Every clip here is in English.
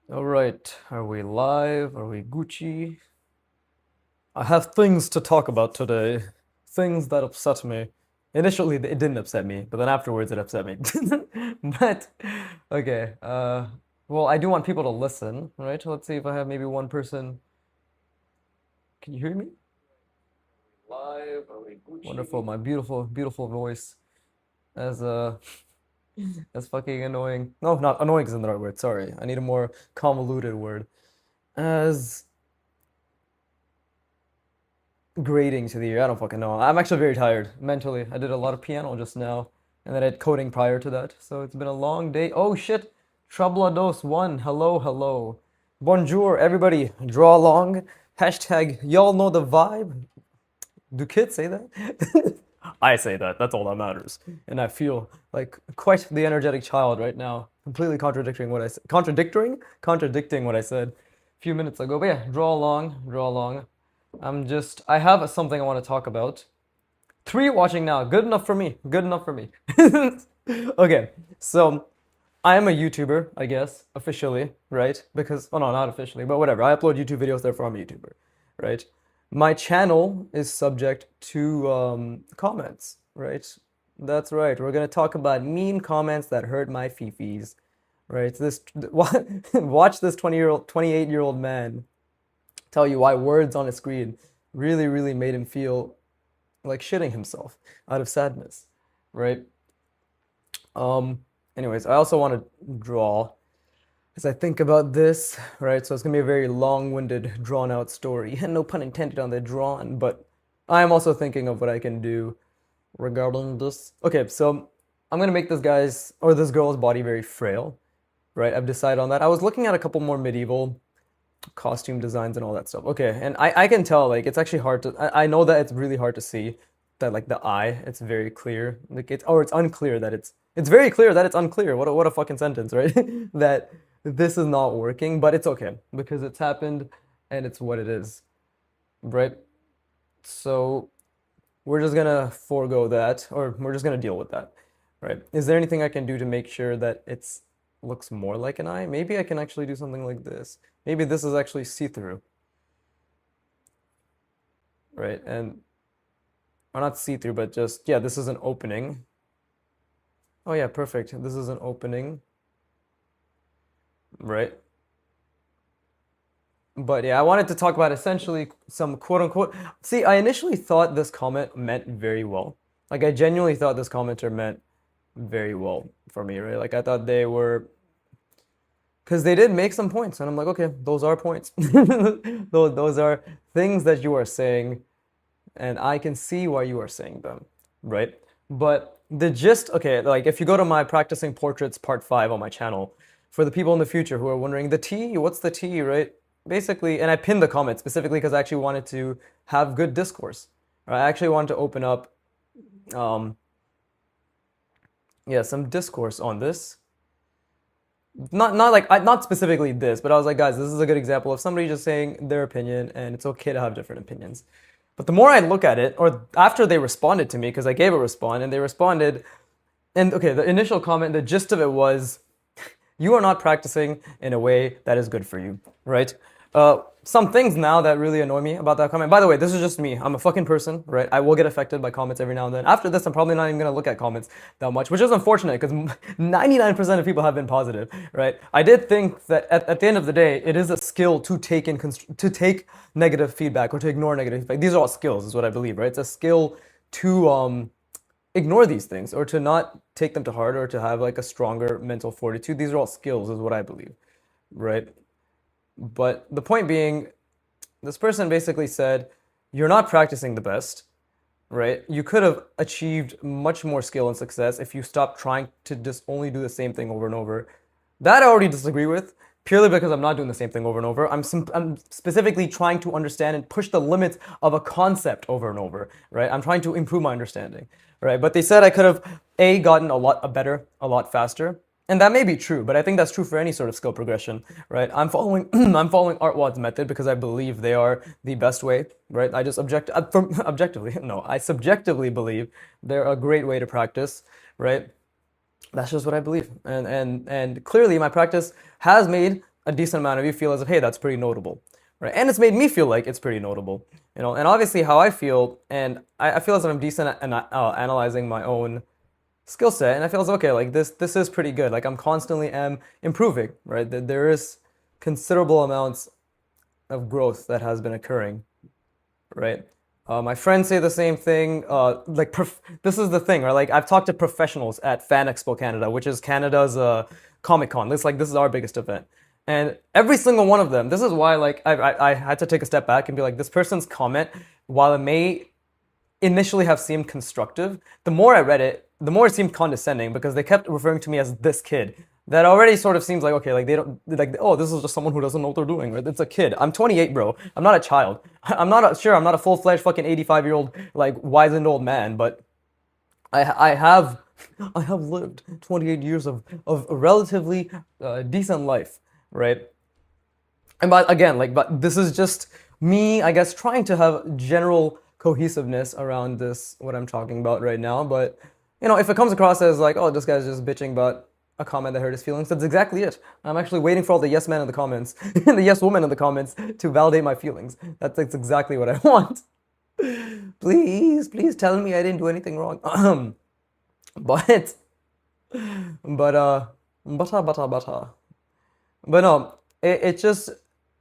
All right, are we live? Are we Gucci? I have things to talk about today. Things that upset me. Initially, it didn't upset me, but then afterwards, it upset me. But okay, well, I do want people to listen, right? Let's see if I have maybe one person. Can you hear me? Live? Are we Gucci? Wonderful, my beautiful, beautiful voice. As as fucking annoying. No, not annoying isn't the right word. Sorry, I need a more convoluted word. As grading to the year. I don't fucking know. I'm actually very tired mentally. I did a lot of piano just now, and then I had coding prior to that. So it's been a long day. Oh shit! Trablados one. Hello, hello. Bonjour, everybody. Draw along. Hashtag. Y'all know the vibe. Do kids say that? I say that. That's all that matters. And I feel like quite the energetic child right now, completely contradicting what I said. Contradicting what I said a few minutes ago. But yeah, draw along, draw along. I have something I want to talk about. Three watching now. Good enough for me. Good enough for me. Okay, so I am a YouTuber, I guess, officially, right? Because, oh no, not officially, but whatever. I upload YouTube videos, therefore I'm a YouTuber, right? My channel is subject to comments, right? That's right. We're gonna talk about mean comments that hurt my fifis, right? Watch this 20-year-old, 28-year-old man tell you why words on a screen really, really made him feel like shitting himself out of sadness, right? Um, Anyways, I also want to draw as I think about this, right? So it's gonna be a very long-winded, drawn-out story. No pun intended on the drawn, but I am also thinking of what I can do regarding this. Okay, so I'm gonna make this guy's or this girl's body very frail, right? I've decided on that. I was looking at a couple more medieval costume designs and all that stuff. Okay, and I can tell like it's actually hard to I know that it's really hard to see that like the eye, it's very clear. Like it's unclear that it's very clear that it's unclear. What a fucking sentence, right? That this is not working, but it's okay because it's happened and it's what it is, right? So we're just gonna forego that, or we're just gonna deal with that, right? Is there anything I can do to make sure that it's looks more like an eye? Maybe I can actually do something like this. Maybe this is actually see-through, right? And or not see-through, but just yeah, this is an opening. Oh yeah, perfect. This is an opening, right? But yeah, I wanted to talk about essentially some quote unquote. See, I initially thought this comment meant very well. Like I genuinely thought this commenter meant very well for me, right? Like I thought they were because they did make some points, and I'm like, okay, those are points. Those are things that you are saying, and I can see why you are saying them, right? But the gist, okay, like if you go to my practicing portraits part 5 on my channel, for the people in the future who are wondering, the T, what's the T, right? Basically, and I pinned the comment specifically because I actually wanted to have good discourse. Right? I actually wanted to open up, um, yeah, some discourse on this. Not like not specifically this, but I was like, guys, this is a good example of somebody just saying their opinion, and it's okay to have different opinions. But the more I look at it, or after they responded to me, because I gave a response, and they responded, and okay, the initial comment, the gist of it was, you are not practicing in a way that is good for you, right? Some things now that really annoy me about that comment. By the way, this is just me. I'm a fucking person, right? I will get affected by comments every now and then. After this, I'm probably not even gonna look at comments that much, which is unfortunate because 99% of people have been positive, right? I did think that at the end of the day, it is a skill to take to take negative feedback or to ignore negative feedback. These are all skills, is what I believe, right? It's a skill to ignore these things or to not take them to heart or to have like a stronger mental fortitude. These are all skills, is what I believe, right? But the point being, this person basically said, you're not practicing the best, right? You could have achieved much more skill and success if you stopped trying to just only do the same thing over and over. That I already disagree with, purely because I'm not doing the same thing over and over. I'm specifically trying to understand and push the limits of a concept over and over, right? I'm trying to improve my understanding, right? But they said I could have gotten a better, a lot faster. And that may be true, but I think that's true for any sort of skill progression, right? I'm following I'm following Artwad's method because I believe they are the best way, right? I just objectively, no, I subjectively believe they're a great way to practice, right? That's just what I believe. And clearly my practice has made a decent amount of you feel as if, hey, that's pretty notable, right? And it's made me feel like it's pretty notable, you know. And obviously, how I feel, and I feel as if I'm decent at analyzing my own skill set, and I feel as okay, like this is pretty good. Like I'm constantly am improving, right? There is considerable amounts of growth that has been occurring, right? My friends say the same thing. This is the thing, right? Like I've talked to professionals at Fan Expo Canada, which is Canada's Comic Con. This is our biggest event, and every single one of them. This is why like I had to take a step back and be like, this person's comment, while it may initially have seemed constructive, the more I read it, the more it seemed condescending because they kept referring to me as this kid. That already sort of seems like, okay, like they don't, like, oh, this is just someone who doesn't know what they're doing, right? It's a kid. I'm 28, bro. I'm not a child. I'm not a full-fledged fucking 85-year-old, like, wizened old man, but I have, I have lived 28 years of a relatively decent life, right? And but again, like, but this is just me, I guess, trying to have general cohesiveness around this, what I'm talking about right now. But, you know, if it comes across as like, oh, this guy's just bitching about a comment that hurt his feelings, that's exactly it. I'm actually waiting for all the yes men in the comments, and the yes woman in the comments to validate my feelings. That's exactly what I want. Please, please tell me I didn't do anything wrong. But, but, but no, it just,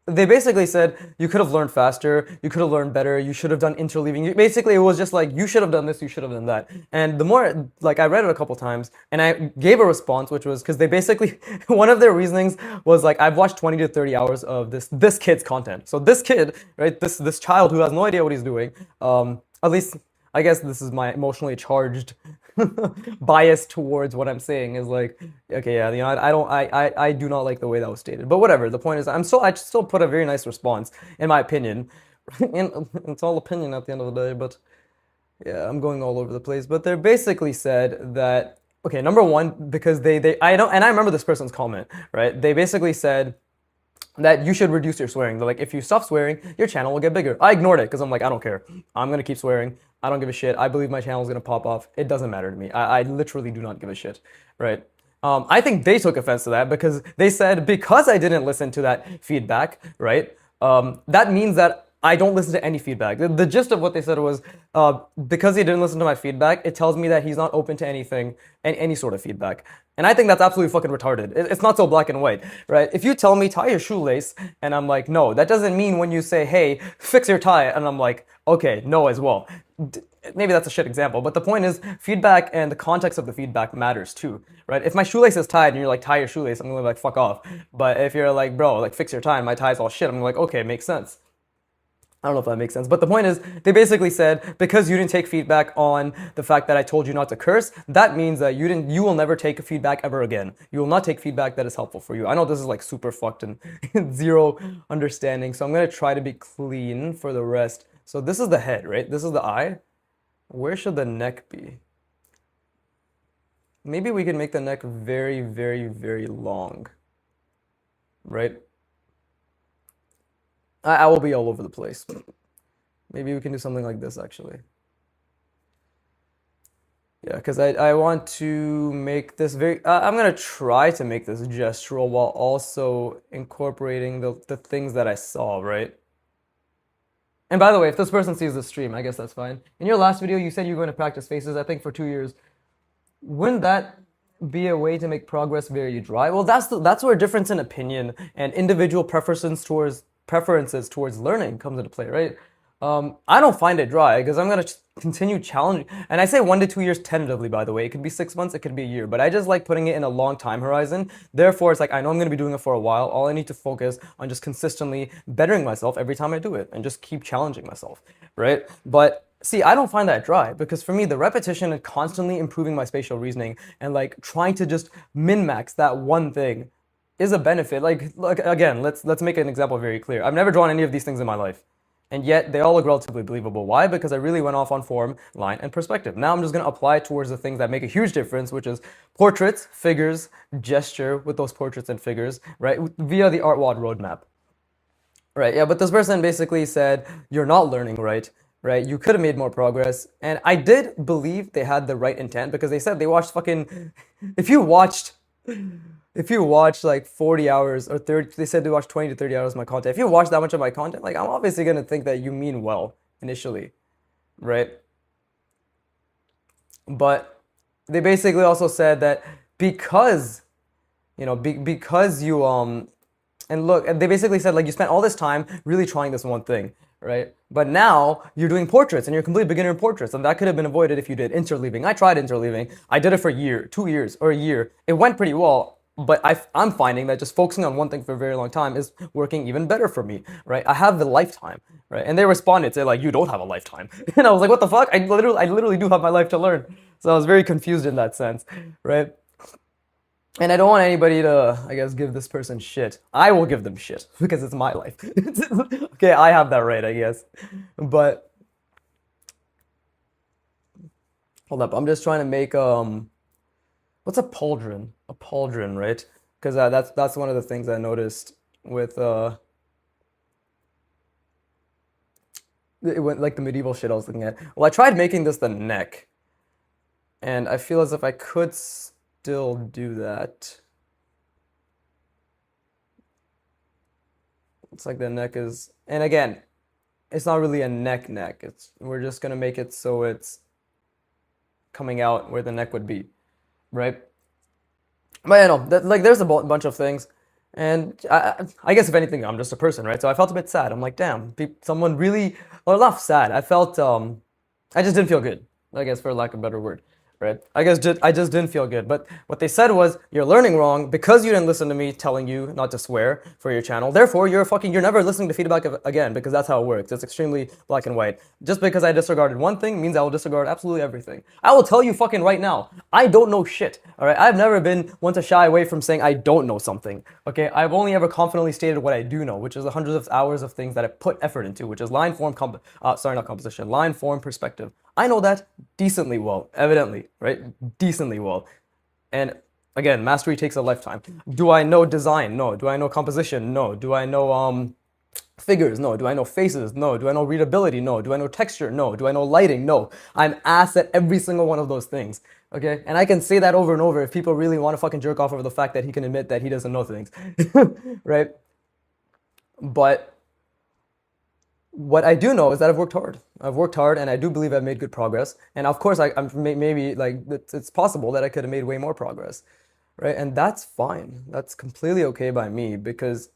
they basically said you could have learned faster, you could have learned better, you should have done interleaving. Basically, it was just like, you should have done this, you should have done that. And the more, like, I read it a couple times and I gave a response, which was because they basically, one of their reasonings was like, I've watched 20 to 30 hours of this kid's content. So this kid, right, this child who has no idea what he's doing, at least I guess this is my emotionally charged bias towards what I'm saying is like, okay, yeah, you know, I do not like the way that was stated, but whatever. The point is, I still put a very nice response, in my opinion. And it's all opinion at the end of the day, but yeah, I'm going all over the place. But they basically said that, okay, number one, because I don't, and I remember this person's comment, right? They basically said that you should reduce your swearing. They're like, if you stop swearing, your channel will get bigger. I ignored it because I'm like, I don't care. I'm gonna keep swearing. I don't give a shit. I believe my channel is gonna pop off. It doesn't matter to me. I literally do not give a shit, right? I think they took offense to that because they said because I didn't listen to that feedback, right? That means that I don't listen to any feedback. The gist of what they said was because he didn't listen to my feedback, it tells me that he's not open to anything, any sort of feedback. And I think that's absolutely fucking retarded. It's not so black and white, right? If you tell me tie your shoelace, and I'm like, no, that doesn't mean when you say, hey, fix your tie, and I'm like, okay, no as well. Maybe that's a shit example, but the point is feedback and the context of the feedback matters too, right? If my shoelace is tied and you're like, tie your shoelace, I'm gonna be like, fuck off. But if you're like, bro, like fix your tie and my tie's all shit, I'm like, okay, makes sense. I don't know if that makes sense, but the point is, they basically said, because you didn't take feedback on the fact that I told you not to curse, that means that you will never take feedback ever again. You will not take feedback that is helpful for you. I know this is like super fucked and zero understanding, so I'm gonna try to be clean for the rest. So this is the head, right? This is the eye. Where should the neck be? Maybe we can make the neck very, very, very long, right? I will be all over the place. Maybe we can do something like this, actually. Yeah, because I want to make this very... I'm going to try to make this gestural while also incorporating the things that I saw, right? And by the way, if this person sees this stream, I guess that's fine. In your last video, you said you were going to practice faces, I think, for 2 years. Wouldn't that be a way to make progress very dry? Well, that's where difference in opinion and individual preferences towards learning comes into play, right? I don't find it dry because I'm going to continue challenging. And I say 1 to 2 years tentatively, by the way. It could be 6 months, it could be a year, but I just like putting it in a long time horizon. Therefore, it's like, I know I'm going to be doing it for a while. All I need to focus on just consistently bettering myself every time I do it and just keep challenging myself, right? But see, I don't find that dry because for me, the repetition and constantly improving my spatial reasoning and like trying to just min-max that one thing is a benefit. Like again, let's make an example very clear. I've never drawn any of these things in my life. And yet they all look relatively believable. Why? Because I really went off on form, line, and perspective. Now I'm just going to apply it towards the things that make a huge difference, which is portraits, figures, gesture with those portraits and figures, right? Via the ArtWad roadmap. Right, yeah, but this person basically said, you're not learning right? You could have made more progress. And I did believe they had the right intent because they said they watched fucking... If you watched if you watch like 40 hours or 30, they said to watch 20 to 30 hours of my content. If you watch that much of my content, like I'm obviously gonna think that you mean well initially, right? But they basically also said that because because you and look, and they basically said like you spent all this time really trying this one thing, right? But now you're doing portraits and you're a complete beginner in portraits, and that could have been avoided if you did interleaving. I tried interleaving. I did it for a year, 2 years, or a year. It went pretty well, but I'm finding that just focusing on one thing for a very long time is working even better for me, right? I have the lifetime, right? And they responded, say like, you don't have a lifetime, and I was like, what the fuck? I literally do have my life to learn. So I was very confused in that sense, right? And I don't want anybody to, I guess, give this person shit. I will give them shit because it's my life. Okay, I have that right, I guess. But hold up, I'm just trying to make what's a pauldron? A pauldron, right? Because that's one of the things I noticed with it went like the medieval shit I was looking at. Well, I tried making this the neck, and I feel as if I could still do that. It's like the neck is, and again, it's not really a neck. It's we're just gonna make it so it's coming out where the neck would be, right? But yeah, no, like there's a bunch of things, and I guess if anything, I'm just a person, right? So I felt a bit sad. I'm like, damn, someone really, well, not sad. I felt, I just didn't feel good. I guess for lack of a better word, right? I just didn't feel good. But what they said was, you're learning wrong because you didn't listen to me telling you not to swear for your channel. Therefore, you're never listening to feedback again, because that's how it works. It's extremely black and white. Just because I disregarded one thing means I will disregard absolutely everything. I will tell you fucking right now, I don't know shit. All right, I've never been one to shy away from saying I don't know something. Okay, I've only ever confidently stated what I do know, which is the hundreds of hours of things that I put effort into, which is line form sorry, not composition, line form perspective. I know that decently well, evidently, right? Decently well. And again, mastery takes a lifetime. Do I know design? No. Do I know composition? No. Do I know figures? No. Do I know faces? No. Do I know readability? No. Do I know texture? No. Do I know lighting? No. I'm ass at every single one of those things. Okay? And I can say that over and over if people really want to fucking jerk off over the fact that he can admit that he doesn't know things. Right? But what I do know is that I've worked hard. I've worked hard, and I do believe I've made good progress. And of course, I'm maybe like it's possible that I could have made way more progress, right? And that's fine. That's completely okay by me, because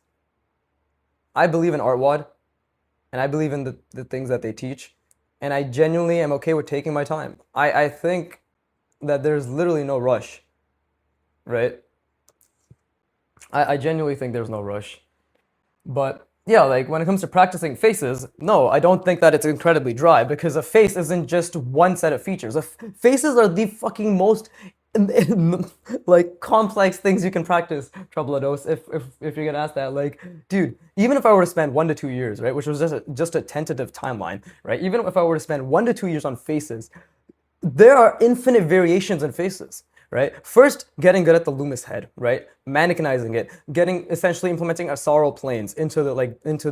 I believe in ArtWad, and I believe in the things that they teach, and I genuinely am okay with taking my time. I think that there's literally no rush, right? I genuinely think there's no rush. But yeah, like when it comes to practicing faces, no, I don't think that it's incredibly dry, because a face isn't just one set of features. Faces are the fucking most like complex things you can practice, Troubledos, if you're gonna ask that. Like, dude, even if I were to spend 1 to 2 years, right, which was just a tentative timeline, right? Even if I were to spend 1 to 2 years on faces, there are infinite variations in faces, right? First, getting good at the Loomis head, right? Mannequinizing it, essentially implementing Asaro planes into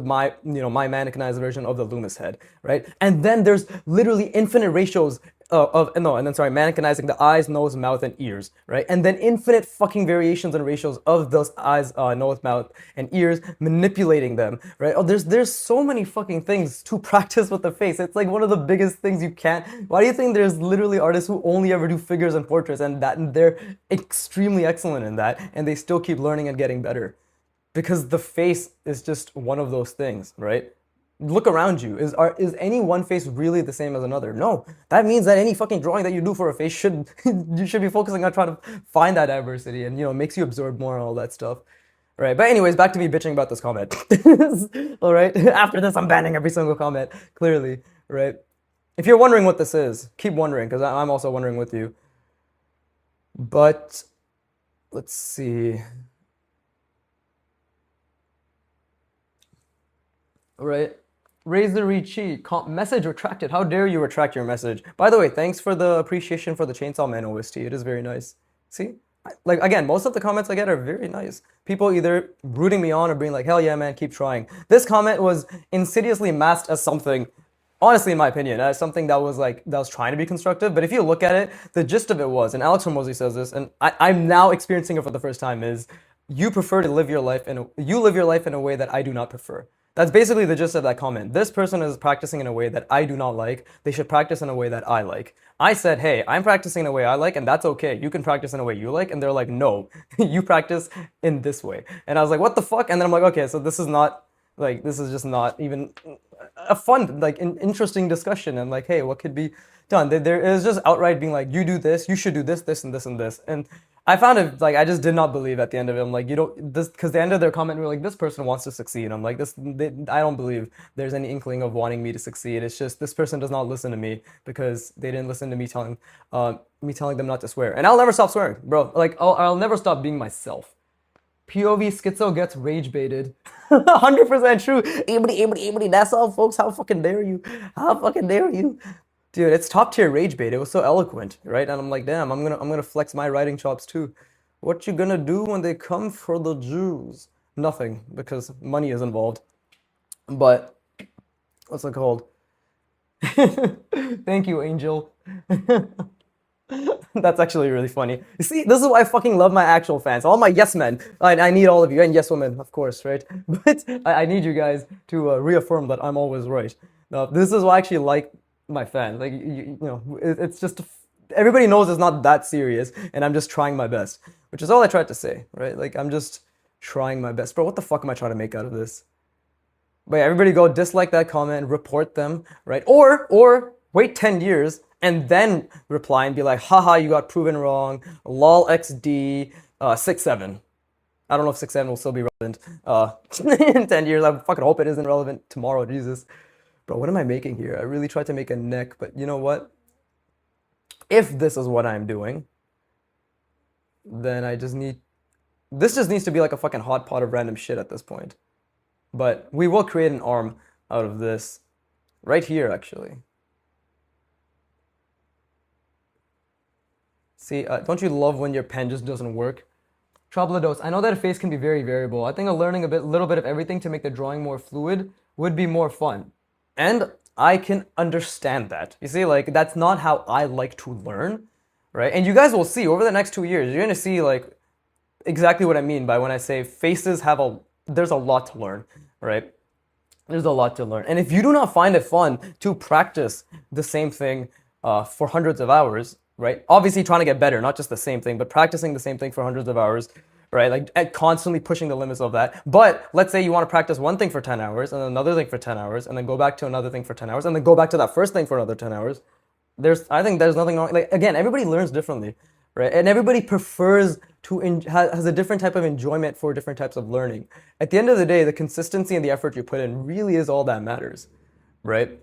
my my mannequinized version of the Loomis head, right? And then there's literally infinite ratios mannequinizing the eyes, nose, mouth, and ears, right? And then infinite fucking variations and ratios of those eyes, nose, mouth, and ears, manipulating them, right? Oh, there's so many fucking things to practice with the face. It's like one of the biggest things you can't. Why do you think there's literally artists who only ever do figures and portraits, and they're extremely excellent in that, and they still keep learning and getting better? Because the face is just one of those things, right? Look around you. Is any one face really the same as another? No. That means that any fucking drawing that you do for a face you should be focusing on trying to find that diversity, and makes you absorb more and all that stuff. Right. But anyways, back to me bitching about this comment. All right. After this, I'm banning every single comment, clearly, right? If you're wondering what this is, keep wondering, because I'm also wondering with you. But let's see. All right. Razor Richi, message retracted. How dare you retract your message? By the way, thanks for the appreciation for the Chainsaw Man OST. It is very nice. See? Like, again, most of the comments I get are very nice. People either rooting me on or being like, hell yeah, man, keep trying. This comment was insidiously masked as something honestly, in my opinion, as something that was like that was trying to be constructive. But if you look at it, the gist of it was, and Alex Hormozy says this, and I'm now experiencing it for the first time, is you prefer to live your life you live your life in a way that I do not prefer. That's basically the gist of that comment. This person is practicing in a way that I do not like. They should practice in a way that I like. I said, hey, I'm practicing in a way I like, and that's okay. You can practice in a way you like. And they're like, no, you practice in this way. And I was like, what the fuck? And then I'm like, okay, so this is not like this is just not even a fun, like an interesting discussion. And like, hey, what could be done? There is just outright being like, you do this, you should do this, this, and this, and this. And I found it like I just did not believe at the end of it. I'm like, you don't this because the end of their comment were like, this person wants to succeed. I'm like, I don't believe there's any inkling of wanting me to succeed. It's just this person does not listen to me because they didn't listen to me telling them not to swear. And I'll never stop swearing, bro. Like I'll never stop being myself. POV schizo gets rage baited. 100% true. Ebony, that's all, folks. How fucking dare you? How fucking dare you? Dude, it's top tier rage bait. It was so eloquent, right? And I'm like, damn, I'm gonna flex my writing chops too. What you gonna do when they come for the Jews? Nothing, because money is involved. But what's it called? Thank you, Angel. That's actually really funny. You see, this is why I fucking love my actual fans. All my yes men. I need all of you. And yes women, of course, right? But I need you guys to reaffirm that I'm always right. Now, this is why I actually like my fans. Like, it's just... Everybody knows it's not that serious. And I'm just trying my best. Which is all I tried to say, right? Like, I'm just trying my best. Bro, what the fuck am I trying to make out of this? But yeah, everybody go dislike that comment, report them, right? Or wait 10 years and then reply and be like, haha, you got proven wrong, lol xd, 6-7. I don't know if 6-7 will still be relevant in 10 years. I fucking hope it isn't relevant tomorrow, Jesus. Bro, what am I making here? I really tried to make a neck, but you know what? If this is what I'm doing, then this just needs to be like a fucking hot pot of random shit at this point. But we will create an arm out of this right here, actually. See, don't you love when your pen just doesn't work? Troblados, I know that a face can be very variable. I think learning little bit of everything to make the drawing more fluid would be more fun. And I can understand that. You see, like, that's not how I like to learn, right? And you guys will see over the next 2 years, you're gonna see, like, exactly what I mean by when I say faces there's a lot to learn, right? There's a lot to learn. And if you do not find it fun to practice the same thing for hundreds of hours, right? Obviously trying to get better, not just the same thing, but practicing the same thing for hundreds of hours, right? Like constantly pushing the limits of that. But let's say you want to practice one thing for 10 hours and another thing for 10 hours and then go back to another thing for 10 hours and then go back to that first thing for another 10 hours. I think there's nothing wrong. Like, again, everybody learns differently, right? And everybody prefers has a different type of enjoyment for different types of learning. At the end of the day, the consistency and the effort you put in really is all that matters, right?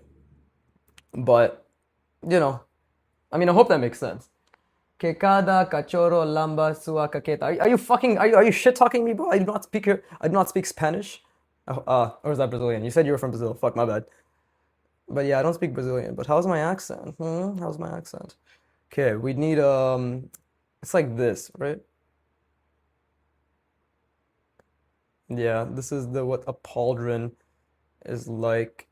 But, I mean, I hope that makes sense. Que cada cachorro lamba sua caqueta. Are you shit talking me, bro? I do not speak Spanish. Or is that Brazilian? You said you were from Brazil. Fuck, my bad. But yeah, I don't speak Brazilian. But how's my accent? How's my accent? Okay, we need it's like this, right? Yeah, this is what a pauldron is like.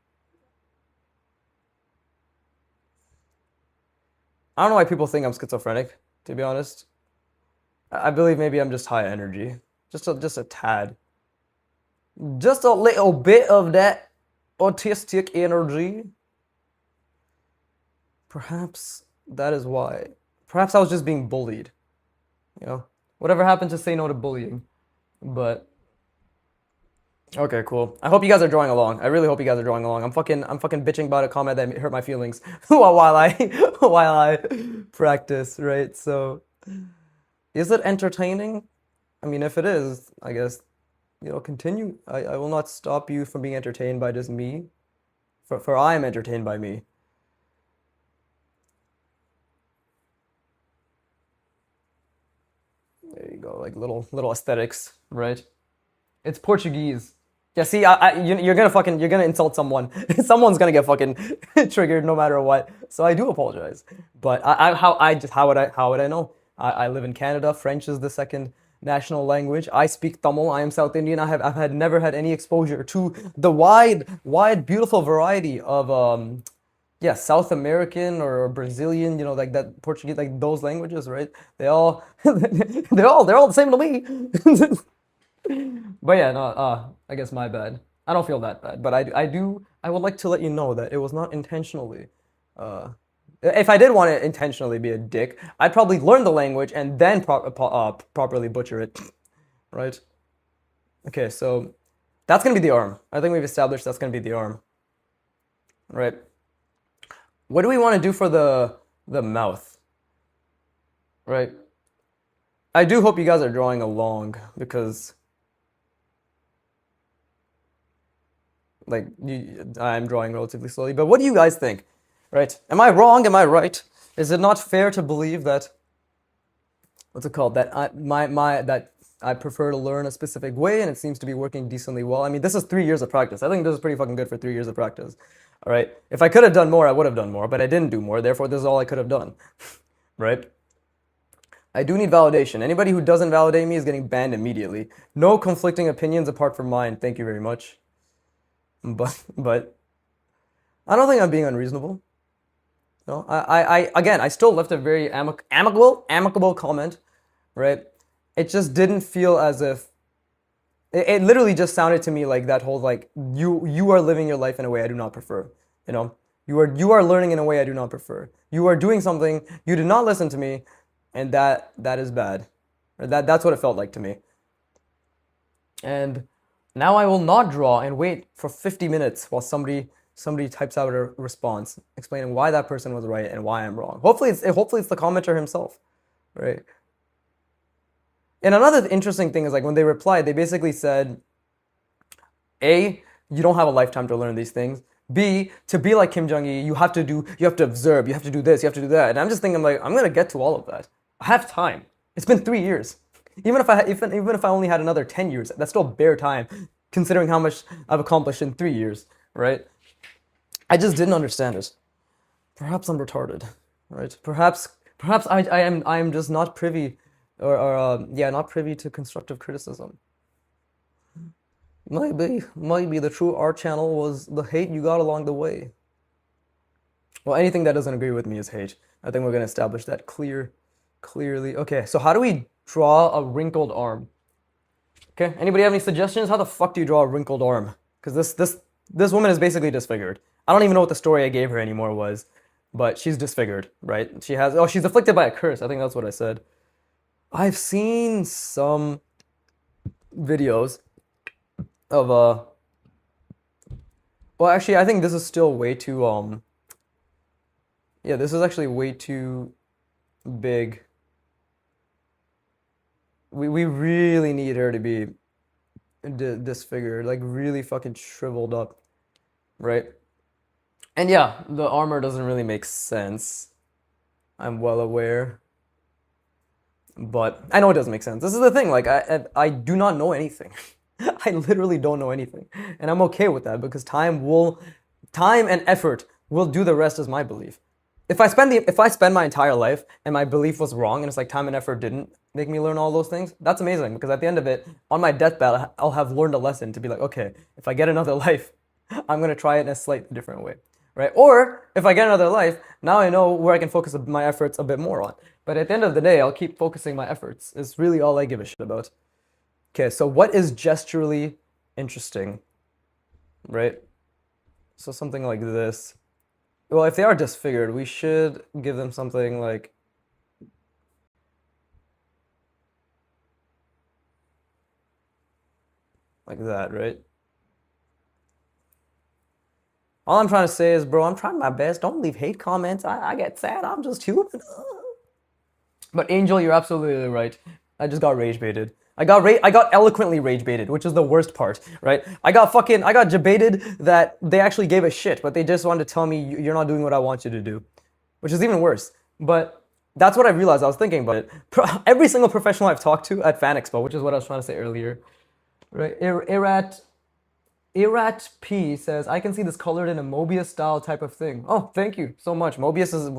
I don't know why people think I'm schizophrenic, to be honest. I believe maybe I'm just high energy. Just a tad. Just a little bit of that autistic energy. Perhaps that is why. Perhaps I was just being bullied. Whatever happened to say no to bullying. But okay, cool. I hope you guys are drawing along. I really hope you guys are drawing along. I'm fucking bitching about a comment that hurt my feelings while I practice, right? So, is it entertaining? I mean, if it is, I guess, continue. I will not stop you from being entertained by just me, for I am entertained by me. There you go, like little aesthetics, right? It's Portuguese. Yeah, see, you're gonna insult someone. Someone's gonna get fucking triggered no matter what. So I do apologize. But how would I know? I live in Canada. French is the second national language. I speak Tamil. I am South Indian. I've never had any exposure to the wide, beautiful variety of yeah, South American or Brazilian, you know, like that Portuguese, like those languages, right? They all they're all the same to me. But yeah, no, I guess my bad. I don't feel that bad, but I would like to let you know that it was not intentionally. Uh, if I did want to intentionally be a dick, I'd probably learn the language and then properly butcher it, right? Okay, so that's gonna be the arm. I think we've established that's gonna be the arm, right? What do we want to do for the mouth, right? I do hope you guys are drawing along because like I'm drawing relatively slowly. But what do you guys think? Right? Am I wrong? Am I right? Is it not fair to believe that what's it called? That I prefer to learn a specific way and it seems to be working decently well. I mean, this is 3 years of practice. I think this is pretty fucking good for 3 years of practice. All right. If I could have done more, I would have done more, but I didn't do more. Therefore, this is all I could have done. Right? I do need validation. Anybody who doesn't validate me is getting banned immediately. No conflicting opinions apart from mine. Thank you very much. But I don't think I'm being unreasonable. No, again, I still left a very amicable comment, right? It just didn't feel as if it literally just sounded to me like that whole like you are living your life in a way I do not prefer. You know, you are learning in a way I do not prefer. You are doing something you did not listen to me, and that is bad. Or that's what it felt like to me. And now I will not draw and wait for 50 minutes while somebody types out a response explaining why that person was right and why I'm wrong. Hopefully it's the commenter himself, right? And another interesting thing is like when they replied, they basically said, A, you don't have a lifetime to learn these things. B, to be like Kim Jong-il, you have to observe, you have to do this, you have to do that. And I'm just thinking like, I'm gonna get to all of that. I have time. It's been 3 years. Even if I only had another 10 years, that's still bare time, considering how much I've accomplished in 3 years, right? I just didn't understand it. Perhaps I'm retarded, right? Perhaps I am just not privy, or not privy to constructive criticism. Maybe the true art channel was the hate you got along the way. Well, anything that doesn't agree with me is hate. I think we're gonna establish that clearly. Okay, so how do we draw a wrinkled arm? Okay, anybody have any suggestions? How the fuck do you draw a wrinkled arm? Because this woman is basically disfigured. I don't even know what the story I gave her anymore was, but she's disfigured, right? She's afflicted by a curse. I think that's what I said. I've seen some videos of well, actually, I think this is still way too yeah, this is actually way too big. We really need her to be disfigured, like really fucking shriveled up, right? And yeah, the armor doesn't really make sense. I'm well aware. But I know it doesn't make sense. This is the thing, like I do not know anything. I literally don't know anything. And I'm okay with that because time and effort will do the rest as my belief. If I spend my entire life and my belief was wrong and it's like time and effort didn't make me learn all those things, that's amazing because at the end of it, on my deathbed, I'll have learned a lesson to be like, okay, if I get another life, I'm gonna try it in a slightly different way, right? Or if I get another life, now I know where I can focus my efforts a bit more on. But at the end of the day, I'll keep focusing my efforts. It's really all I give a shit about. Okay, so what is gesturally interesting, right? So something like this. Well, if they are disfigured, we should give them something like that, right? All I'm trying to say is, bro, I'm trying my best. Don't leave hate comments. I get sad. I'm just human. But Angel, you're absolutely right. I just got rage baited. I got eloquently rage baited, which is the worst part, right? I got debated that they actually gave a shit, but they just wanted to tell me you're not doing what I want you to do, which is even worse. But that's what I realized. I was thinking about it. Every single professional I've talked to at Fan Expo, which is what I was trying to say earlier, right? Irat P says, I can see this colored in a Mobius style type of thing. Oh, thank you so much. Mobius is,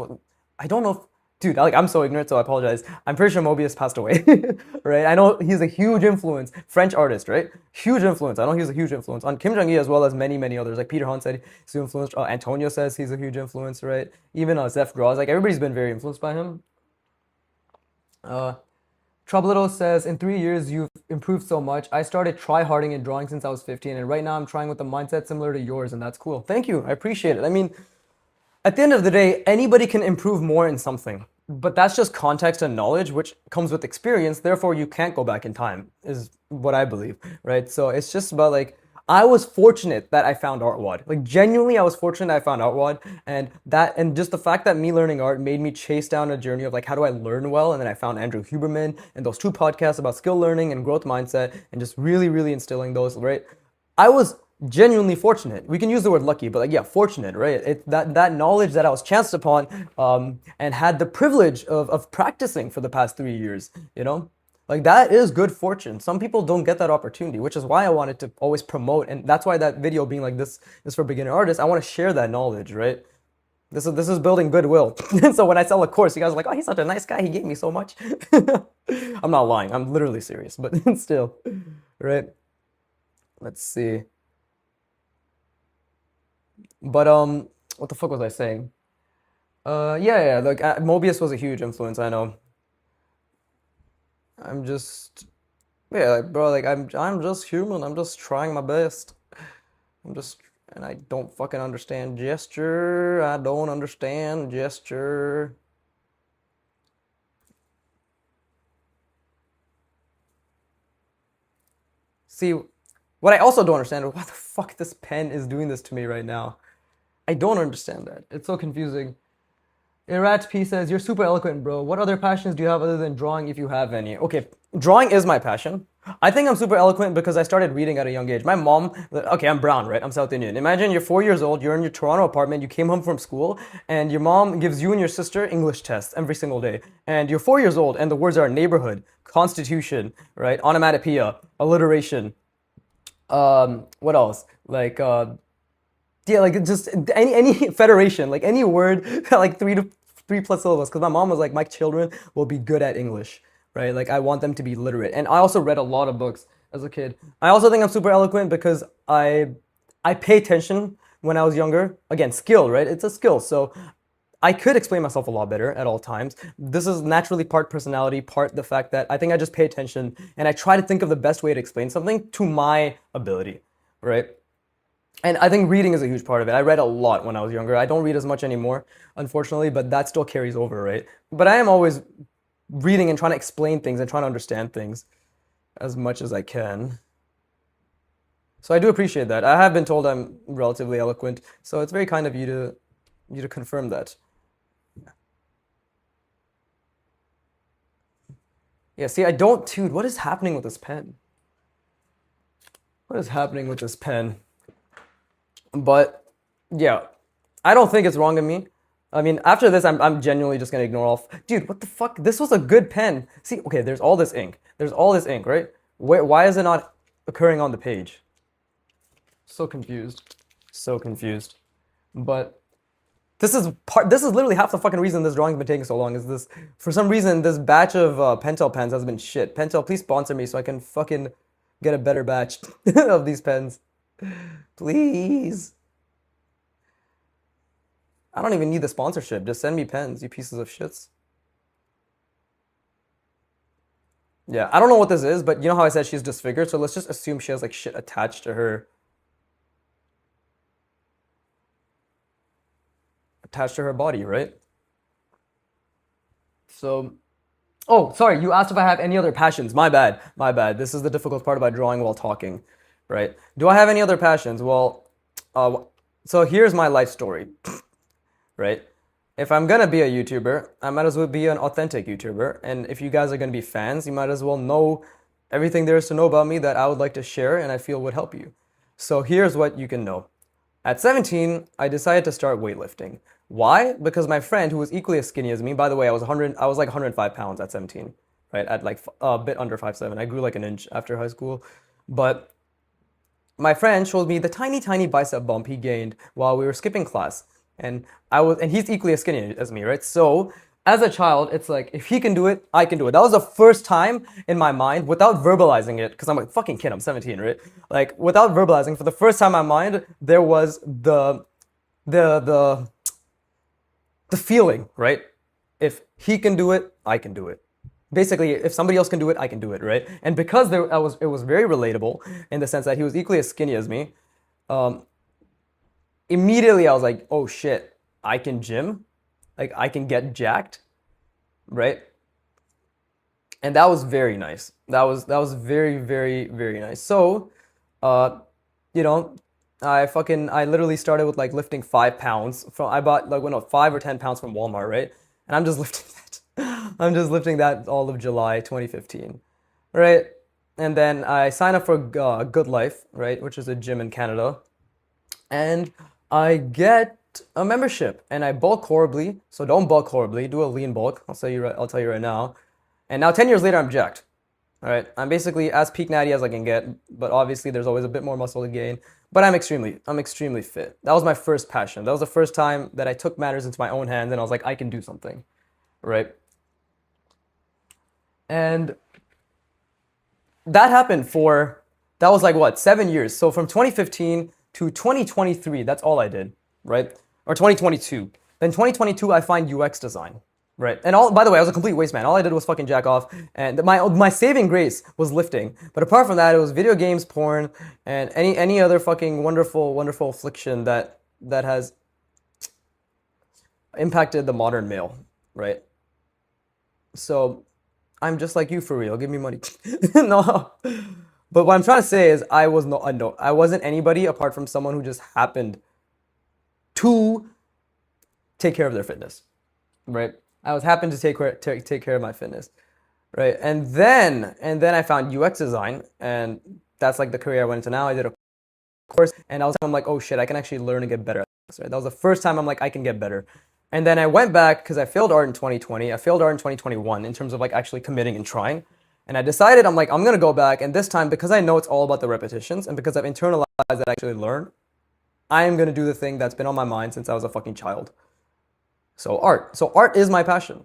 I don't know if Dude, like I'm so ignorant, so I apologize. I'm pretty sure Mobius passed away, right? I know he's a huge influence, French artist, right? Huge influence. I know he's a huge influence on Kim Jong-il as well as many, many others. Like Peter Han said he's influenced. Antonio says he's a huge influence, right? Even Zeph Draws, like everybody's been very influenced by him. Uh, Troublito says, in 3 years, you've improved so much. I started try-harding in drawing since I was 15, and right now I'm trying with a mindset similar to yours, and that's cool. Thank you. I appreciate it. I mean, at the end of the day, anybody can improve more in something, but that's just context and knowledge, which comes with experience. Therefore, you can't go back in time, is what I believe, right? So it's just about like, I was fortunate that I found Artwad. Like genuinely, I was fortunate I found Artwad, and just the fact that me learning art made me chase down a journey of like how do I learn well, and then I found Andrew Huberman and those two podcasts about skill learning and growth mindset, and just really, really instilling those. Right, I was genuinely fortunate. We can use the word lucky, but like yeah, fortunate, right? That knowledge that I was chanced upon, and had the privilege of practicing for the past 3 years. You know, like that is good fortune. Some people don't get that opportunity, which is why I wanted to always promote, and that's why that video being like this is for beginner artists. I want to share that knowledge, right? This is building goodwill. So when I sell a course, you guys are like, oh, he's such a nice guy. He gave me so much. I'm not lying. I'm literally serious, but still, right? Let's see. But what the fuck was I saying? Yeah, yeah. Like Mobius was a huge influence. I know. I'm just yeah, like bro, like I'm just human. I'm just trying my best. I'm just and I don't fucking understand gesture. I don't understand gesture. See, what I also don't understand is why the fuck this pen is doing this to me right now. I don't understand that. It's so confusing. Irat P says, you're super eloquent, bro. What other passions do you have other than drawing if you have any? Okay, drawing is my passion. I think I'm super eloquent because I started reading at a young age. My mom, okay, I'm brown, right? I'm South Indian. Imagine you're 4 years old, you're in your Toronto apartment, you came home from school, and your mom gives you and your sister English tests every single day. And you're 4 years old, and the words are neighborhood, constitution, right? Onomatopoeia, alliteration. What else? Like, yeah, like just any federation, like any word, like three plus syllables. Because my mom was like, my children will be good at English, right? Like I want them to be literate. And I also read a lot of books as a kid. I also think I'm super eloquent because I pay attention when I was younger. Again, skill, right? It's a skill. So I could explain myself a lot better at all times. This is naturally part personality, part the fact that I think I just pay attention and I try to think of the best way to explain something to my ability, right? And I think reading is a huge part of it. I read a lot when I was younger. I don't read as much anymore, unfortunately, but that still carries over, right? But I am always reading and trying to explain things and trying to understand things as much as I can. So I do appreciate that. I have been told I'm relatively eloquent, so it's very kind of you to confirm that. Yeah, see, I don't, dude, what is happening with this pen? What is happening with this pen? But yeah, I don't think it's wrong of me. I mean, after this, I'm genuinely just gonna ignore all. Dude, what the fuck? This was a good pen. See, okay, there's all this ink. There's all this ink, right? Why is it not occurring on the page? So confused. So confused. But this is literally half the fucking reason this drawing's been taking so long. Is this for some reason this batch of Pentel pens has been shit. Pentel, please sponsor me so I can fucking get a better batch of these pens. Please. I don't even need the sponsorship. Just send me pens, you pieces of shits. Yeah, I don't know what this is, but you know how I said she's disfigured, so let's just assume she has like shit attached to her body, right? So, oh, sorry, you asked if I have any other passions. My bad, my bad. This is the difficult part about drawing while talking, right? Do I have any other passions? Well, uh, so here's my life story, right? If I'm gonna be a YouTuber, I might as well be an authentic YouTuber. And if you guys are gonna be fans, you might as well know everything there is to know about me that I would like to share and I feel would help you. So here's what you can know. At 17, I decided to start weightlifting. Why? Because my friend, who was equally as skinny as me, by the way, I was like 105 pounds at 17, right? At like a bit under 5'7". I grew like an inch after high school. But my friend showed me the tiny, tiny bicep bump he gained while we were skipping class. And he's equally as skinny as me, right? So as a child, it's like, if he can do it, I can do it. That was the first time in my mind, without verbalizing it, because I'm a fucking kid, I'm 17, right? Like, without verbalizing, for the first time in my mind, there was the, the, the feeling, right? If he can do it, I can do it. Basically, if somebody else can do it, I can do it, right? And because it was very relatable in the sense that he was equally as skinny as me, um, immediately I was like, oh shit, I can gym, like I can get jacked, right? And that was very nice. That was very, very, very nice. So, uh, you know, I literally started with like lifting 5 pounds from I bought like, well, no, 5 or 10 pounds from Walmart, right? And I'm just lifting that. I'm just lifting that all of July 2015, right? And then I signed up for Good Life, right, which is a gym in Canada, and I get a membership, and I bulk horribly. So don't bulk horribly. Do a lean bulk. I'll tell you right now. And now 10 years later, I'm jacked. All right, I'm basically as peak natty as I can get, but obviously there's always a bit more muscle to gain. But I'm extremely fit. That was my first passion. That was the first time that I took matters into my own hands, and I was like, I can do something, right? And that happened for that was like what 7 years. So from 2015 to 2023, that's all I did, right? Or 2022. Then 2022, I find UX design. Right. And all, by the way, I was a complete waste man. All I did was fucking jack off. And my saving grace was lifting. But apart from that, it was video games, porn, and any other fucking wonderful, wonderful affliction that has impacted the modern male. Right. So I'm just like you for real. Give me money. No. But what I'm trying to say is I wasn't anybody apart from someone who just happened to take care of their fitness. Right. I was happy to take care of my fitness, right? And then I found UX design, and that's like the career I went into now. I did a course, and I'm like, oh shit, I can actually learn and get better at this, right? That was the first time I'm like, I can get better. And then I went back because I failed art in 2020. I failed art in 2021 in terms of like actually committing and trying. And I decided I'm like, I'm gonna go back, and this time because I know it's all about the repetitions, and because I've internalized that I actually learn, I am gonna do the thing that's been on my mind since I was a fucking child. So art. So art is my passion,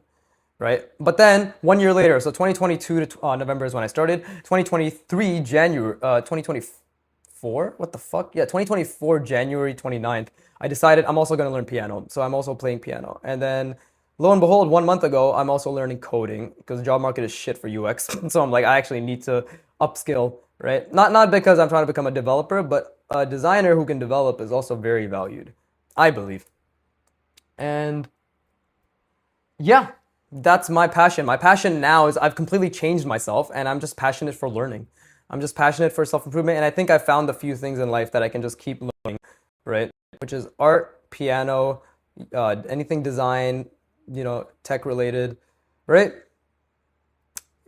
right? But then 1 year later, so 2022 to November is when I started. 2023 January, 2024. What the fuck? Yeah, 2024 January 29th. I decided I'm also gonna learn piano. So I'm also playing piano. And then lo and behold, 1 month ago, I'm also learning coding because the job market is shit for UX. So I'm like, I actually need to upskill, right? Not because I'm trying to become a developer, but a designer who can develop is also very valued, I believe. And yeah, that's my passion. My passion now is I've completely changed myself, and I'm just passionate for learning. I'm just passionate for self-improvement, and I think I found a few things in life that I can just keep learning, right? Which is art, piano, anything design, tech related, right?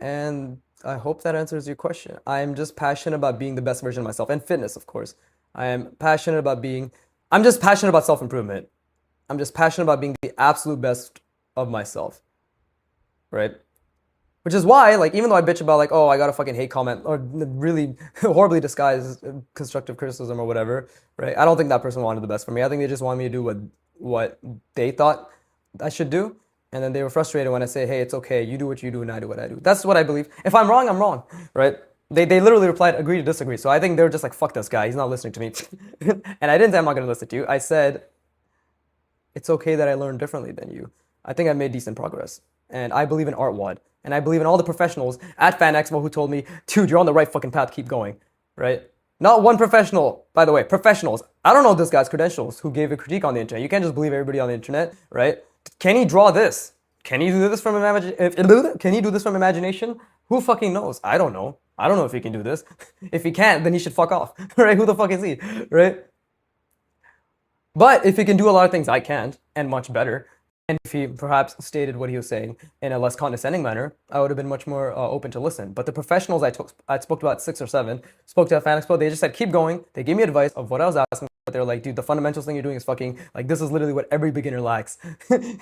And I hope that answers your question. I'm just passionate about being the best version of myself, and fitness, of course. I'm just passionate about self-improvement. I'm just passionate about being the absolute best of myself, right? Which is why, like, even though I bitch about, like, oh, I got a fucking hate comment or really horribly disguised constructive criticism or whatever, right? I don't think that person wanted the best for me. I think they just wanted me to do what they thought I should do. And then they were frustrated when I say, hey, it's okay. You do what you do and I do what I do. That's what I believe. If I'm wrong, I'm wrong, right? They literally replied, agree to disagree. So I think they were just like, fuck this guy. He's not listening to me. And I didn't say I'm not going to listen to you. I said, it's okay that I learned differently than you. I think I made decent progress. And I believe in ArtWad. And I believe in all the professionals at Fan Expo who told me, dude, you're on the right fucking path, keep going, right? Not one professional, by the way, professionals. I don't know this guy's credentials who gave a critique on the internet. You can't just believe everybody on the internet, right? Can he draw this? Can he do this from imagination? Who fucking knows? I don't know. I don't know if he can do this. If he can't, then he should fuck off, right? Who the fuck is he, right? But if he can do a lot of things I can't, and much better, and if he perhaps stated what he was saying in a less condescending manner, I would have been much more open to listen. But the professionals I spoke to about 6 or 7, spoke to at Fan Expo, they just said, keep going. They gave me advice of what I was asking. But they're like, dude, the fundamentals thing you're doing is fucking, like, this is literally what every beginner lacks.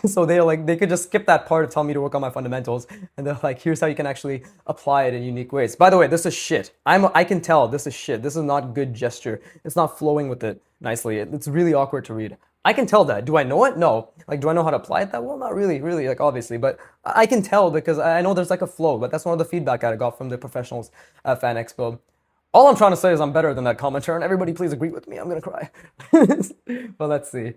So they're like, they could just skip that part of telling me to work on my fundamentals. And they're like, here's how you can actually apply it in unique ways. By the way, this is shit. I can tell this is shit. This is not good gesture. It's not flowing with it nicely. It's really awkward to read. I can tell that. Do I know it? No. Like, do I know how to apply it that well? Not really, really, like, obviously. But I can tell because I know there's like a flow. But that's one of the feedback I got from the professionals at Fan Expo. All I'm trying to say is I'm better than that commenter, and everybody please agree with me. I'm gonna cry. But let's see.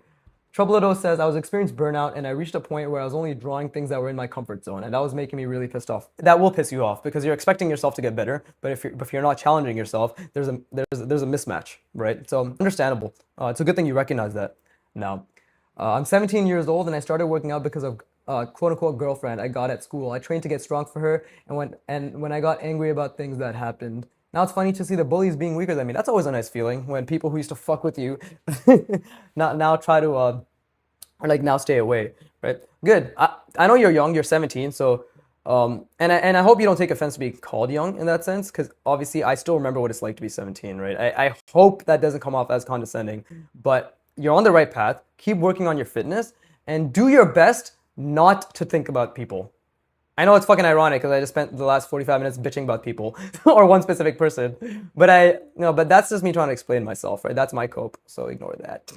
Troublado says, I was experienced burnout and I reached a point where I was only drawing things that were in my comfort zone, and that was making me really pissed off. That will piss you off because you're expecting yourself to get better, but if you're not challenging yourself, there's a mismatch, right? So understandable. It's a good thing you recognize that now. I'm 17 years old and I started working out because of quote unquote girlfriend I got at school. I trained to get strong for her, and when I got angry about things that happened. Now it's funny to see the bullies being weaker than me. That's always a nice feeling when people who used to fuck with you now try to or like now stay away, right? Good. I know you're young. You're 17, so and I hope you don't take offense to being called young in that sense, because obviously I still remember what it's like to be 17, right? I hope that doesn't come off as condescending, but you're on the right path. Keep working on your fitness and do your best not to think about people. I know it's fucking ironic because I just spent the last 45 minutes bitching about people or one specific person, but that's just me trying to explain myself, right? That's my cope, so ignore that.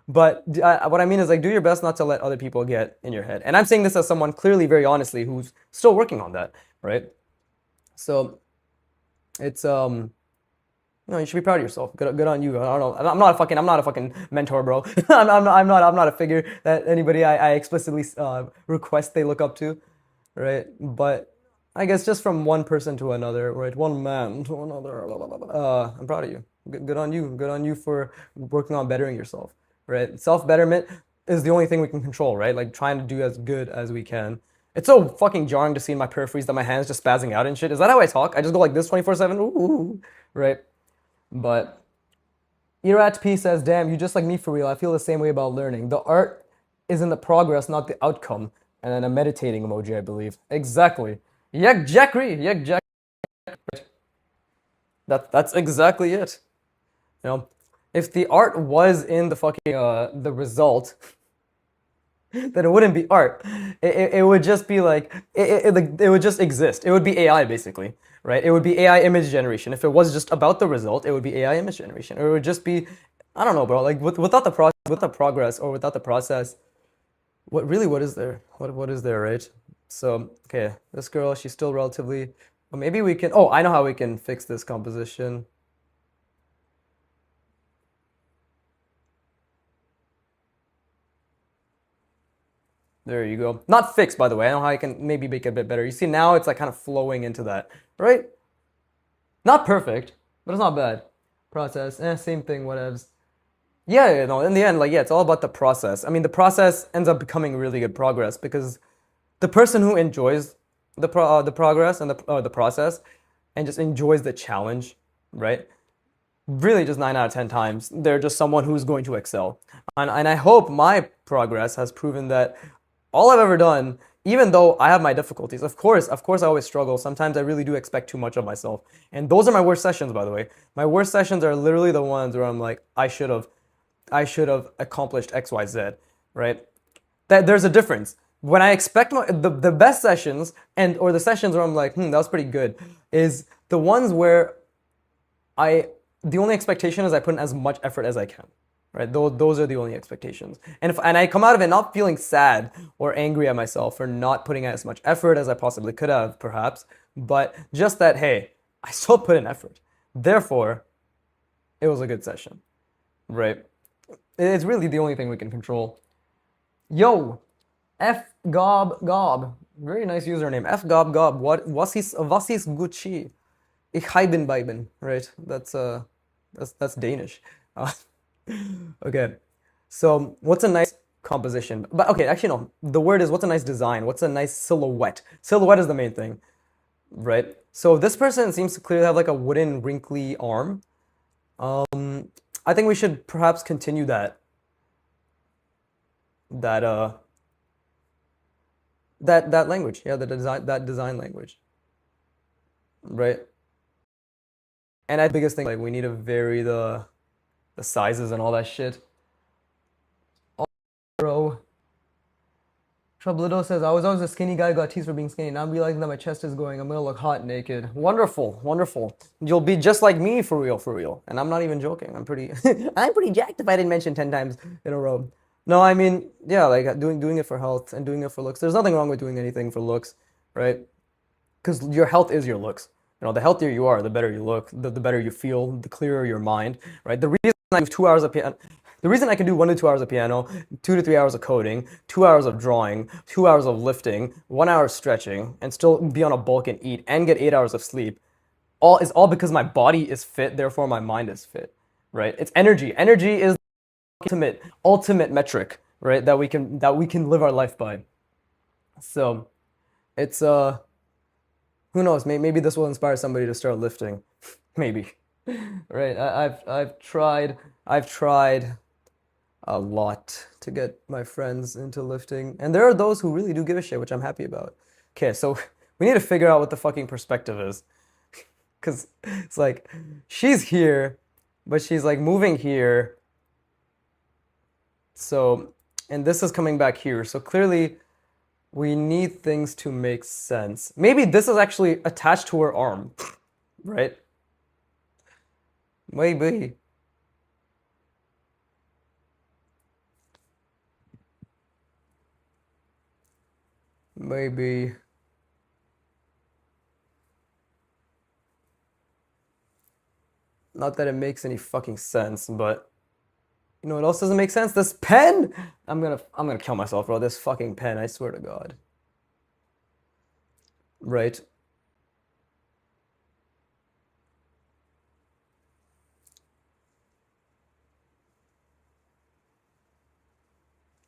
But what I mean is, like, do your best not to let other people get in your head. And I'm saying this as someone clearly, very honestly, who's still working on that, right? So it's you should be proud of yourself. Good on you. I don't know. I'm not a fucking mentor, bro. I'm not a figure that anybody I explicitly request they look up to, right? But I guess just from one person to another, right? One man to another. Blah, blah, blah, blah. I'm proud of you. Good on you. Good on you for working on bettering yourself, right? Self betterment is the only thing we can control, right? Like trying to do as good as we can. It's so fucking jarring to see in my peripheries that my hands just spazzing out and shit. Is that how I talk? I just go like this 24/7, ooh, right? But Irat P says, damn, you just like me for real. I feel the same way about learning. The art is in the progress, not the outcome. And then a meditating emoji, I believe. Exactly. Yek Jackry. Yek Jack. That's exactly it. You know, if the art was in the fucking the result, then it wouldn't be art. It would just be like it would just exist. It would be AI basically, right? It would be AI image generation. If it was just about the result, it would be AI image generation. Or it would just be, I don't know, bro. Like without the progress or without the process, what is there? What is there, right? So okay, this girl, she's still relatively. Well, maybe we can. Oh, I know how we can fix this composition. There you go. Not fixed, by the way. I know how I can maybe make it a bit better. You see, now it's like kind of flowing into that, right? Not perfect, but it's not bad. Process, same thing, whatevs. Yeah, no, in the end, like, yeah, it's all about the process. I mean, the process ends up becoming really good progress because the person who enjoys the progress and the process and just enjoys the challenge, right? Really, just 9 out of 10 times, they're just someone who's going to excel. And I hope my progress has proven that all I've ever done, even though I have my difficulties, of course, I always struggle. Sometimes I really do expect too much of myself. And those are my worst sessions, by the way. My worst sessions are literally the ones where I'm like, I should have accomplished X, Y, Z, right? There's a difference. When I expect the best sessions or the sessions where I'm like, that was pretty good, is the ones where the only expectation is I put in as much effort as I can, right? Those are the only expectations. And I come out of it not feeling sad or angry at myself for not putting in as much effort as I possibly could have, perhaps, but just that, hey, I still put in effort. Therefore, it was a good session, right? It's really the only thing we can control. Yo, F Gob Gob, very nice username. F Gob Gob. Was is Gucci? Ich bin Beiben, right? That's Danish. Okay, so what's a nice composition? But okay, actually no. The word is what's a nice design? What's a nice silhouette? Silhouette is the main thing, right? So this person seems to clearly have like a wooden wrinkly arm. I think we should perhaps continue that language. Yeah, that design language, right? And I biggest thing like we need to vary the sizes and all that shit. Bro. Troublado says, I was always a skinny guy, got teased for being skinny. Now I'm realizing that my chest is going. I'm gonna look hot naked. Wonderful, wonderful. You'll be just like me for real, for real. And I'm not even joking. I'm pretty I'm pretty jacked if I didn't mention 10 times in a row. No, I mean, yeah, like doing it for health and doing it for looks. There's nothing wrong with doing anything for looks, right? Because your health is your looks. You know, the healthier you are, the better you look, the better you feel, the clearer your mind, right? The reason I do 2 hours of piano, the reason I can do 1 to 2 hours of piano, 2 to 3 hours of coding, 2 hours of drawing, 2 hours of lifting, 1 hour stretching, and still be on a bulk and eat and get 8 hours of sleep, all because my body is fit, therefore my mind is fit, right? It's energy. Energy is the ultimate metric, right? That we can live our life by. So it's who knows? Maybe this will inspire somebody to start lifting. Maybe. Right. I've tried a lot to get my friends into lifting, and there are those who really do give a shit, which I'm happy about. Okay, so we need to figure out what the fucking perspective is, because it's like she's here, but she's like moving here. So, and this is coming back here. So clearly, we need things to make sense. Maybe this is actually attached to her arm, right? Maybe. Maybe. Not that it makes any fucking sense, but you know what else doesn't make sense? This pen! I'm gonna kill myself, bro. This fucking pen, I swear to God. Right?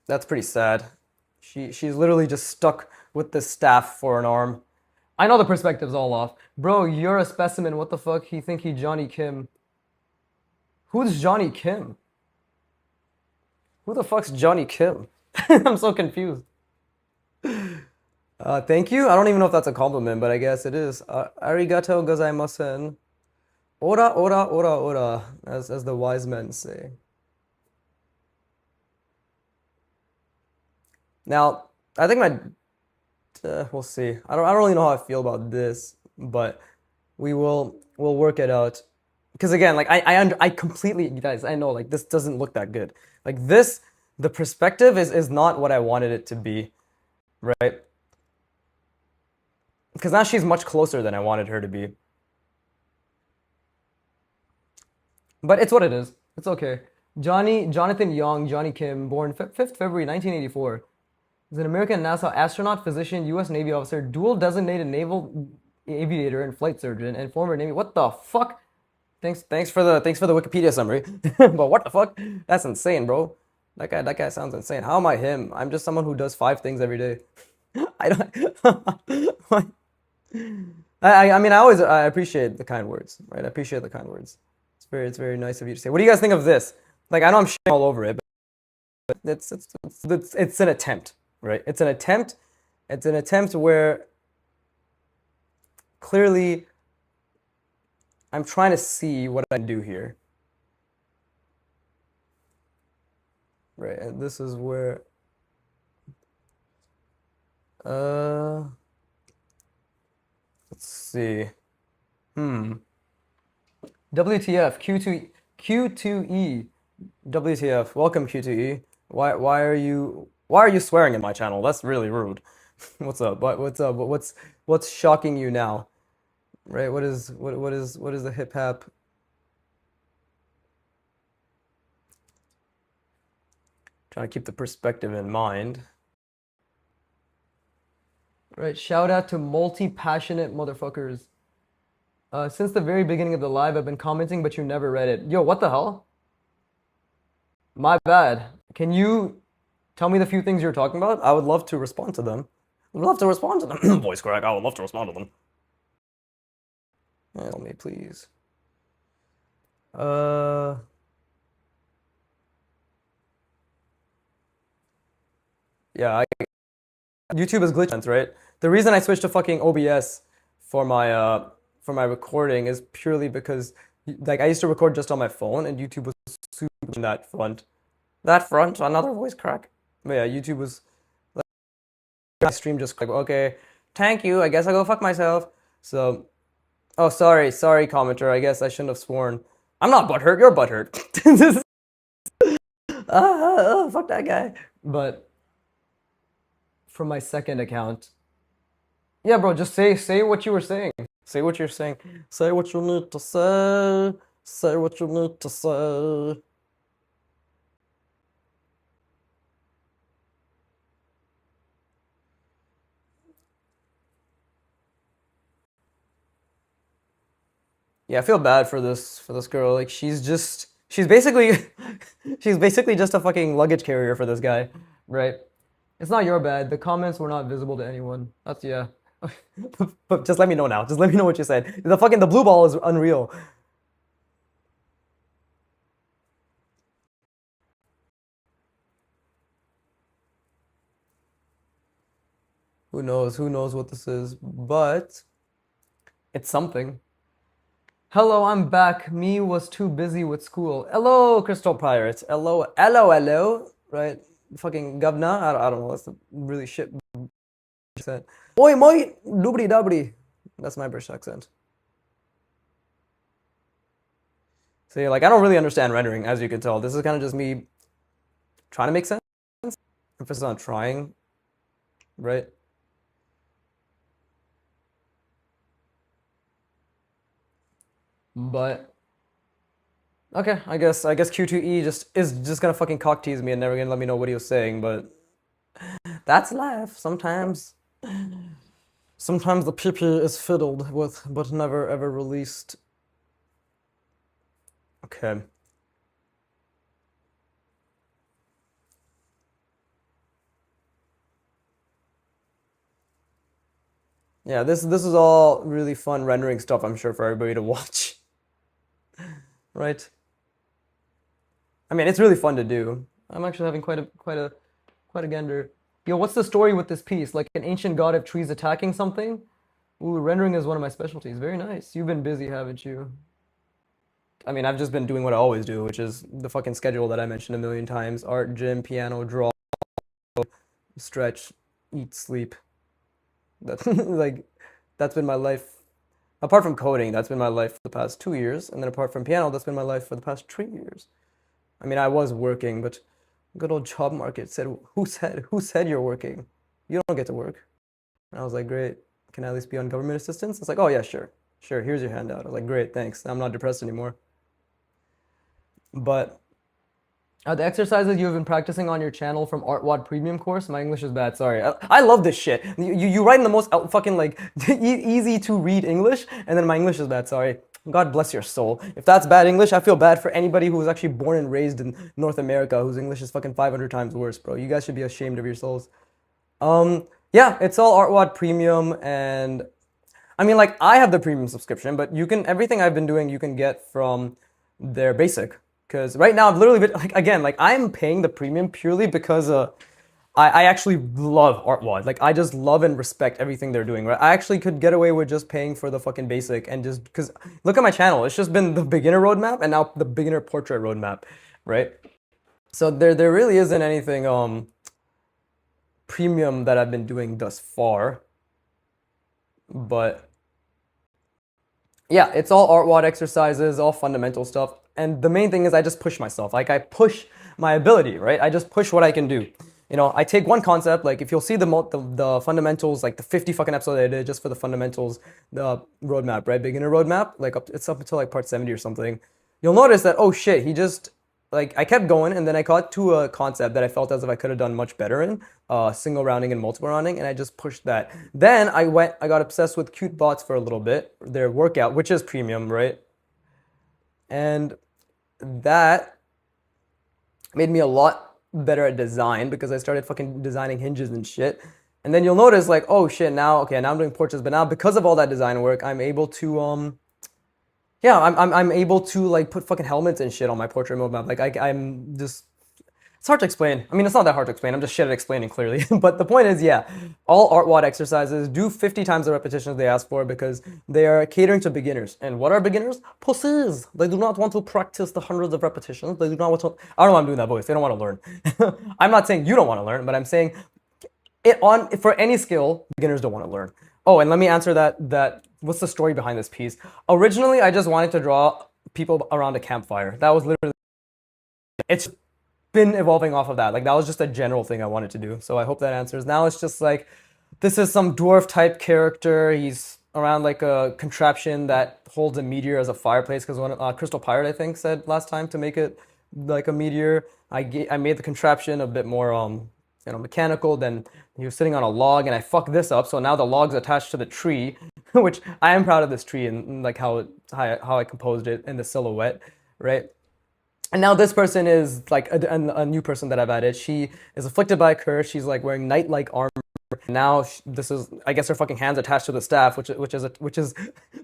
That's pretty sad. She's literally just stuck with this staff for an arm. I know the perspective's all off. Bro, you're a specimen. What the fuck? He think he Johnny Kim. Who's Johnny Kim? Who the fuck's Johnny Kim? I'm so confused. Thank you. I don't even know if that's a compliment, but I guess it is. Arigato gozaimasen. Ora, ora, ora, ora, as the wise men say. Now, I think we'll see. I don't really know how I feel about this, but we'll work it out. Because again, like I completely, you guys, I know like this doesn't look that good. Like this, the perspective is not what I wanted it to be, right? Because now she's much closer than I wanted her to be. But it's what it is. It's okay. Jonathan Young, Johnny Kim, born 5th February 1984, is an American NASA astronaut, physician, U.S. Navy officer, dual designated naval aviator and flight surgeon, and former Navy. What the fuck? Thanks for the Wikipedia summary. But what the fuck? That's insane, bro. That guy sounds insane. How am I him? I'm just someone who does 5 things every day. I don't. I mean I appreciate the kind words, right? I appreciate the kind words. It's very nice of you to say. What do you guys think of this? Like I know I'm shitting all over it, but it's an attempt, right? It's an attempt. It's an attempt where clearly I'm trying to see what I do here, right? And this is where uh let's see. Hmm. WTF Q2E WTF. Welcome Q2E. Why are you swearing in my channel? That's really rude. What's up? What's up? What's shocking you now? Right? What is the hip hop? Trying to keep the perspective in mind. Right, shout out to multi-passionate motherfuckers. Since the very beginning of the live, I've been commenting, but you never read it. Yo, what the hell? My bad. Can you tell me the few things you're talking about? I would love to respond to them. I would love to respond to them. Voice crack. I would love to respond to them. Tell me, please. Uh, yeah, YouTube is glitching, right? The reason I switched to fucking OBS for my recording is purely because like I used to record just on my phone and YouTube was super in that front. That front, another voice crack. But yeah, YouTube was like my stream just like okay, thank you. I guess I'll go fuck myself. So oh sorry commenter. I guess I shouldn't have sworn. I'm not butthurt, you're butthurt. Fuck that guy. But for my second account, yeah, bro, just say what you were saying. Say what you're saying. Say what you need to say. Say what you need to say. Yeah, I feel bad for this girl. Like she's basically she's basically just a fucking luggage carrier for this guy, right? It's not your bad. The comments were not visible to anyone. That's yeah. But just let me know now. Just let me know what you said. The blue ball is unreal. Who knows? Who knows what this is? But it's something. Hello, I'm back. Me was too busy with school. Hello, Crystal Pirates. Hello, hello, hello. Right? Fucking governor. I don't know. That's a really shit accent. Oi, moi, doobly doobly. That's my British accent. See, like, I don't really understand rendering, as you can tell. This is kind of just me trying to make sense. Emphasis on trying, right? But okay, I guess Q2E just gonna fucking cock tease me and never gonna let me know what he was saying, but that's life. Sometimes the PP is fiddled with but never ever released. Okay. Yeah, this is all really fun rendering stuff, I'm sure, for everybody to watch. Right? I mean, it's really fun to do. I'm actually having quite a gander. Yo, what's the story with this piece? Like an ancient god of trees attacking something? Ooh, rendering is one of my specialties. Very nice. You've been busy, haven't you? I mean, I've just been doing what I always do, which is the fucking schedule that I mentioned a million times. Art, gym, piano, draw, stretch, eat, sleep. That like that's been my life. Apart from coding, that's been my life for the past 2 years, and then apart from piano, that's been my life for the past 3 years. I mean, I was working, but good old job market said, "Who said you're working? You don't get to work." And I was like, "Great. Can I at least be on government assistance?" It's like, "Oh yeah, sure, sure. Here's your handout." I was like, "Great, thanks. I'm not depressed anymore." But the exercises you have been practicing on your channel from ArtWad Premium course. My English is bad. Sorry. I love this shit. You write in the most fucking like easy to read English, and then my English is bad. Sorry. God bless your soul. If that's bad English, I feel bad for anybody who was actually born and raised in North America whose English is fucking 500 times worse, bro. You guys should be ashamed of your souls. Yeah, it's all ArtWad Premium, and I mean, like, I have the premium subscription, but you can, everything I've been doing, you can get from their basic. Because right now, I've literally been, like, again, like, I'm paying the premium purely because I actually love ArtWad. Like, I just love and respect everything they're doing, right? I actually could get away with just paying for the fucking basic and just, because look at my channel. It's just been the beginner roadmap and now the beginner portrait roadmap, right? So there really isn't anything premium that I've been doing thus far. But yeah, it's all ArtWad exercises, all fundamental stuff. And the main thing is I just push myself. Like I push my ability, right? I just push what I can do. You know, I take one concept, like if you'll see the fundamentals, like the 50 fucking episodes I did just for the fundamentals, the roadmap, right? Beginner roadmap, like it's up until like part 70 or something. You'll notice that, oh shit, he just, like I kept going and then I got to a concept that I felt as if I could have done much better in, single rounding and multiple rounding, and I just pushed that. Then I got obsessed with cute bots for a little bit, their workout, which is premium, right? And that made me a lot better at design because I started fucking designing hinges and shit. And then you'll notice like, oh shit, now okay, now I'm doing portraits, but now because of all that design work, I'm able to yeah, I'm able to like put fucking helmets and shit on my portrait mode map. Like I'm just it's hard to explain. I mean, it's not that hard to explain. I'm just shit at explaining clearly. But the point is, yeah, all ArtWad exercises do 50 times the repetitions they ask for because they are catering to beginners. And what are beginners? Pussies. They do not want to practice the hundreds of repetitions. They do not want to. I don't know why I'm doing that voice. They don't want to learn. I'm not saying you don't want to learn, but I'm saying it on for any skill, beginners don't want to learn. Oh, and let me answer that. What's the story behind this piece? Originally, I just wanted to draw people around a campfire. That was literally it's been evolving off of that. Like that was just a general thing I wanted to do. So I hope that answers. Now it's just like this is some dwarf type character. He's around like a contraption that holds a meteor as a fireplace because one Crystal Pirate I think said last time to make it like a meteor. I made the contraption a bit more mechanical. Then he was sitting on a log and I fucked this up. So now the log's attached to the tree, which I am proud of this tree and like how I composed it in the silhouette, right? And now this person is like a new person that I've added. She is afflicted by a curse. She's like wearing knight-like armor. Now this is, I guess, her fucking hands attached to the staff, which is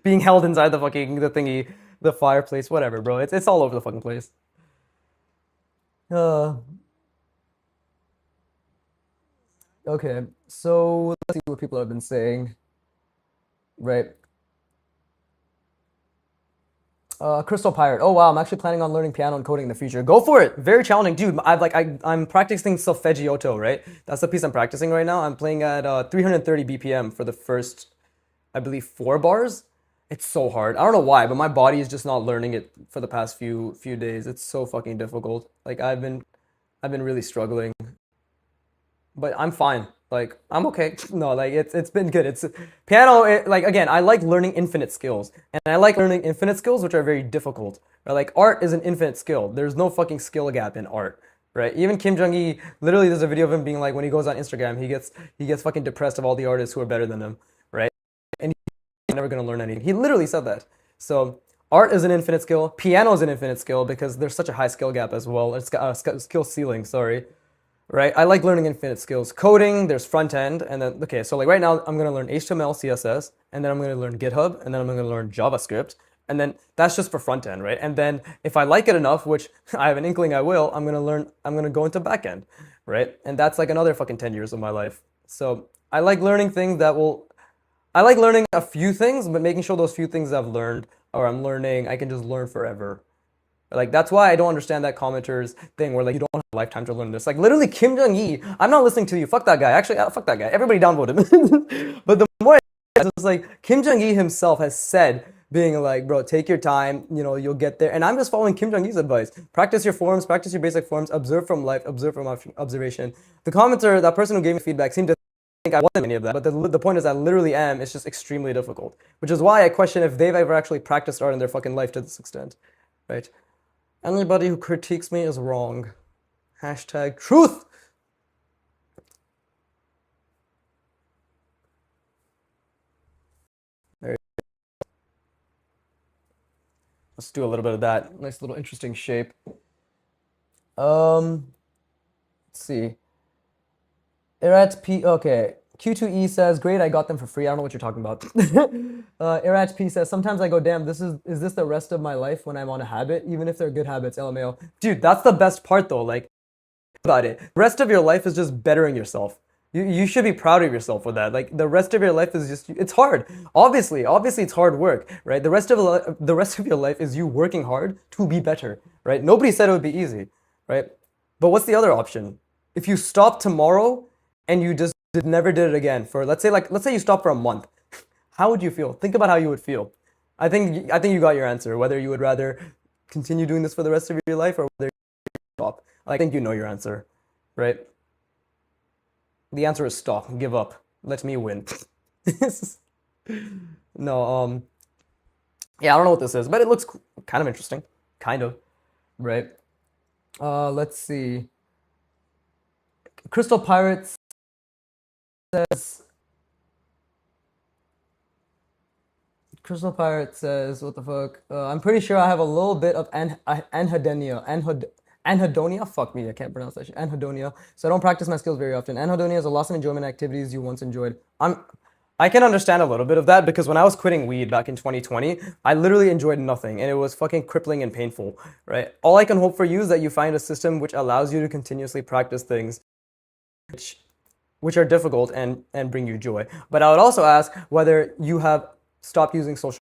being held inside the thingy, the fireplace, whatever, bro. It's all over the fucking place. Uh, okay, so let's see what people have been saying. Right. Crystal Pirate. Oh wow, I'm actually planning on learning piano and coding in the future. Go for it. Very challenging, dude. I'm practicing solfeggio, right? That's the piece I'm practicing right now. I'm playing at 330 BPM for the first, I believe, 4 bars. It's so hard. I don't know why, but my body is just not learning it for the past few days. It's so fucking difficult. Like I've been really struggling, but I'm fine. Like I'm okay. No, like it's been good. It's piano. Like again, I like learning infinite skills, and I like learning infinite skills which are very difficult. Right? Like art is an infinite skill. There's no fucking skill gap in art. Right? Even Kim Jong Il, literally, there's a video of him being like, when he goes on Instagram, he gets fucking depressed of all the artists who are better than him. Right? And he's never gonna learn anything. He literally said that. So art is an infinite skill. Piano is an infinite skill because there's such a high skill gap as well. It's got skill ceiling. Sorry, right? I like learning infinite skills. Coding, there's front end, and then okay, so like right now I'm gonna learn HTML, CSS, and then I'm gonna learn GitHub, and then I'm gonna learn JavaScript, and then that's just for front end, right? And then if I like it enough, which I have an inkling I will, I'm gonna go into back end, right? And that's like another fucking 10 years of my life. So I like learning things that will. I like learning a few things, but making sure those few things I've learned or I'm learning, I can just learn forever. Like that's why I don't understand that commenters thing where like you don't have a lifetime to learn this. Like literally Kim Jong Il, I'm not listening to you. Fuck that guy. Actually, fuck that guy. Everybody downvote him. But the more it's like Kim Jong Il himself has said, being like, bro, take your time. You'll get there. And I'm just following Kim Jong Il's advice. Practice your forms. Practice your basic forms. Observe from life. Observe from observation. The commenter, that person who gave me feedback, seemed to think I wasn't any of that. But the point is, I literally am. It's just extremely difficult. Which is why I question if they've ever actually practiced art in their fucking life to this extent, right? Anybody who critiques me is wrong. Hashtag truth. There. Let's do a little bit of that. Nice little interesting shape. Let's see. Irat P. Okay. Q2E says, great, I got them for free. I don't know what you're talking about. Irat P says, sometimes I go, damn, is this the rest of my life when I'm on a habit? Even if they're good habits, LMAO. Dude, that's the best part though. Like, about it. The rest of your life is just bettering yourself. You should be proud of yourself for that. Like the rest of your life is just, it's hard. Obviously it's hard work, right? The rest of your life is you working hard to be better, right? Nobody said it would be easy, right? But what's the other option? If you stop tomorrow and you just never did it again for let's say you stop for a month, how would you feel? Think about how you would feel. I think you got your answer. Whether you would rather continue doing this for the rest of your life or whether you stop. I think you know your answer, right? The answer is stop. Give up. Let me win. No, yeah, I don't know what this is, but it looks kind of interesting. Kind of, right? Let's see. Crystal Pirates says, what the fuck? I'm pretty sure I have a little bit of anhedonia. Anhedonia? Fuck me, I can't pronounce that shit. Anhedonia. So I don't practice my skills very often. Anhedonia is a loss of enjoyment in activities you once enjoyed. I can understand a little bit of that because when I was quitting weed back in 2020, I literally enjoyed nothing and it was fucking crippling and painful, right? All I can hope for you is that you find a system which allows you to continuously practice things which are difficult and bring you joy. But I would also ask whether you have stopped using social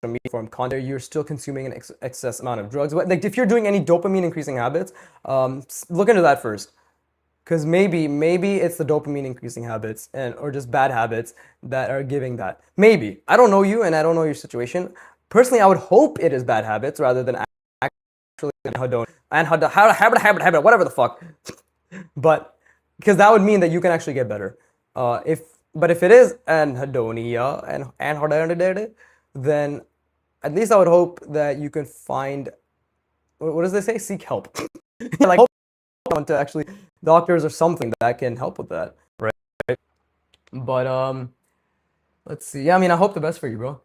media form content, you're still consuming an excess amount of drugs. Like if you're doing any dopamine increasing habits, look into that first. Because maybe it's the dopamine increasing habits or just bad habits that are giving that. Maybe. I don't know you and I don't know your situation. Personally, I would hope it is bad habits rather than and whatever the fuck. But because that would mean that you can actually get better. If it is anhedonia and anhedonia, then at least I would hope that you can find, what does they say? Seek help. Like hope to actually doctors or something that can help with that, right? But let's see. Yeah, I mean, I hope the best for you, bro.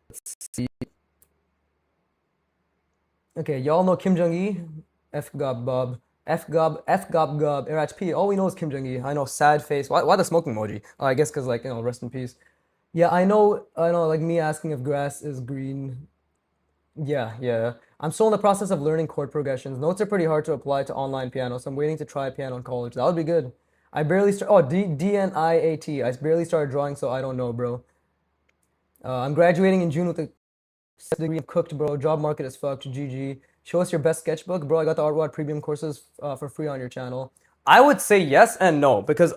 Let's see. Okay, y'all know Kim Jong-il, F Gob Bob, F Gob, F Gob Gob, RHP. All we know is Kim Jong-il. I know, sad face. Why the smoking emoji? I guess because, like, rest in peace. Yeah, I know, like me asking if grass is green. Yeah, yeah. I'm still in the process of learning chord progressions. Notes are pretty hard to apply to online piano, so I'm waiting to try piano in college. That would be good. I barely start. Oh, DNIAT. I barely started drawing, so I don't know, bro. I'm graduating in June with a degree in cooked, bro. Job market is fucked. GG. Show us your best sketchbook, bro. I got the ArtWad premium courses for free on your channel. I would say yes and no because,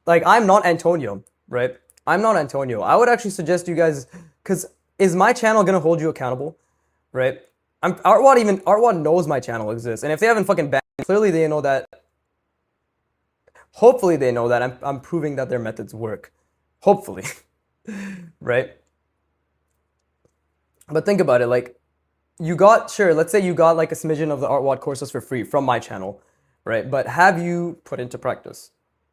like, I'm not Antonio, right? I'm not Antonio. I would actually suggest you guys, because is my channel gonna hold you accountable, right? Artwad knows my channel exists, and if they haven't fucking banned, clearly they know that. Hopefully they know that I'm proving that their methods work. Hopefully, right? But think about it, like let's say you got like a smidgen of the ArtWad courses for free from my channel, right? But have you put into practice,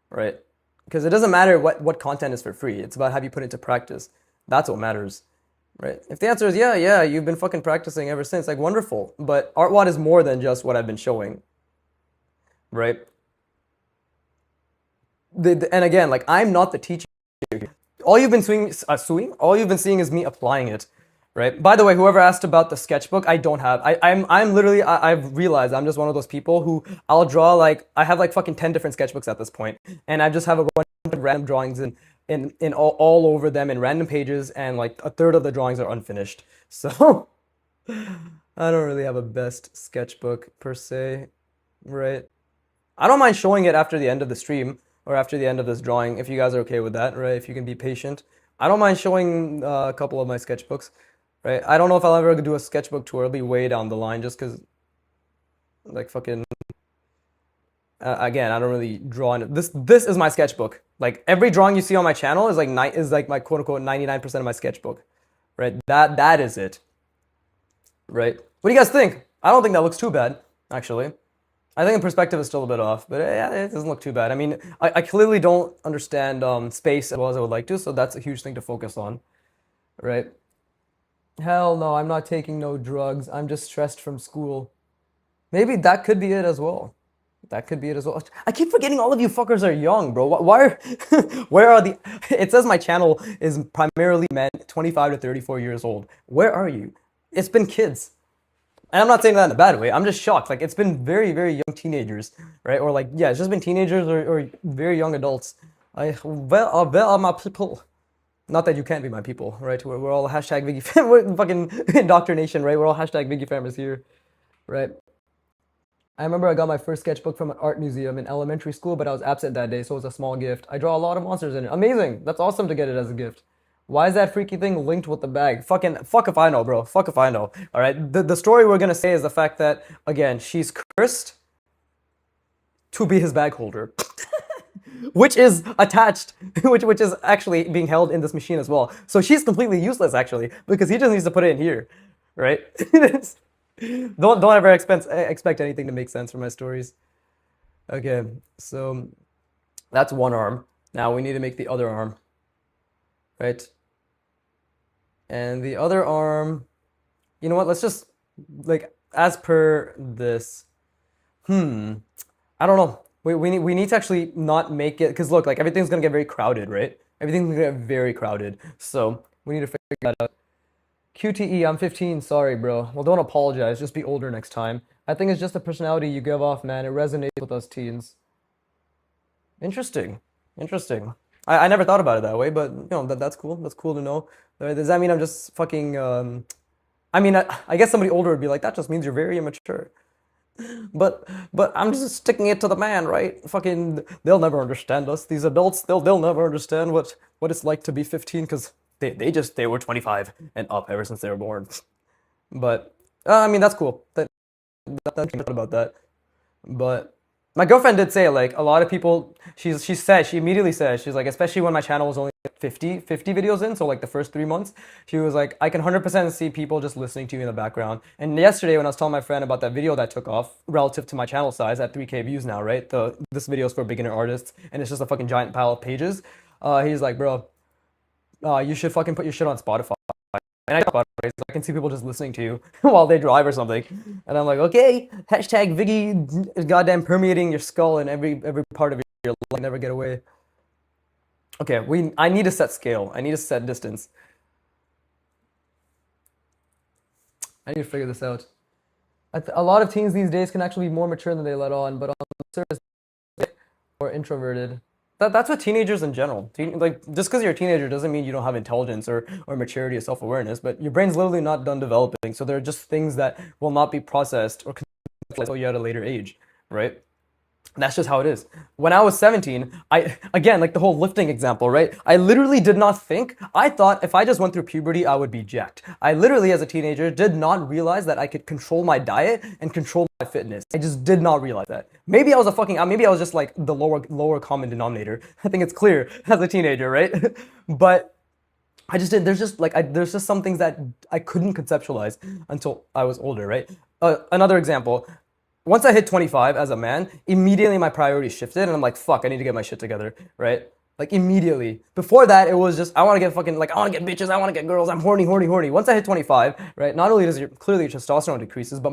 right? Because it doesn't matter what content is for free. It's about have you put into practice. That's what matters, right? If the answer is yeah, you've been fucking practicing ever since, like wonderful. But ArtWad is more than just what I've been showing, right? And again, like I'm not the teacher. All you've been all you've been seeing is me applying it, right? By the way, whoever asked about the sketchbook, I don't have. I'm literally I've realized I'm just one of those people who I'll draw like I have like fucking 10 different sketchbooks at this point, and I just have a bunch of random drawings in all over them in random pages, and like a third of the drawings are unfinished. So I don't really have a best sketchbook per se, right? I don't mind showing it after the end of the stream or after the end of this drawing if you guys are okay with that, right? If you can be patient. I don't mind showing a couple of my sketchbooks, right? I don't know if I'll ever do a sketchbook tour. It'll be way down the line just because, like, fucking, again, I don't really draw in it. This is my sketchbook. Like, every drawing you see on my channel is like my quote-unquote 99% of my sketchbook, right? That is it, right? What do you guys think? I don't think that looks too bad, actually. I think the perspective is still a bit off, but yeah, it doesn't look too bad. I mean, I clearly don't understand space as well as I would like to, so that's a huge thing to focus on, right? Hell no, I'm not taking no drugs. I'm just stressed from school. Maybe that could be it as well. That could be it as well. I keep forgetting all of you fuckers are young, bro. Why are, where are the, it says my channel is primarily men 25 to 34 years old. Where are you? It's been kids. And I'm not saying that in a bad way. I'm just shocked. Like, it's been very, very young teenagers, right? Or like, yeah, it's just been teenagers or very young adults. Where are my people? Not that you can't be my people, right? We're all hashtag Viggy fam. We're fucking indoctrination, right? We're all hashtag Viggy famers here, right? I remember I got my first sketchbook from an art museum in elementary school, but I was absent that day, so it was a small gift. I draw a lot of monsters in it. Amazing. That's awesome to get it as a gift. Why is that freaky thing linked with the bag? Fuck if I know, bro. Fuck if I know. All right. The story we're gonna say is the fact that again she's cursed to be his bag holder, which is attached, which is actually being held in this machine as well. So she's completely useless actually because he just needs to put it in here, right? Don't ever expect anything to make sense from my stories. Okay, so that's one arm. Now we need to make the other arm, right? And the other arm, you know what? Let's just like as per this. I don't know. We need to actually not make it because look, like everything's gonna get very crowded, right? Everything's gonna get very crowded. So we need to figure that out. QTE, I'm 15. Sorry, bro. Well, don't apologize. Just be older next time. I think it's just the personality you give off, man. It resonates with us teens. Interesting. Interesting. I never thought about it that way, but you know that's cool. That's cool to know. Does that mean I'm just fucking? I mean, I guess somebody older would be like, that just means you're very immature. But I'm just sticking it to the man, right? Fucking, they'll never understand us. These adults, they'll never understand what it's like to be 15 because they were 25 and up ever since they were born. But I mean, that's cool. That's about that. But my girlfriend did say like a lot of people. She immediately said she's like, especially when my channel was only 50 videos in, so like the first 3 months, she was like, I can 100% see people just listening to you in the background. And yesterday when I was telling my friend about that video that took off relative to my channel size at 3K views now, right? This video is for beginner artists and it's just a fucking giant pile of pages. He's like, bro, you should fucking put your shit on Spotify. And I can see people just listening to you while they drive or something. And I'm like, okay, hashtag Viggy is goddamn permeating your skull and every part of your life. Never get away. Okay, I need to set scale. I need to set distance. I need to figure this out. A lot of teens these days can actually be more mature than they let on, but on the surface, more introverted. That's what teenagers in general. Like just because you're a teenager doesn't mean you don't have intelligence or maturity or self-awareness, but your brain's literally not done developing. So there are just things that will not be processed or until you at a later age, right? That's just how it is. When I was 17, again, like the whole lifting example, right? I literally did not think, I thought if I just went through puberty, I would be jacked. I literally, as a teenager, did not realize that I could control my diet and control my fitness. I just did not realize that. Maybe I was just like the lower common denominator. I think it's clear as a teenager, right? But I just did. There's just some things that I couldn't conceptualize until I was older, right? Another example. Once I hit 25 as a man, immediately my priorities shifted, and I'm like, fuck, I need to get my shit together, right? Like immediately. Before that, it was just I want to get fucking like I want to get bitches, I want to get girls, I'm horny, horny, horny. Once I hit 25, right? Not only does clearly your testosterone decreases, but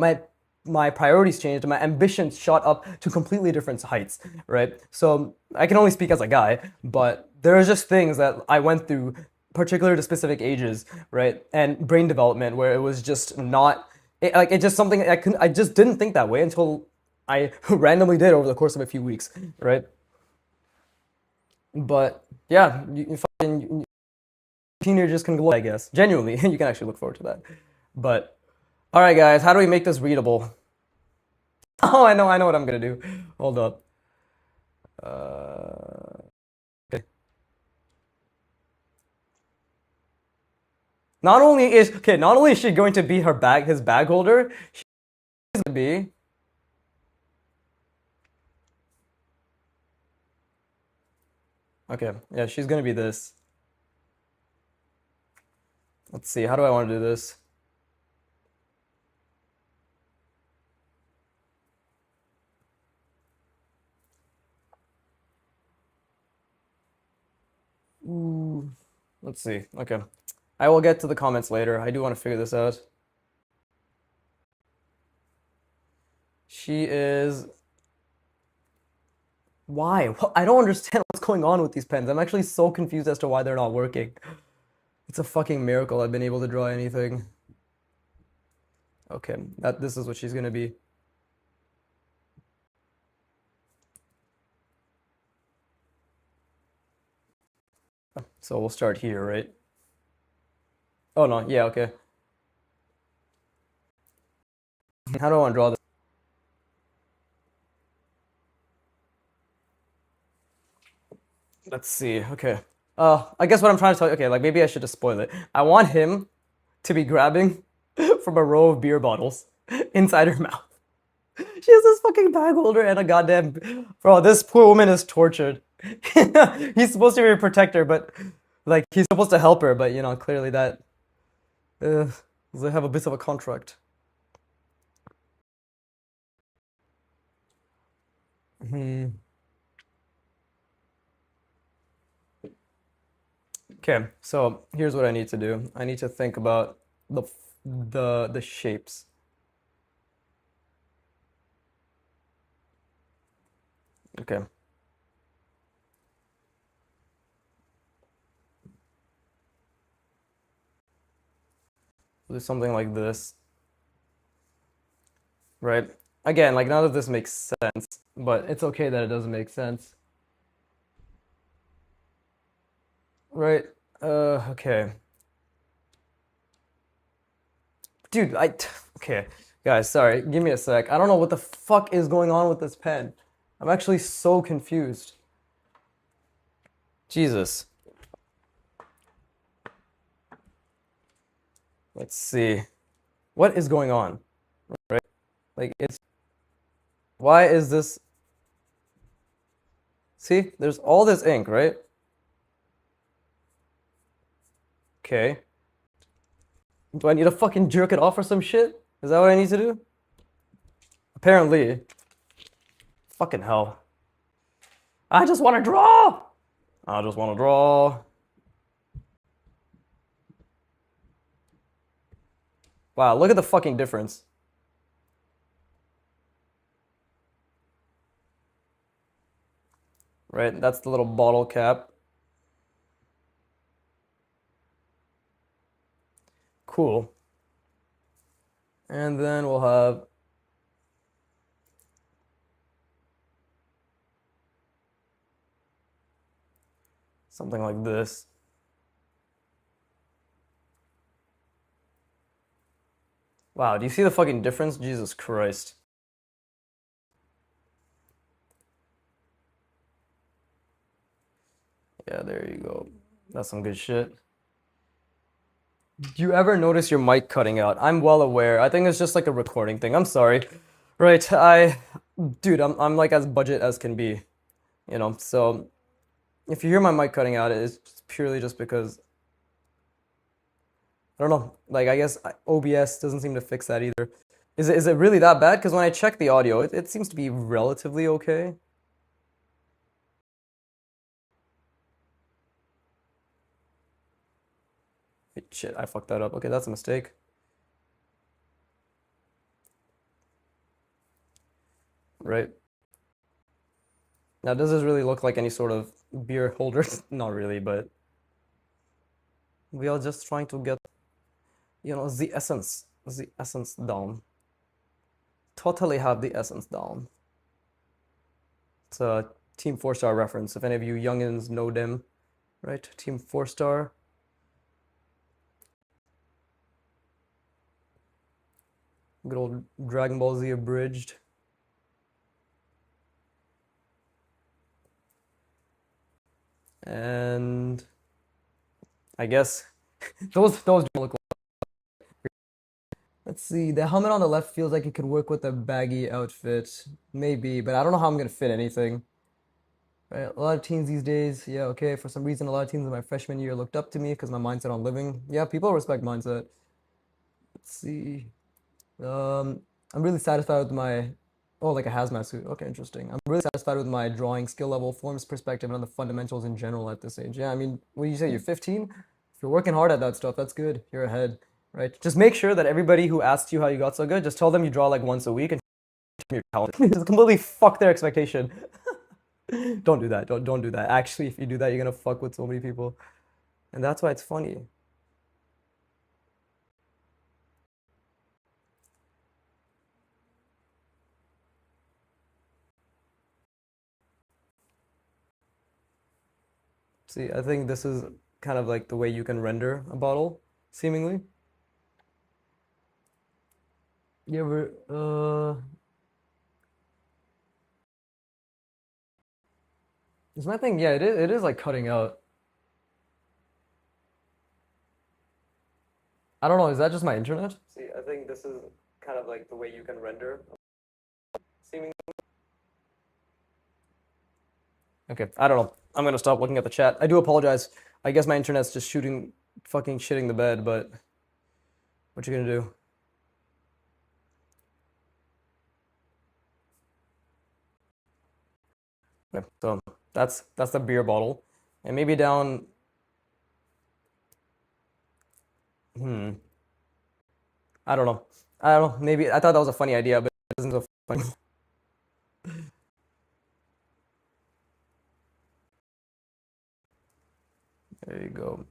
my priorities changed and my ambitions shot up to completely different heights, right? So I can only speak as a guy, but there are just things that I went through, particular to specific ages, right? And brain development where it was just not it's just something I just didn't think that way until I randomly did over the course of a few weeks, right? But yeah, fucking teenagers can glow, I guess. Genuinely, you can actually look forward to that. But all right, guys, how do we make this readable? Oh, I know what I'm gonna do. Hold up. Okay. Not only is she going to be his bag holder, she's gonna be. Okay, yeah, she's gonna be this. Let's see, how do I want to do this? Ooh, let's see. Okay, I will get to the comments later. I do want to figure this out. She is. Why? I don't understand what's going on with these pens. I'm actually so confused as to why they're not working. It's a fucking miracle I've been able to draw anything. Okay, this is what she's gonna be. So we'll start here, right? Oh no, yeah, okay. How do I want to draw this? Let's see. Okay. I guess what I'm trying to tell you. Okay, like maybe I should just spoil it. I want him to be grabbing from a row of beer bottles inside her mouth. She has this fucking bag holder and a goddamn. Bro, this poor woman is tortured. He's supposed to be a protector, but like he's supposed to help her, but clearly that they have a bit of a contract. Hmm. Okay, so here's what I need to do. I need to think about the shapes. Okay. Do something like this, right? Again, like none of this makes sense, but it's okay that it doesn't make sense, right? Okay. Dude, okay. Guys, sorry. Give me a sec. I don't know what the fuck is going on with this pen. I'm actually so confused. Jesus. Let's see. What is going on? Right? Like it's why is this? See, there's all this ink, right? Okay. Do I need to fucking jerk it off or some shit? Is that what I need to do? Apparently. Fucking hell. I just want to draw. I just want to draw. Wow, look at the fucking difference. Right? That's the little bottle cap. Cool. And then we'll have something like this. Wow, do you see the fucking difference? Jesus Christ. Yeah, there you go. That's some good shit. Do you ever notice your mic cutting out? I'm well aware. I think it's just like a recording thing. I'm sorry. Right, dude, I'm like as budget as can be, you know. So if you hear my mic cutting out, it's purely just because I don't know. Like I guess OBS doesn't seem to fix that either. Is it really that bad? Because when I check the audio, it seems to be relatively okay. Wait, shit, I fucked that up. Okay, that's a mistake. Right. Now, does this really look like any sort of beer holder? Not really, but we are just trying to get, the essence down. Totally have the essence down. It's a Team 4 Star reference. If any of you youngins know them, right? Team 4 Star. Good old Dragon Ball Z abridged. And I guess those don't look like. Let's see. The helmet on the left feels like it could work with a baggy outfit. Maybe, but I don't know how I'm gonna fit anything. Right? A lot of teens these days, yeah, okay. For some reason, a lot of teens in my freshman year looked up to me because my mindset on living. Yeah, people respect mindset. Let's see. Um, I'm really satisfied with my, oh, like a hazmat suit. Okay, interesting. I'm really satisfied with my drawing skill level, forms perspective, and on the fundamentals in general at this age. Yeah, I mean, what do you say? You're 15? If you're working hard at that stuff, that's good. You're ahead, right? Just make sure that everybody who asks you how you got so good, just tell them you draw like once a week and you're talented. Just completely fuck their expectation. Don't do that. Don't do that. Actually, if you do that, you're gonna fuck with so many people, and that's why it's funny. See, I think this is kind of like the way you can render a bottle, seemingly. You ever, is my thing? Yeah, it is like cutting out. I don't know, is that just my internet? See, I think this is kind of like the way you can render, seemingly. Okay, I don't know. I'm gonna stop looking at the chat. I do apologize. I guess my internet's just fucking shitting the bed, but what you gonna do? Okay, so that's the beer bottle, and maybe down. Hmm. I don't know. I don't know. Maybe I thought that was a funny idea, but it isn't so funny. There you go.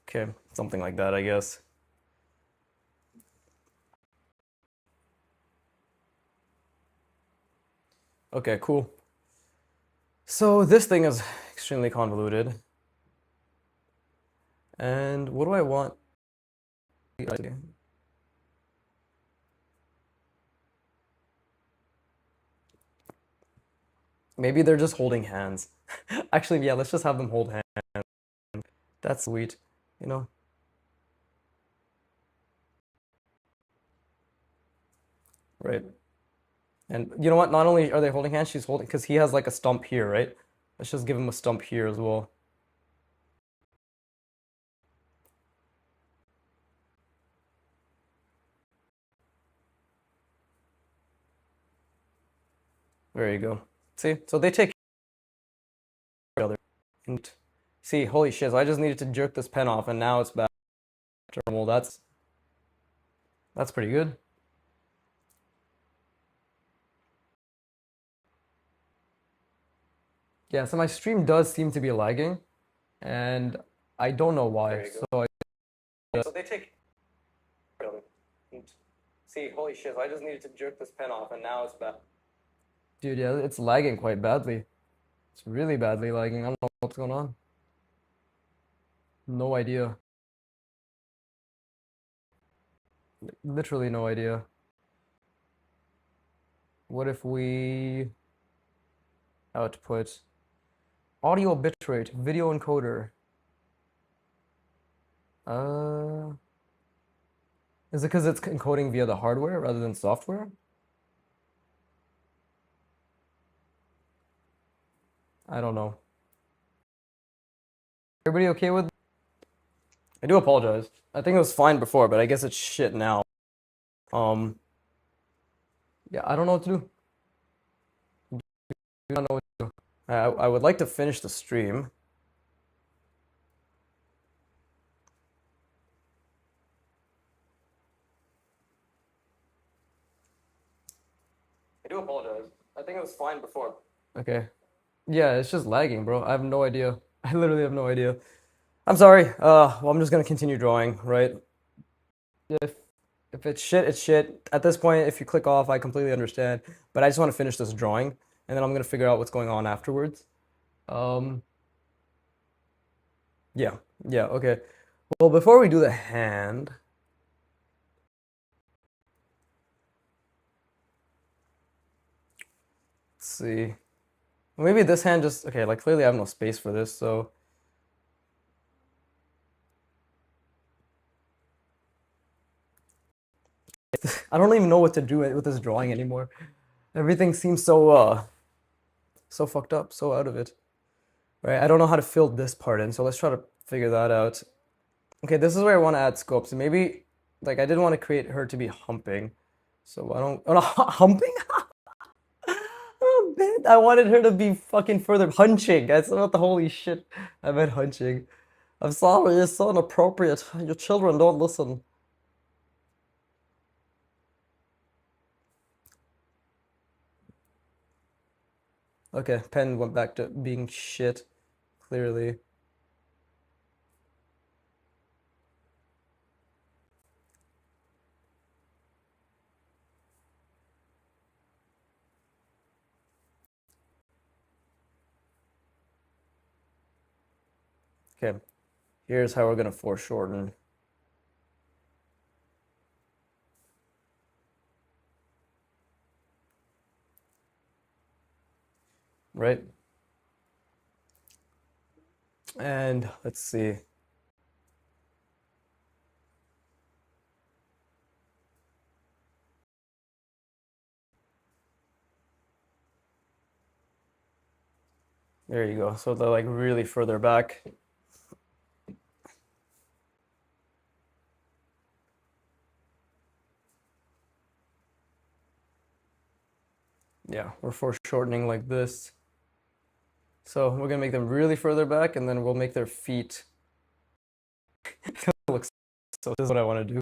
Okay, something like that, I guess. Okay, cool. So this thing is extremely convoluted. And what do I want? Maybe they're just holding hands. Actually, yeah, let's just have them hold hands. That's sweet, you know? Right. And you know what? Not only are they holding hands, she's holding, because he has like a stump here, right? Let's just give him a stump here as well. There you go. See? So they take care of each other. And see, holy shit, so I just needed to jerk this pen off and now it's back to normal. That's pretty good. Yeah, so my stream does seem to be lagging, and I don't know why. So they take care of each other. See, holy shit, I just needed to jerk this pen off and now it's back. Dude, yeah, it's lagging quite badly. It's really badly lagging. I don't know what's going on. No idea. Literally no idea. What if we output audio bitrate, video encoder? Uh, is it because it's encoding via the hardware rather than software? I don't know. Everybody okay with? I do apologize. I think it was fine before, but I guess it's shit now. Um, yeah, I don't know what to do. I don't know what to do. I would like to finish the stream. I do apologize. I think it was fine before. Okay. Yeah, it's just lagging, bro. I have no idea. I literally have no idea. I'm sorry. Well, I'm just gonna continue drawing, right? If if it's shit, it's shit. At this point, if you click off, I completely understand. But I just want to finish this drawing, and then I'm gonna figure out what's going on afterwards. Um, yeah, yeah, okay. Well, before we do the hand, let's see. Maybe this hand just okay. Like clearly, I have no space for this, so I don't even know what to do with this drawing anymore. Everything seems so fucked up, so out of it. Right? I don't know how to fill this part in, so let's try to figure that out. Okay, this is where I want to add scope. So maybe, like, I didn't want to create her to be humping. So I don't, oh, no, humping? Oh, man, I wanted her to be fucking further hunching. That's not the holy shit. I meant hunching. I'm sorry, it's so inappropriate. Your children don't listen. Okay, pen went back to being shit, clearly. Okay, here's how we're gonna foreshorten. Right? And let's see. There you go. So they're like really further back. Yeah, we're foreshortening like this. So we're gonna make them really further back, and then we'll make their feet look. So this is what I want to do.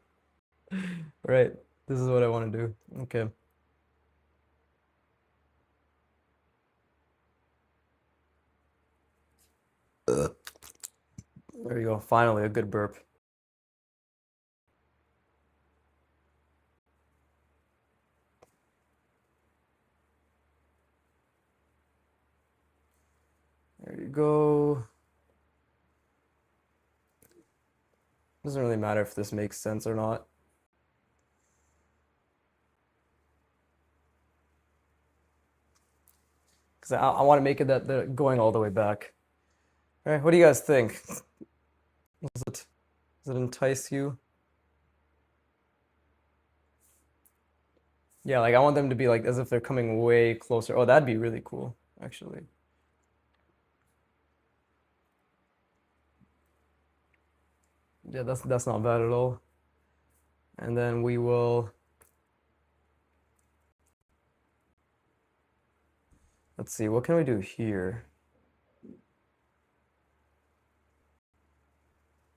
Right. This is what I want to do. Okay. There you go. Finally, a good burp. There you go. Doesn't really matter if this makes sense or not. Because I want to make it that they're going all the way back. All right, what do you guys think? Does it entice you? Yeah, like I want them to be like as if they're coming way closer. Oh, that'd be really cool, actually. Yeah, that's not bad at all. And then we will, let's see, what can we do here?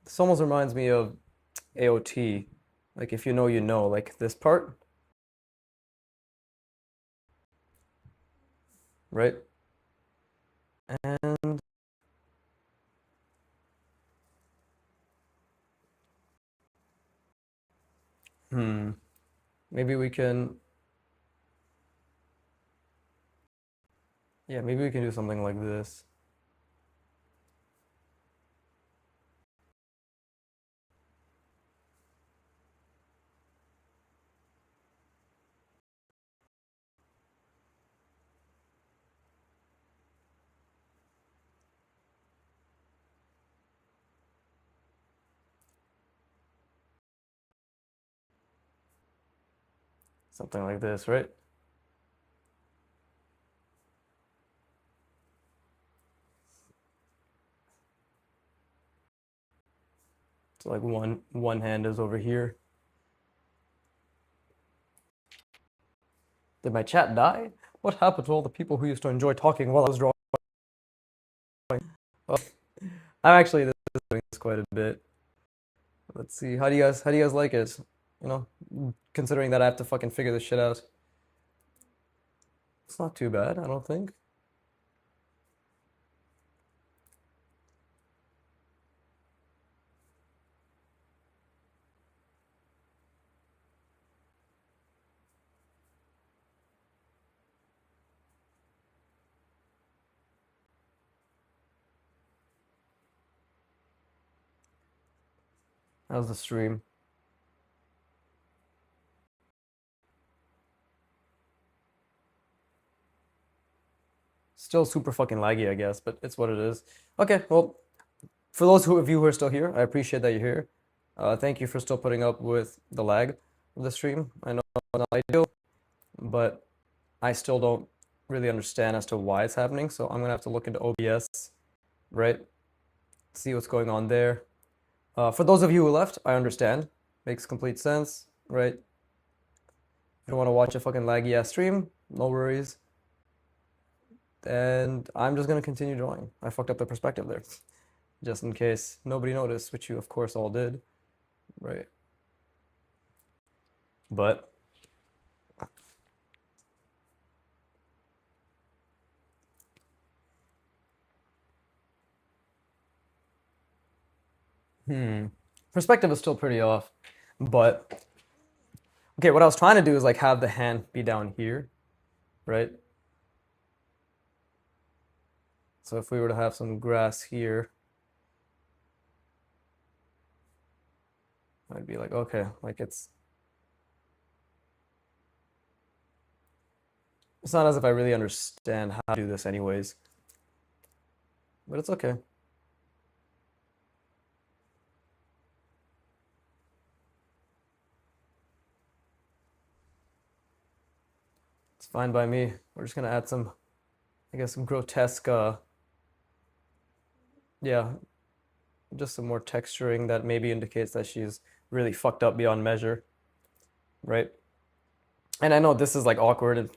This almost reminds me of AOT. Like if you know, you know, like this part, right? And hmm, maybe we can, yeah, maybe we can do something like this. Something like this, right? So like one hand is over here. Did my chat die? What happened to all the people who used to enjoy talking while I was drawing? Oh, I'm actually doing this quite a bit. Let's see. How do you guys like it? You know, considering that I have to fucking figure this shit out. It's not too bad, I don't think. How's the stream? Still super fucking laggy, I guess, but it's what it is. Okay, well, for those of you who are still here, I appreciate that you're here. Thank you for still putting up with the lag of the stream. I know it's not ideal, but I still don't really understand as to why it's happening, so I'm gonna have to look into OBS, right? See what's going on there. For those of you who left, I understand. Makes complete sense, right? You don't want to watch a fucking laggy ass stream, no worries. And I'm just gonna continue drawing. I fucked up the perspective there, just in case nobody noticed, which you of course all did, right? But hmm, perspective is still pretty off. But okay, what I was trying to do is like have the hand be down here, right? So if we were to have some grass here, I'd be like, okay, like it's not as if I really understand how to do this anyways, but it's okay. It's fine by me. We're just gonna add some, I guess, some grotesque, yeah, just some more texturing that maybe indicates that she's really fucked up beyond measure, right? And I know this is like awkward in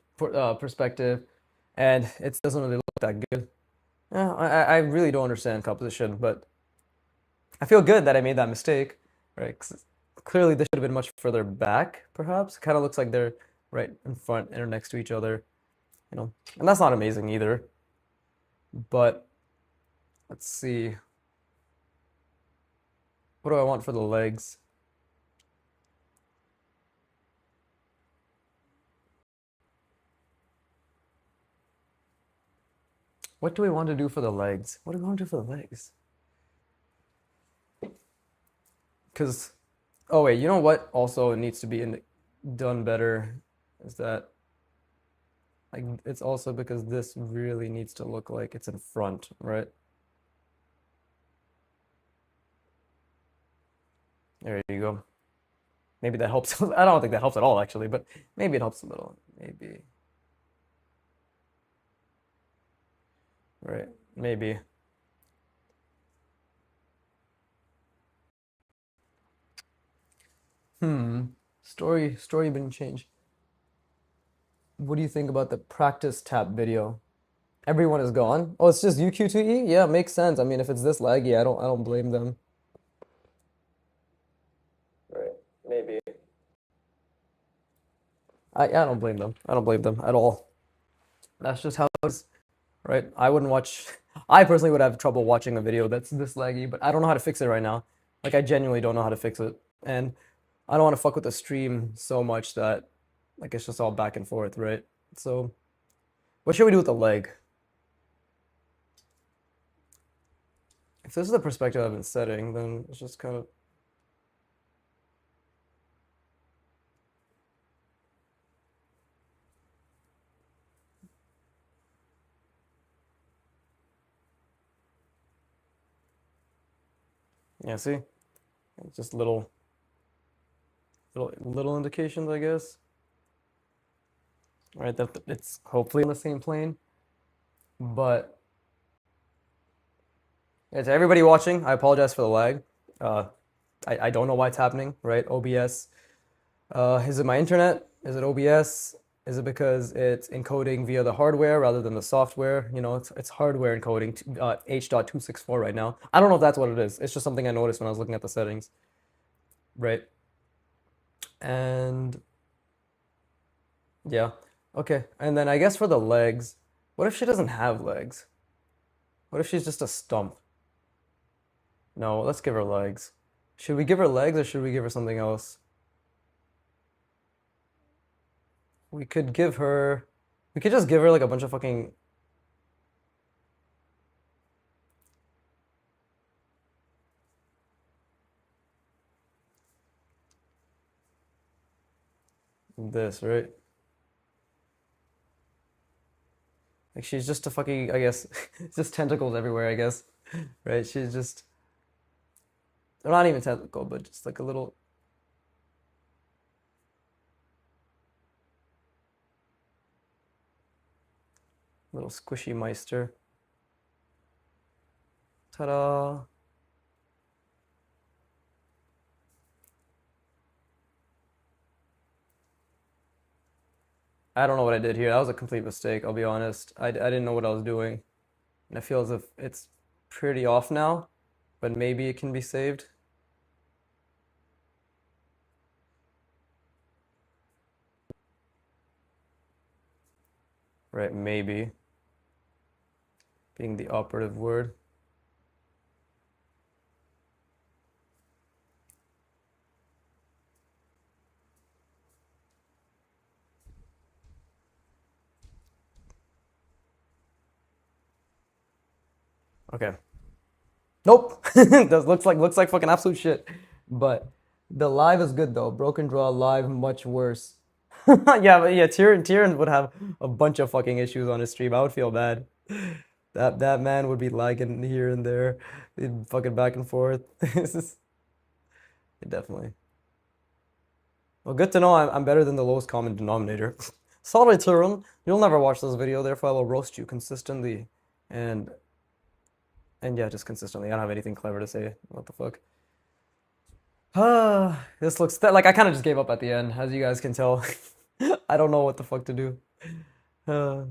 perspective, and it doesn't really look that good. Yeah, I really don't understand composition, but I feel good that I made that mistake, right? 'Cause clearly this should have been much further back, perhaps. Kind of looks like they're right in front and are next to each other, you know, and that's not amazing either. But let's see, what do I want for the legs? What do we want to do for the legs? What do we want to do for the legs? Because, oh wait, you know what also needs to be done better is that like it's also because this really needs to look like it's in front, right? There you go. Maybe that helps. I don't think that helps at all, actually, but maybe it helps a little. Maybe. Right. Maybe. Hmm. Story been changed. What do you think about the practice tap video? Everyone is gone. Oh, it's just UQ2E? Yeah, makes sense. I mean, if it's this laggy, I don't blame them. Right. Maybe. I don't blame them. I don't blame them at all. That's just how it is, right? I wouldn't watch. I personally would have trouble watching a video that's this laggy, but I don't know how to fix it right now. Like I genuinely don't know how to fix it, and I don't want to fuck with the stream so much that like it's just all back and forth, right? So, what should we do with the leg? If this is the perspective I've been setting, then it's just kind of yeah. See, it's just little indications, I guess. Right, that it's hopefully on the same plane, but yeah, to everybody watching, I apologize for the lag. Uh, I don't know why it's happening, right? OBS. Is it my internet? Is it OBS? Is it because it's encoding via the hardware rather than the software? You know, it's hardware encoding H.264 right now. I don't know if that's what it is. It's just something I noticed when I was looking at the settings, right? And yeah, okay. And then I guess for the legs, what if she doesn't have legs? What if she's just a stump? No, let's give her legs. Should we give her legs or should we give her something else? We could give her, we could just give her like a bunch of fucking this, right? Like she's just a fucking, I guess, just tentacles everywhere, I guess, right? She's just, they're not even tentacle, but just like a little squishy meister. Ta-da! I don't know what I did here. That was a complete mistake, I'll be honest. I didn't know what I was doing. And I feel as if it's pretty off now, but maybe it can be saved. Right, maybe being the operative word. Okay. Nope. That looks like fucking absolute shit. But the live is good though. Broken Draw live much worse. Yeah, but yeah, Tyrion would have a bunch of fucking issues on his stream. I would feel bad. That man would be lagging here and there, he'd fucking back and forth. This is definitely. Well, good to know I'm better than the lowest common denominator. Sorry, Tyrion, you'll never watch this video, therefore I will roast you consistently, and and yeah, just consistently. I don't have anything clever to say. What the fuck? Ah, this looks like I kind of just gave up at the end, as you guys can tell. I don't know what the fuck to do. Uh,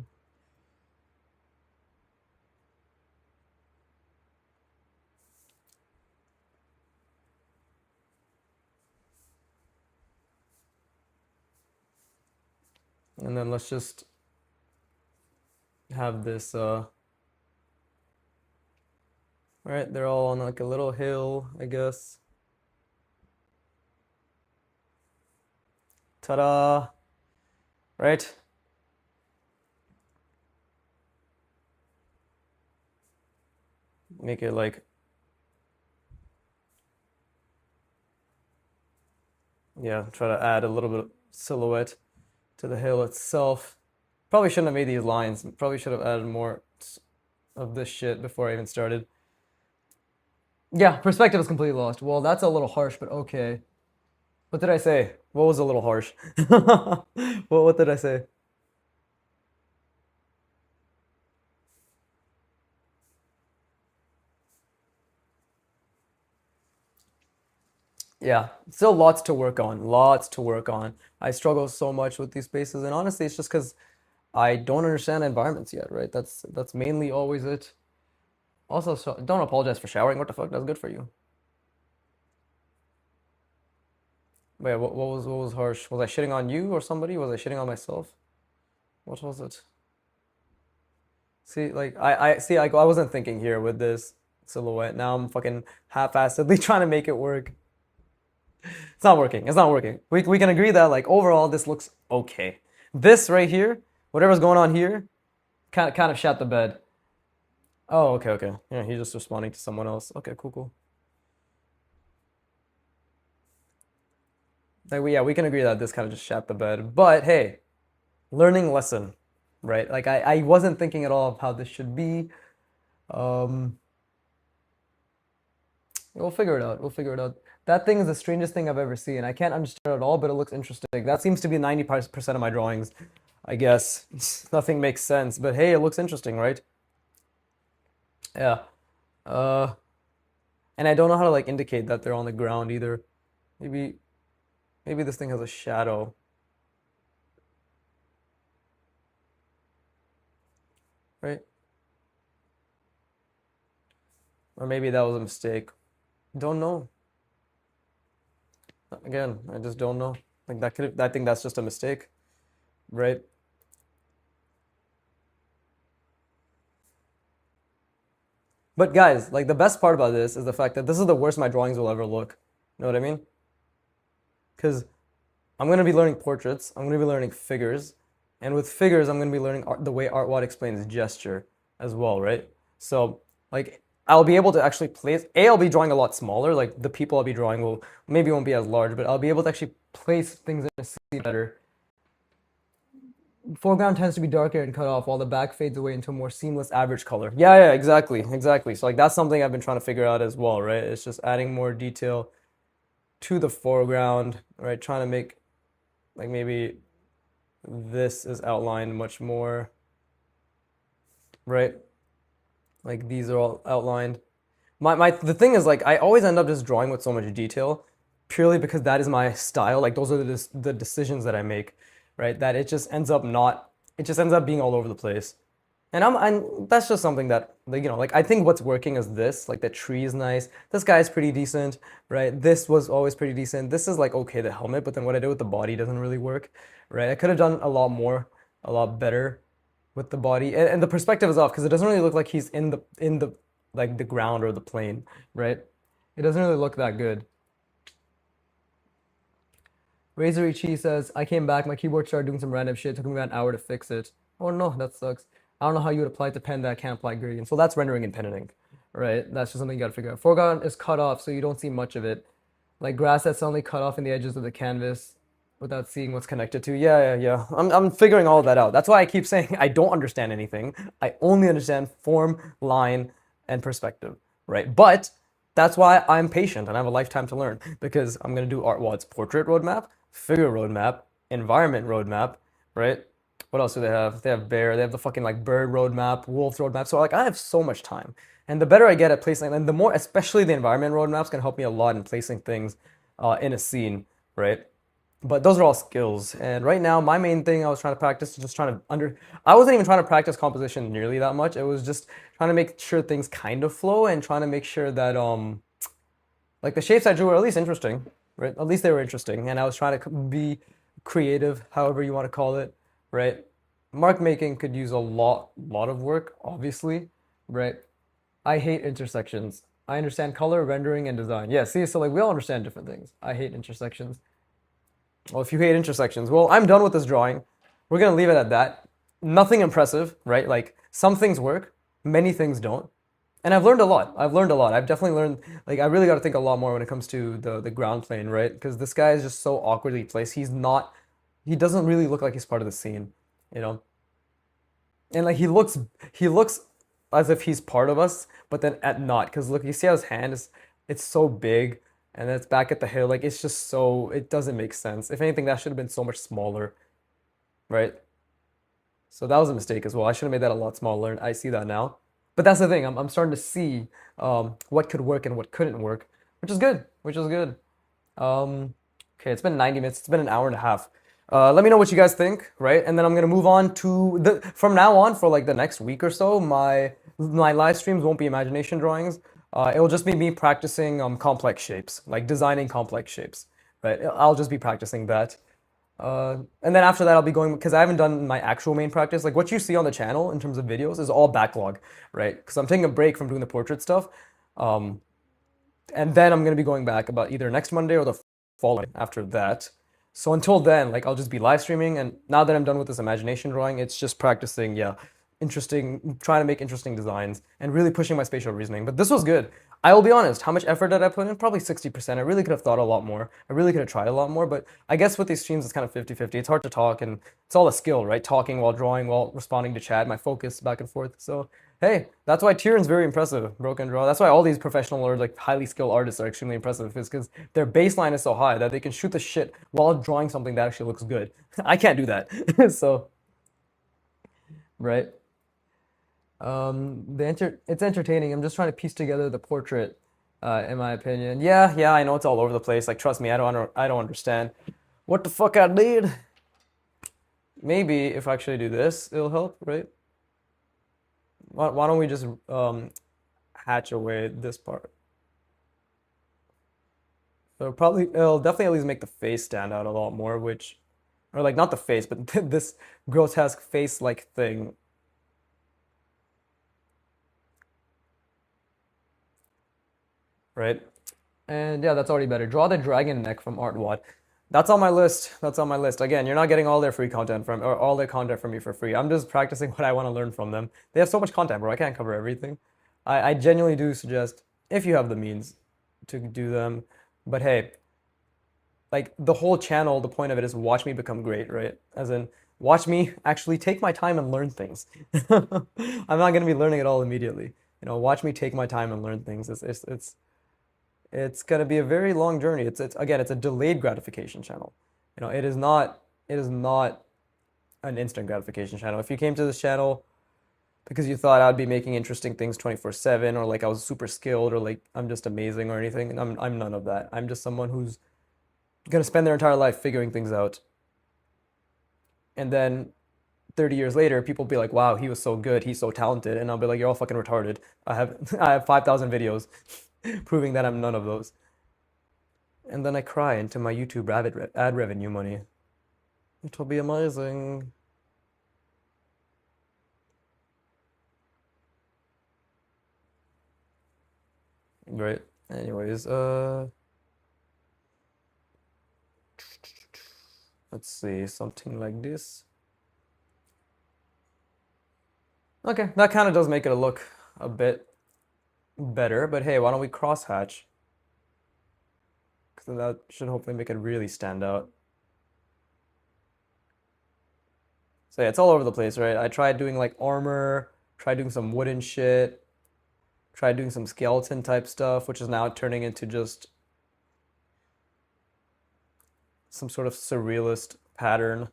and then let's just have this. Right, they're all on like a little hill, I guess. Ta-da! Right? Make it like, yeah, try to add a little bit of silhouette to the hill itself. Probably shouldn't have made these lines. Probably should have added more of this shit before I even started. Yeah, perspective is completely lost. Well, that's a little harsh, but okay. What did I say? What was a little harsh? What did I say? Yeah, still lots to work on. Lots to work on. I struggle so much with these spaces, and honestly, it's just because I don't understand environments yet, right? That's mainly always it. Also, so, don't apologize for showering. What the fuck? That's good for you. Wait, what was harsh? Was I shitting on you or somebody? Was I shitting on myself? What was it? See, like I see, I wasn't thinking here with this silhouette. Now I'm fucking half-assedly trying to make it work. It's not working. It's not working. We can agree that like overall this looks okay. This right here, whatever's going on here, kind of shat the bed. Oh, okay, okay. Yeah, he's just responding to someone else. Okay, cool, cool. Like yeah, we can agree that this kind of just shat the bed. But hey, learning lesson, right? Like I wasn't thinking at all of how this should be. Um, we'll figure it out. We'll figure it out. That thing is the strangest thing I've ever seen. I can't understand it at all, but it looks interesting. That seems to be 90% of my drawings, I guess. Nothing makes sense, but hey, it looks interesting, right? Yeah. Uh, and I don't know how to like indicate that they're on the ground either. Maybe maybe this thing has a shadow, right? Or maybe that was a mistake. Don't know. Again, I just don't know. Like that could I think that's just a mistake, right? But guys, like the best part about this is the fact that this is the worst my drawings will ever look. You know what I mean? Because I'm gonna be learning portraits, I'm gonna be learning figures, and with figures, I'm gonna be learning art, the way Art Watt explains gesture as well, right? So, like, I'll be able to actually place. I'll be drawing a lot smaller. Like the people I'll be drawing will maybe won't be as large, but I'll be able to actually place things in a scene better. Foreground tends to be darker and cut off, while the back fades away into a more seamless average color. Yeah, yeah, exactly, exactly. So like that's something I've been trying to figure out as well, right? It's just adding more detail to the foreground, right? Trying to make like maybe this is outlined much more, right? Like these are all outlined. My the thing is like I always end up just drawing with so much detail purely because that is my style. Like those are the decisions that I make, right? That it just ends up not it just ends up being all over the place. And that's just something that like like I think what's working is this, like the tree is nice. This guy is pretty decent, right? This was always pretty decent. This is like okay, the helmet, but then what I did with the body doesn't really work, right? I could have done a lot more, a lot better with the body. And the perspective is off because it doesn't really look like he's in the like the ground or the plane, right? It doesn't really look that good. Razor Ichi says, I came back, my keyboard started doing some random shit, it took me about an hour to fix it. Oh no, that sucks. I don't know how you would apply it to pen that I can't apply gradient. So that's rendering and pen ink, right? That's just something you gotta figure out. Foreground is cut off, so you don't see much of it. Like grass that's suddenly cut off in the edges of the canvas without seeing what's connected to. Yeah, yeah, yeah. I'm figuring all that out. That's why I keep saying I don't understand anything. I only understand form, line, and perspective, right? But that's why I'm patient and I have a lifetime to learn because I'm gonna do Art Watt's portrait roadmap, figure roadmap, environment roadmap, right? What else do they have? They have bear. They have the fucking like bird roadmap, wolf roadmap. So like I have so much time, and the better I get at placing, and the more, especially the environment roadmaps, can help me a lot in placing things in a scene, right? But those are all skills. And right now, my main thing I was trying to practice is just trying to under. I wasn't even trying to practice composition nearly that much. It was just trying to make sure things kind of flow and trying to make sure that like the shapes I drew were at least interesting, right? At least they were interesting, and I was trying to be creative, however you want to call it, right? Mark making could use a lot of work, obviously, right? I hate intersections. I understand color, rendering, and design. Yeah, see, so like we all understand different things. I hate intersections. Well, if you hate intersections, well, I'm done with this drawing. We're gonna leave it at that. Nothing impressive, right? Like some things work, many things don't. And I've learned a lot. I've learned a lot. I've definitely learned like I really got to think a lot more when it comes to the ground plane, right? Because this guy is just so awkwardly placed. He doesn't really look like he's part of the scene, you know? And like he looks as if he's part of us, but then at not. Because look, you see how his hand is it's so big and then it's back at the hill. Like it's just so it doesn't make sense. If anything, that should have been so much smaller, right? So that was a mistake as well. I should have made that a lot smaller, and I see that now. But that's the thing. I'm starting to see what could work and what couldn't work, which is good. Which is good. Um, okay, it's been 90 minutes. It's been an hour and a half. Let me know what you guys think, right? And then I'm gonna move on to the from now on for like the next week or so. My live streams won't be imagination drawings. It will just be me practicing complex shapes, like designing complex shapes, right? I'll just be practicing that. And then after that, I'll be going because I haven't done my actual main practice. Like what you see on the channel in terms of videos is all backlog, right? Because I'm taking a break from doing the portrait stuff. Um, and then I'm gonna be going back about either next Monday or the following after that. So until then, like I'll just be live streaming, and now that I'm done with this imagination drawing, it's just practicing, yeah, interesting, trying to make interesting designs and really pushing my spatial reasoning. But this was good. I will be honest, how much effort did I put in? Probably 60%. I really could have thought a lot more. I really could have tried a lot more, but I guess with these streams, it's kind of 50-50. It's hard to talk, and it's all a skill, right? Talking while drawing, while responding to chat, my focus back and forth. So hey, that's why Tieran's very impressive, Broken Draw. That's why all these professional or like highly skilled artists are extremely impressive, is because their baseline is so high that they can shoot the shit while drawing something that actually looks good. I can't do that. So, right. It's entertaining. I'm just trying to piece together the portrait, in my opinion. Yeah, yeah, I know it's all over the place. Like, trust me, I don't understand what the fuck I did. Maybe if I actually do this, it'll help, right? Why don't we just hatch away this part? It'll definitely at least make the face stand out a lot more, which, or like not the face, but this grotesque face-like thing, right? And yeah, that's already better. Draw the dragon neck from Artwad. That's on my list. That's on my list. Again, you're not getting all their free content from or all their content from me for free. I'm just practicing what I want to learn from them. They have so much content, bro. I can't cover everything. I genuinely do suggest if you have the means to do them. But hey, like the whole channel, the point of it is watch me become great, right? As in watch me actually take my time and learn things. I'm not gonna be learning it all immediately. Watch me take my time and learn things. It's gonna be a very long journey. It's again, it's a delayed gratification channel. It is not an instant gratification channel. If you came to this channel because you thought I'd be making interesting things 24/7, or like I was super skilled, or like I'm just amazing or anything, I'm none of that. I'm just someone who's gonna spend their entire life figuring things out, and then 30 years later, people be like, "Wow, he was so good. He's so talented," and I'll be like, "You're all fucking retarded. I have I have 5,000 videos proving that I'm none of those." And then I cry into my YouTube ad revenue money. It'll be amazing. Right. Anyways, let's see, something like this. Okay, that kind of does make it look a bit better, but hey, why don't we crosshatch? Because that should hopefully make it really stand out. So yeah, it's all over the place, right? I tried doing like armor, tried doing some wooden shit, tried doing some skeleton type stuff, which is now turning into just some sort of surrealist pattern.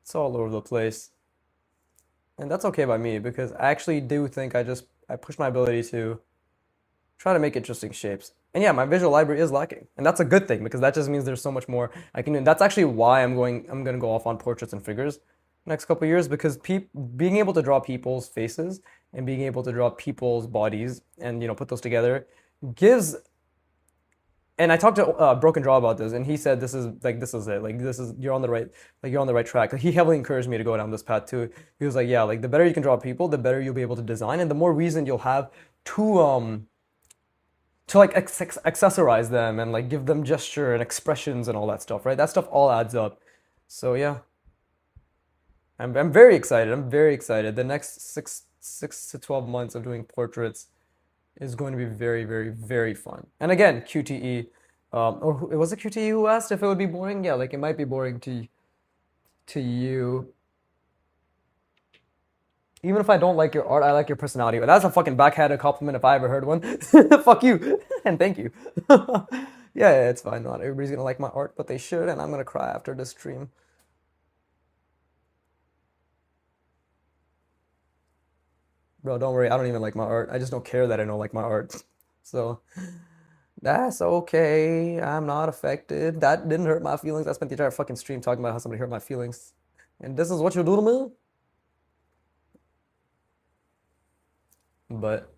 It's all over the place. And that's okay by me because I actually do think I push my ability to try to make interesting shapes. And yeah, my visual library is lacking. And that's a good thing because that just means there's so much more I can do. And that's actually why I'm going to go off on portraits and figures next couple of years, because being able to draw people's faces and being able to draw people's bodies and put those together gives. And I talked to Broken Draw about this, and he said this is it. Like this is you're on the right track. Like, he heavily encouraged me to go down this path too. He was like, yeah, like the better you can draw people, the better you'll be able to design, and the more reason you'll have to like accessorize them and like give them gesture and expressions and all that stuff, right? That stuff all adds up. So yeah, I'm very excited. I'm very excited. The next six to 12 months of doing portraits is going to be very, very, very fun. And again, QTE, or was it QTE who asked if it would be boring? Yeah, like it might be boring to you. Even if I don't like your art, I like your personality. But that's a fucking backhanded compliment if I ever heard one. Fuck you and thank you. Yeah, it's fine. Not everybody's gonna like my art, but they should, and I'm gonna cry after this stream. Bro, don't worry. I don't even like my art. I just don't care that I don't like my art. So that's okay. I'm not affected. That didn't hurt my feelings. I spent the entire fucking stream talking about how somebody hurt my feelings. And this is what you do to me? But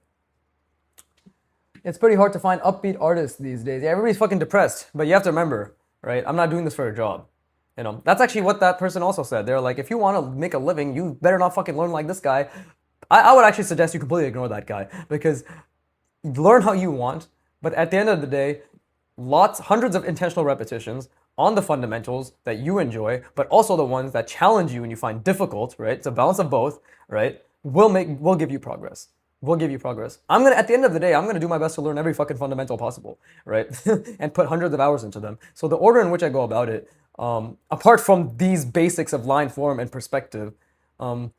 it's pretty hard to find upbeat artists these days. Yeah, everybody's fucking depressed. But you have to remember, right? I'm not doing this for a job. That's actually what that person also said. They're like, if you want to make a living, you better not fucking learn like this guy. I would actually suggest you completely ignore that guy because learn how you want, but at the end of the day, hundreds of intentional repetitions on the fundamentals that you enjoy, but also the ones that challenge you and you find difficult, right? It's a balance of both, right? Will give you progress. Will give you progress. At the end of the day, I'm gonna do my best to learn every fucking fundamental possible, right? And put hundreds of hours into them. So the order in which I go about it, apart from these basics of line form and perspective, um,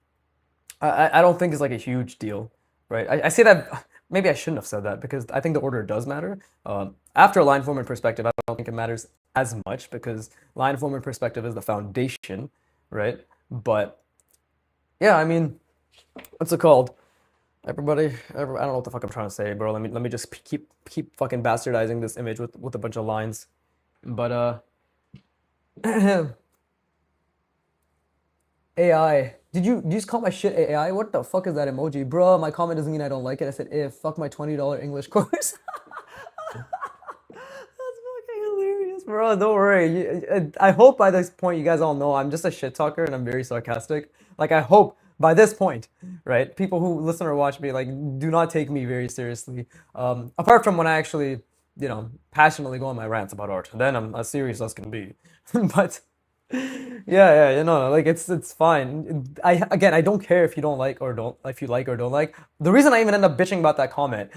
I don't think is like a huge deal, right? I say that maybe I shouldn't have said that because I think the order does matter. After line form and perspective, I don't think it matters as much because line form and perspective is the foundation, right? But yeah, I mean, what's it called? I don't know what the fuck I'm trying to say, bro. Let me just keep fucking bastardizing this image with a bunch of lines. But AI. Did you just call my shit AI? What the fuck is that emoji? Bro, my comment doesn't mean I don't like it. I said if fuck my $20 English course. That's fucking hilarious, bro. Don't worry. I hope by this point you guys all know I'm just a shit talker and I'm very sarcastic. Like I hope by this point, right? People who listen or watch me like do not take me very seriously. Apart from when I actually, passionately go on my rants about art, then I'm as serious as can be. But yeah, like it's fine. I don't care if you don't like or don't if you like or don't like. The reason I even end up bitching about that comment,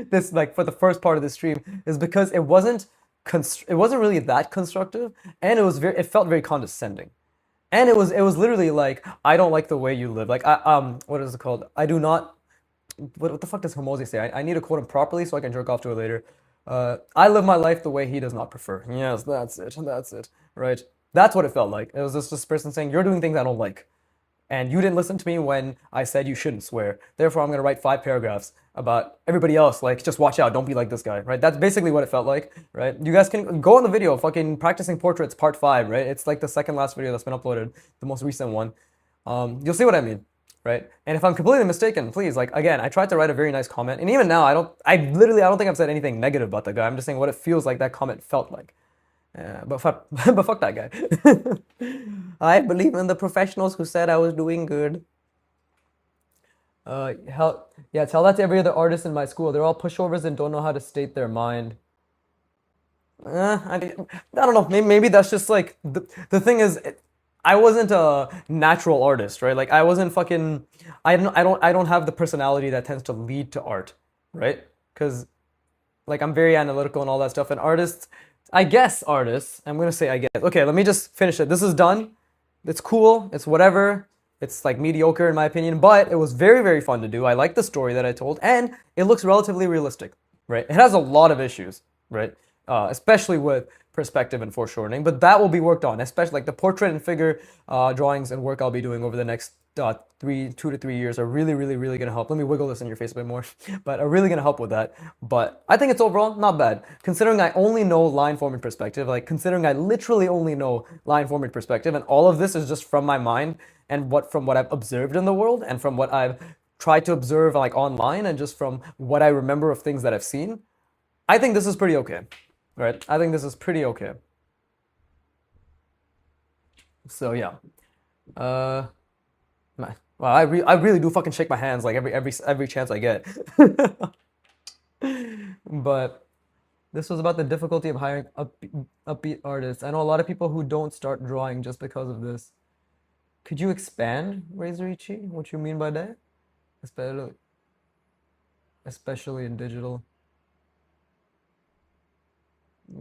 this like for the first part of the stream, is because it wasn't really that constructive, and it felt very condescending, and it was literally like I don't like the way you live. Like what is it called? I do not. What the fuck does Hormozy say? I need to quote him properly so I can jerk off to it later. I live my life the way he does not prefer. Yes, that's it. That's it. Right. That's what it felt like. It was just this person saying, you're doing things I don't like. And you didn't listen to me when I said you shouldn't swear. Therefore, I'm going to write 5 paragraphs about everybody else. Like, just watch out. Don't be like this guy. Right. That's basically what it felt like. Right. You guys can go on the video, fucking practicing portraits part 5. Right. It's like the second last video that's been uploaded, the most recent one. You'll see what I mean. Right. And if I'm completely mistaken, please, like, again, I tried to write a very nice comment. And even now, I don't think I've said anything negative about the guy. I'm just saying what it feels like that comment felt like. But fuck that guy. I believe in the professionals who said I was doing good. Tell that to every other artist in my school. They're all pushovers and don't know how to state their mind. I don't know. Maybe that's just like the thing is, I wasn't a natural artist, right? Like I wasn't fucking. I don't have the personality that tends to lead to art, right? Because like I'm very analytical and all that stuff, and artists. I guess artists. I'm gonna say I guess. Okay, let me just finish it. This is done. It's cool. It's whatever. It's like mediocre in my opinion, but it was very, very fun to do. I like the story that I told, and it looks relatively realistic, right? It has a lot of issues, right? Especially with perspective and foreshortening, but that will be worked on, especially like the portrait and figure drawings and work I'll be doing over the next 2 to 3 years are really, really, really gonna help. Let me wiggle this in your face a bit more, but are really gonna help with that. But I think it's overall not bad, considering I only know line form and perspective. Like considering I literally only know line form and perspective, and all of this is just from my mind and from what I've observed in the world and from what I've tried to observe like online and just from what I remember of things that I've seen. I think this is pretty okay, right? I think this is pretty okay. So yeah. Uh, well, I really do fucking shake my hands like every chance I get. But this was about the difficulty of hiring upbeat artists. I know a lot of people who don't start drawing just because of this. Could you expand, Razorichi? What you mean by that? Especially, especially in digital.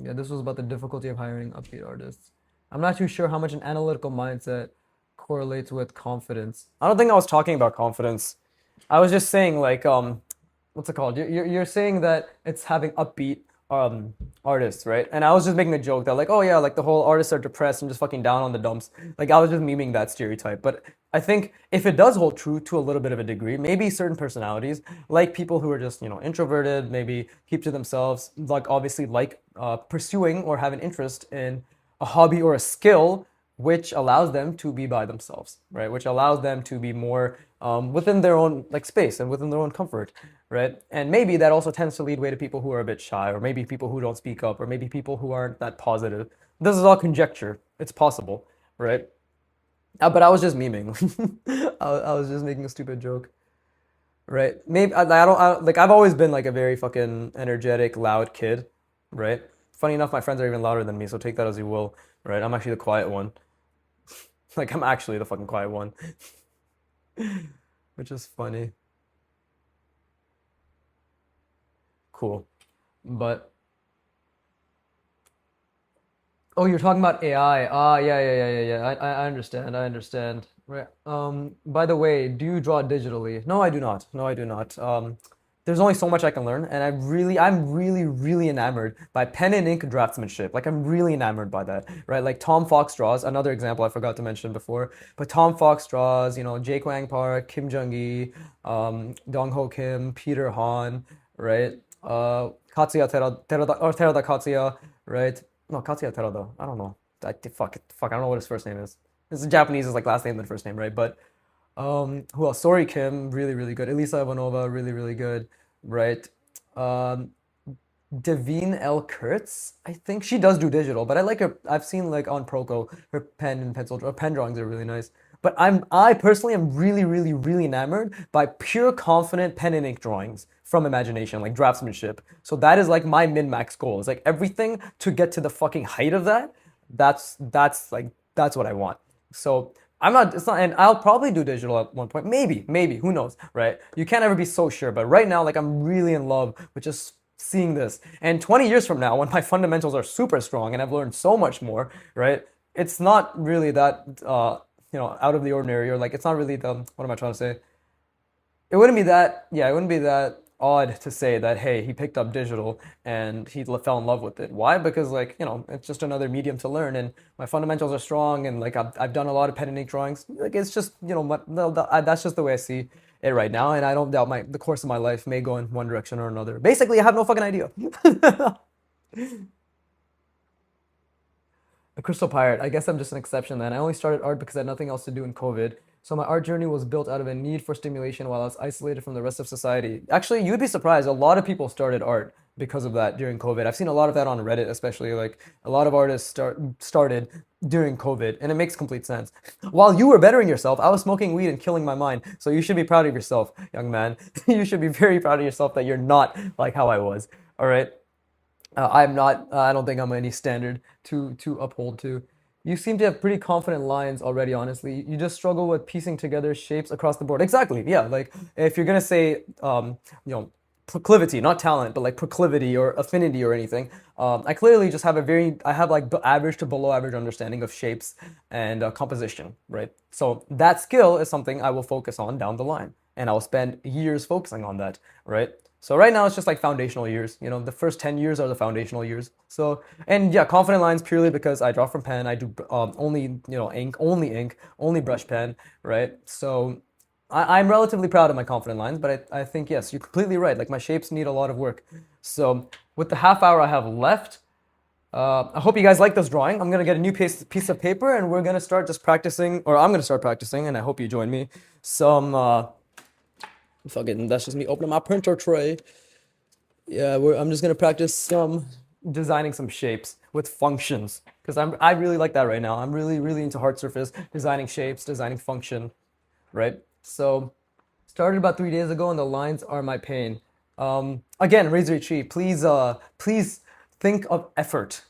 Yeah, this was about the difficulty of hiring upbeat artists. I'm not too sure how much an analytical mindset correlates with confidence. I don't think I was talking about confidence. I was just saying like what's it called? You're saying that it's having upbeat artists, right? And I was just making a joke that like, oh yeah, like the whole artists are depressed and just fucking down on the dumps. Like I was just memeing that stereotype. But I think if it does hold true to a little bit of a degree, maybe certain personalities, like people who are just, introverted, maybe keep to themselves, like obviously like pursuing or have an interest in a hobby or a skill which allows them to be by themselves, right? Which allows them to be more within their own like space and within their own comfort, right? And maybe that also tends to lead way to people who are a bit shy, or maybe people who don't speak up, or maybe people who aren't that positive. This is all conjecture. It's possible, right? But I was just memeing. I was just making a stupid joke, right? Maybe I don't like I've always been like a very fucking energetic, loud kid, right? Funny enough, my friends are even louder than me, so take that as you will, right? I'm actually the quiet one. Like I'm actually the fucking quiet one, which is funny. Cool. But oh, you're talking about AI. Ah, yeah, yeah, yeah, yeah, yeah. I understand. I understand. Right. By the way, do you draw digitally? No, I do not. No, I do not. There's only so much I can learn, and I'm really, really enamored by pen and ink draftsmanship. Like I'm really enamored by that, right? Like Tom Fox draws, another example I forgot to mention before, but Tom Fox draws, Jake Wang Park, Kim Jung-gi, Dong Ho Kim, Peter Han, right? Katsuya Terada Katsuya, right? No, Katsuya Terada. I don't know. Fuck. I don't know what his first name is. It's Japanese is like last name then first name, right? But who else? Sori Kim, really, really good. Elisa Ivanova, really, really good, right? Um, Devine L. Kurtz, I think she does do digital, but I like her. I've seen like on Proco her pen and pencil pen drawings are really nice. But I personally am really, really, really enamored by pure confident pen and ink drawings from imagination, like draftsmanship. So that is like my min-max goal. It's like everything to get to the fucking height of that. That's what I want. So I'm not. It's not, and I'll probably do digital at one point. Maybe. Who knows, right? You can't ever be so sure. But right now, like I'm really in love with just seeing this. And 20 years from now, when my fundamentals are super strong and I've learned so much more, right? It's not really that out of the ordinary, or like it's not really the what am I trying to say? It wouldn't be that odd to say that hey, he picked up digital and he fell in love with it. Why? Because like, it's just another medium to learn, and my fundamentals are strong, and like I've done a lot of pen and ink drawings. Like it's just, that's just the way I see it right now, and I don't doubt the course of my life may go in one direction or another. Basically, I have no fucking idea. A crystal pirate. I guess I'm just an exception then. I only started art because I had nothing else to do in COVID. So my art journey was built out of a need for stimulation while I was isolated from the rest of society. Actually, you'd be surprised. A lot of people started art because of that during COVID. I've seen a lot of that on Reddit, especially like a lot of artists started during COVID, and it makes complete sense. While you were bettering yourself, I was smoking weed and killing my mind. So you should be proud of yourself, young man. You should be very proud of yourself that you're not like how I was. All right. I'm not. I don't think I'm any standard to uphold to. You seem to have pretty confident lines already. Honestly, you just struggle with piecing together shapes across the board. Exactly. Yeah. Like if you're gonna say, proclivity, not talent, but like proclivity or affinity or anything. I clearly just have I have like average to below average understanding of shapes and composition, right? So that skill is something I will focus on down the line, and I'll spend years focusing on that, right? So right now it's just like foundational years. The first 10 years are the foundational years. So, and yeah, confident lines purely because I draw from pen. I do only, ink, only brush pen, right? So I'm relatively proud of my confident lines, but I think, yes, you're completely right. Like my shapes need a lot of work. So with the half hour I have left, I hope you guys like this drawing. I'm gonna get a new piece of paper, and we're gonna start just practicing, or I'm gonna start practicing, and I hope you join me. Some, fucking, that's just me opening my printer tray. Yeah, I'm just gonna practice some designing some shapes with functions, because I really like that right now. I'm really, really into hard surface, designing shapes, designing function, right? So started about 3 days ago, and the lines are my pain. Again, Razor Tree, please think of effort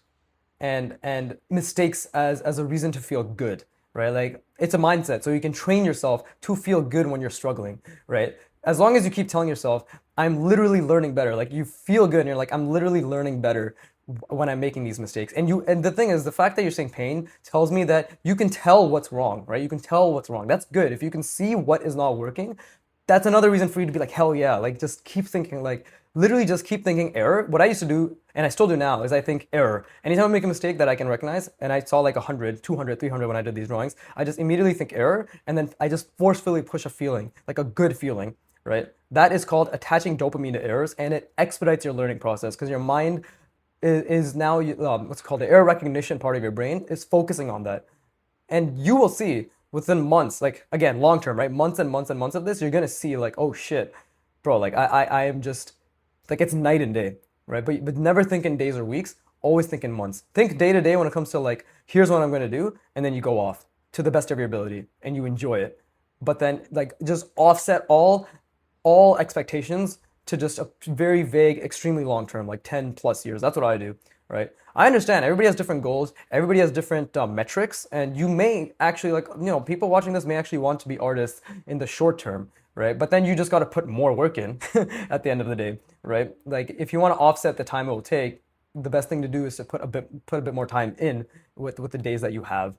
and mistakes as a reason to feel good, right? Like it's a mindset, so you can train yourself to feel good when you're struggling, right? As long as you keep telling yourself, I'm literally learning better. Like you feel good, and you're like, I'm literally learning better. when I'm making these mistakes. And the thing is, the fact that you're saying pain tells me that you can tell what's wrong, right? You can tell what's wrong. That's good. If you can see what is not working, that's another reason for you to be like, hell yeah, like just keep thinking, like literally just keep thinking error. What I used to do, and I still do now, is I think error. Anytime I make a mistake that I can recognize, and I saw like 100, 200, 300 when I did these drawings, I just immediately think error, and then I just forcefully push a feeling, like a good feeling, right? That is called attaching dopamine to errors, and it expedites your learning process because your mind is now what's called the error recognition part of your brain is focusing on that. And you will see within months, like again, long term, right? Months and months and months of this, you're gonna see like, oh shit, bro, like I am just like it's night and day, right? But never think in days or weeks, always think in months. Think day to day when it comes to like, here's what I'm gonna do, and then you go off to the best of your ability and you enjoy it. But then like just offset all expectations to just a very vague, extremely long term, like 10 plus years. That's what I do, right? I understand everybody has different goals, everybody has different metrics, and you may actually, like, people watching this may actually want to be artists in the short term, right? But then you just got to put more work in at the end of the day, right? Like, if you want to offset the time it will take, the best thing to do is to put a bit more time in with the days that you have.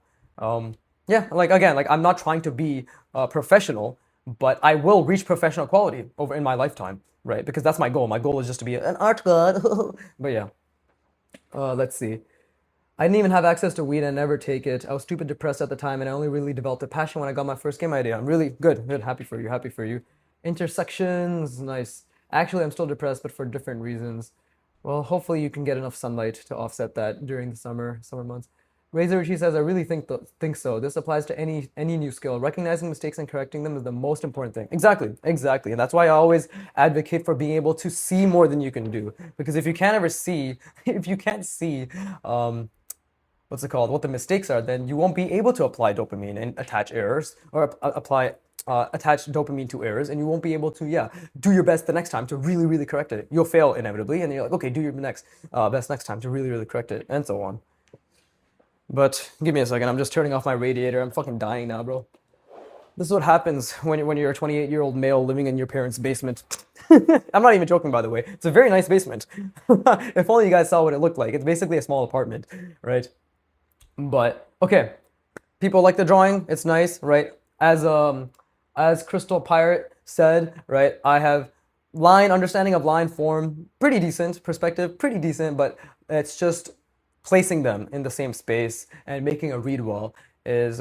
Yeah, like again, like I'm not trying to be professional, but I will reach professional quality over in my lifetime, right? Because that's my goal. My goal is just to be an art god. But yeah, let's see. I didn't even have access to weed and never take it. I was stupid depressed at the time, and I only really developed a passion when I got my first game idea. I'm really good, good, happy for you, happy for you. Intersections, nice. Actually, I'm still depressed, but for different reasons. Well, hopefully you can get enough sunlight to offset that during the summer months. Razor Richie says, I really think so. This applies to any new skill. Recognizing mistakes and correcting them is the most important thing. Exactly, exactly. And that's why I always advocate for being able to see more than you can do. Because if you can't ever see, if you can't see, what's it called, what the mistakes are, then you won't be able to apply dopamine and attach errors or apply attach dopamine to errors, and you won't be able to, yeah, do your best the next time to really, really correct it. You'll fail inevitably, and you're like, okay, do your best next time to really, really correct it, and so on. But give me a second, I'm just turning off my radiator. I'm fucking dying now, bro. This is what happens when you're a 28-year-old male living in your parents' basement. I'm not even joking, by the way. It's a very nice basement. If only you guys saw what it looked like. It's basically a small apartment, right? But okay, people like the drawing. It's nice, right? As Crystal Pirate said, right? I have understanding of line form, pretty decent. Perspective, pretty decent. But it's just placing them in the same space and making a read well is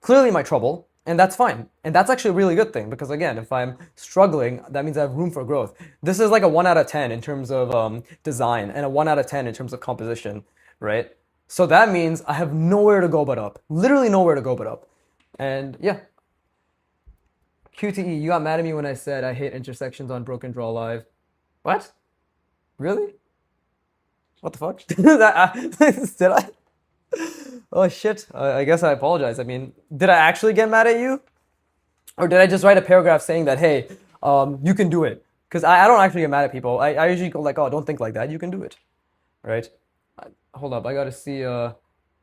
clearly my trouble. And that's fine. And that's actually a really good thing because, again, if I'm struggling, that means I have room for growth. This is like a 1 out of 10 in terms of design and a 1 out of 10 in terms of composition, right? So that means I have nowhere to go but up. Literally nowhere to go but up. And yeah. QTE, you got mad at me when I said I hate intersections on Broken Draw Live. What? Really? What the fuck? Did I? Oh shit, I guess I apologize. I mean, did I actually get mad at you? Or did I just write a paragraph saying that, hey, you can do it? Because I don't actually get mad at people. I usually go like, oh, don't think like that. You can do it, right? Hold up, I gotta see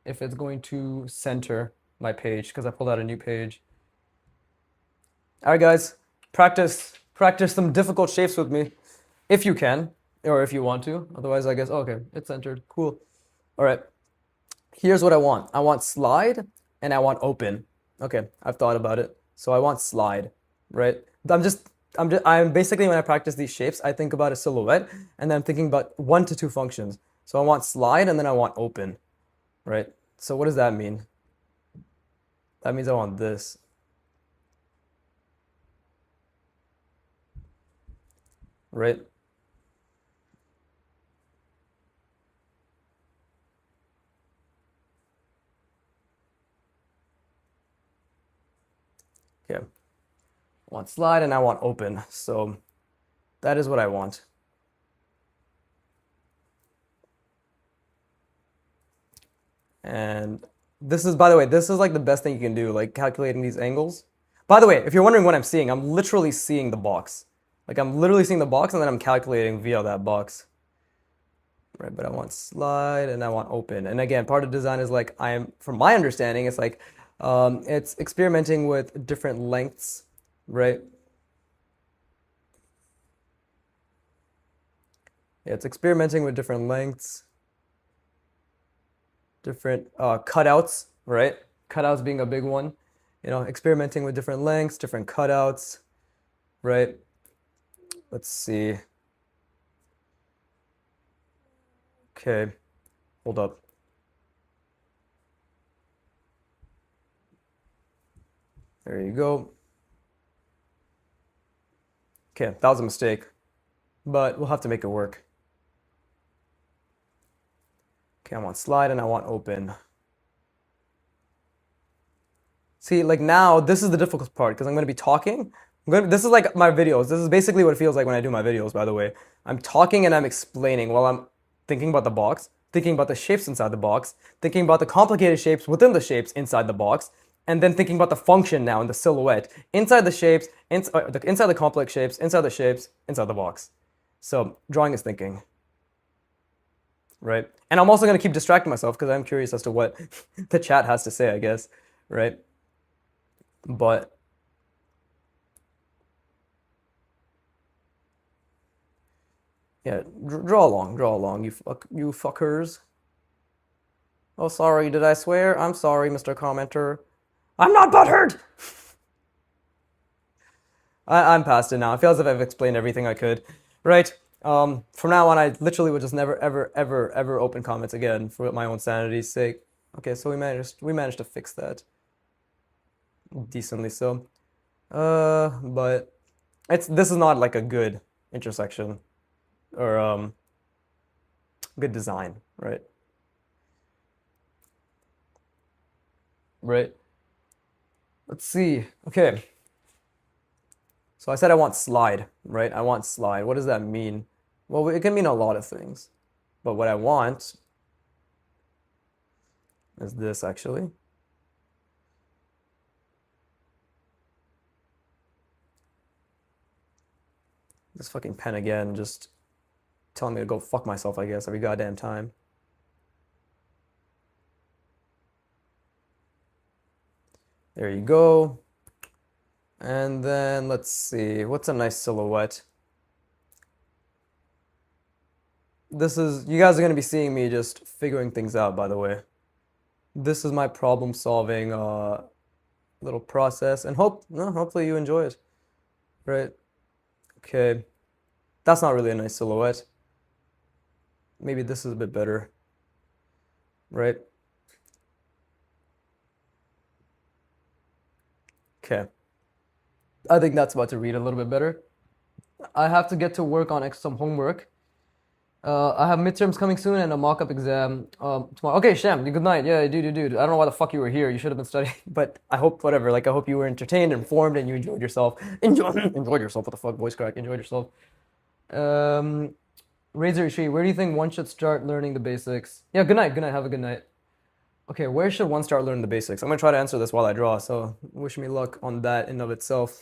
if it's going to center my page because I pulled out a new page. All right, guys, practice some difficult shapes with me, if you can, or if you want to. Otherwise, I guess, okay, it's centered. Cool. All right. Here's what I want. I want slide and I want open. Okay, I've thought about it. So I want slide, right? I'm basically, when I practice these shapes, I think about a silhouette and then I'm thinking about 1 to 2 functions. So I want slide and then I want open, right? So what does that mean? That means I want this. Right? Okay. I want slide and I want open. So that is what I want. And this is, by the way, this is like the best thing you can do, like calculating these angles. By the way, if you're wondering what I'm seeing, I'm literally seeing the box. Like I'm literally seeing the box and then I'm calculating via that box. Right, but I want slide and I want open. And again, part of design is like, from my understanding, it's like, it's experimenting with different lengths, right? Yeah, it's experimenting with different lengths. different cutouts, right? Cutouts being a big one. Experimenting with different lengths, different cutouts, right? Let's see. Okay, hold up. There you go. Okay, that was a mistake, but we'll have to make it work. Okay, I want slide and I want open. See, like now, this is the difficult part because I'm going to be talking. This is like my videos. This is basically what it feels like when I do my videos, by the way. I'm talking and I'm explaining while I'm thinking about the box, thinking about the shapes inside the box, thinking about the complicated shapes within the shapes inside the box, and then thinking about the function now in the silhouette inside the shapes, inside the complex shapes, inside the shapes, inside the box. So drawing is thinking, right? And I'm also going to keep distracting myself because I'm curious as to what the chat has to say, I guess, right? But yeah, draw along, you fuckers. Oh, sorry, did I swear? I'm sorry, Mr. Commenter. I'm not butthurt! I'm past it now. It feels as if I've explained everything I could. Right? From now on, I literally would just never, ever, ever, ever open comments again for my own sanity's sake. Okay, so we managed to fix that decently so. But this is not like a good intersection or good design, right? Right. Let's see. Okay. So I said I want slide, right? I want slide. What does that mean? Well, it can mean a lot of things. But what I want is this actually. This fucking pen again, just telling me to go fuck myself, I guess, every goddamn time. There you go. And then let's see, what's a nice silhouette? You guys are gonna be seeing me just figuring things out, by the way. This is my problem solving little process, and hopefully you enjoy it, right? Okay, that's not really a nice silhouette. Maybe this is a bit better, right? Okay, I think that's about to read a little bit better. I have to get to work on some homework. I have midterms coming soon and a mock-up exam tomorrow. Okay, Shem, good night. Yeah, dude. I don't know why the fuck you were here. You should have been studying. But I hope whatever. Like I hope you were entertained, informed, and you enjoyed yourself. Enjoyed yourself. What the fuck, voice crack? Enjoyed yourself. Um, Razor Tree, where do you think one should start learning the basics? Yeah, good night. Good night. Have a good night. Okay, where should one start learning the basics? I'm gonna try to answer this while I draw. So wish me luck on that in of itself.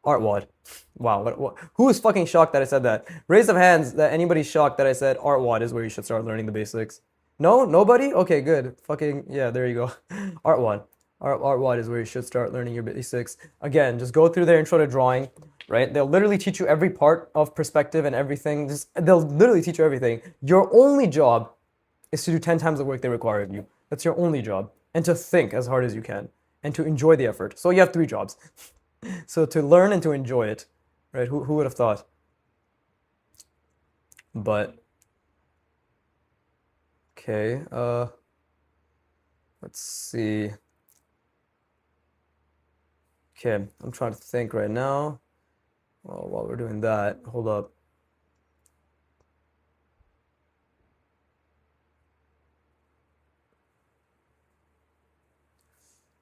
Artwad. Wow, who is fucking shocked that I said that? Raise of hands that anybody's shocked that I said Artwad is where you should start learning the basics. No? Nobody? Okay, good. Fucking, yeah, there you go. Artwad. Artwad is where you should start learning your basics. Again, just go through their intro to drawing, right? They'll literally teach you every part of perspective and everything. They'll literally teach you everything. Your only job is to do 10 times the work they require of you. That's your only job. And to think as hard as you can. And to enjoy the effort. So you have 3 jobs. So to learn and to enjoy it, right? Who would have thought? But okay, let's see. Okay, I'm trying to think right now. Well, while we're doing that, hold up.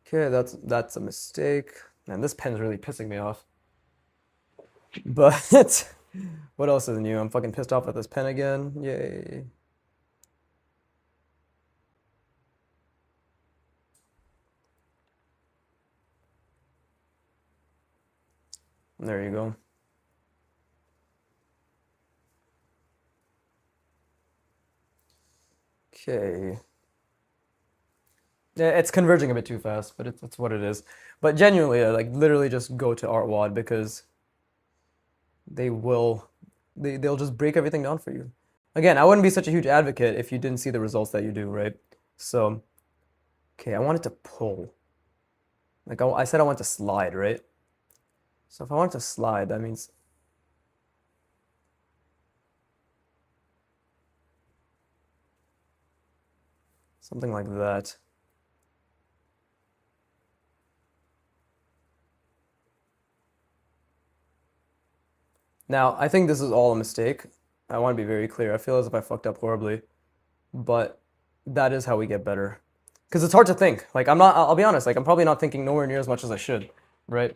Okay, that's a mistake. Man, this pen's really pissing me off. But what else is new? I'm fucking pissed off at this pen again. Yay. There you go. Okay. Yeah, it's converging a bit too fast, but it's what it is. But genuinely, like literally just go to Artwad because they will they'll just break everything down for you. Again, I wouldn't be such a huge advocate if you didn't see the results that you do, right? So, okay, I wanted to pull. Like I said I want to slide, right? So if I want to slide, that means something like that. Now, I think this is all a mistake. I want to be very clear. I feel as if I fucked up horribly, but that is how we get better. Because it's hard to think. Like I'm not, I'll be honest, like I'm probably not thinking nowhere near as much as I should, right?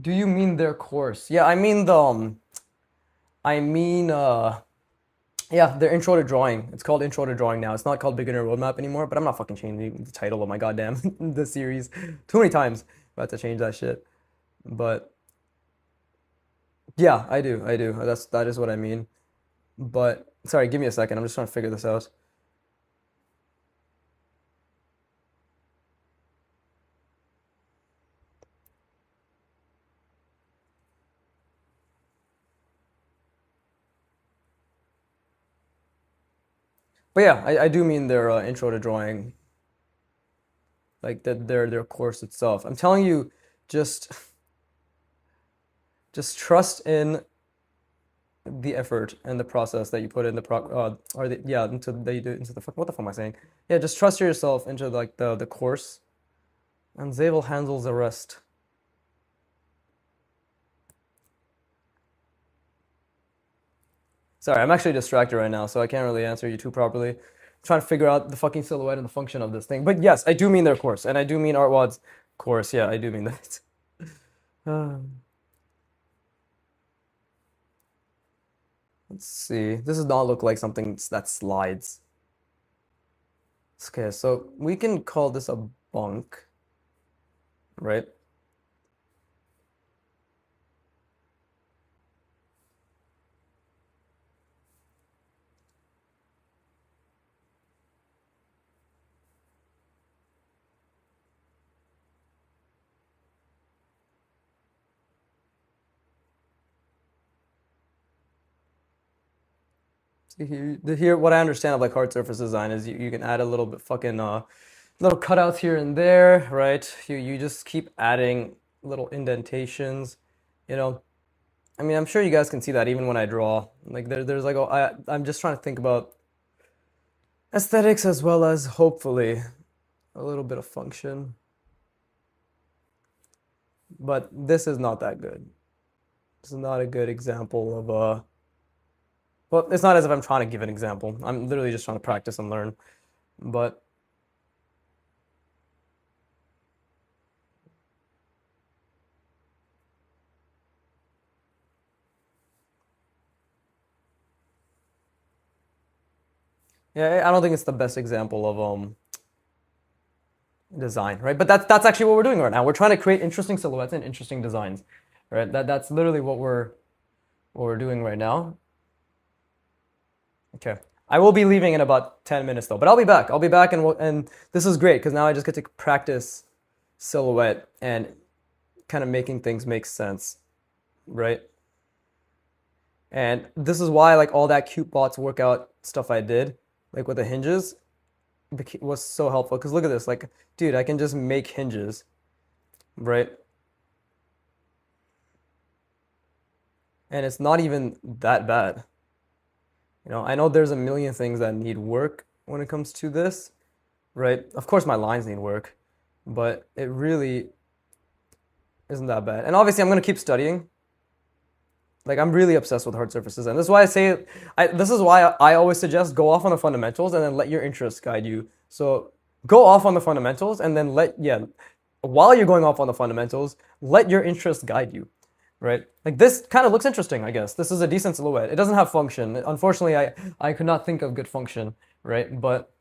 Do you mean their course? Yeah, I mean I mean yeah, their intro to drawing. It's called Intro to Drawing now. It's not called Beginner Roadmap anymore, but I'm not fucking changing the title of my goddamn the series too many times. About to change that shit. But yeah, I do. I do. That is what I mean. But sorry, give me a second. I'm just trying to figure this out. But yeah, I do mean their intro to drawing, like their course itself. I'm telling you, just just trust in the effort and the process that you put in the or the yeah into that you do into the what the fuck am I saying? Yeah, just trust yourself into like the course, and they will handle the rest. Sorry, I'm actually distracted right now, so I can't really answer you too properly. I'm trying to figure out the fucking silhouette and the function of this thing. But yes, I do mean their course, and I do mean Artwad's course. Yeah, I do mean that. Let's see. This does not look like something that slides. Okay, so we can call this a bunk, right? See here, what I understand of like hard surface design is you can add a little bit fucking little cutouts here and there, right? You just keep adding little indentations, you know. I mean, I'm sure you guys can see that even when I draw. Like there's like I'm just trying to think about aesthetics as well as hopefully a little bit of function. But this is not that good. This is not a good example of well, it's not as if I'm trying to give an example. I'm literally just trying to practice and learn. But yeah, I don't think it's the best example of design, right? But that's actually what we're doing right now. We're trying to create interesting silhouettes and interesting designs, right? That's literally what we're doing right now. Okay. I will be leaving in about 10 minutes though, but I'll be back. I'll be back and this is great because now I just get to practice silhouette and kind of making things make sense, right? And this is why like all that cute bots workout stuff I did, like with the hinges, was so helpful. Because look at this, like, dude, I can just make hinges, right? And it's not even that bad. You know, I know there's a million things that need work when it comes to this, right? Of course, my lines need work, but it really isn't that bad. And obviously, I'm gonna keep studying. Like I'm really obsessed with hard surfaces, and this is why I say, this is why I always suggest go off on the fundamentals and then let your interests guide you. So go off on the fundamentals and then while you're going off on the fundamentals, let your interests guide you, right? Like this kind of looks interesting, I guess. This is a decent silhouette. It doesn't have function. Unfortunately, I could not think of good function, right? But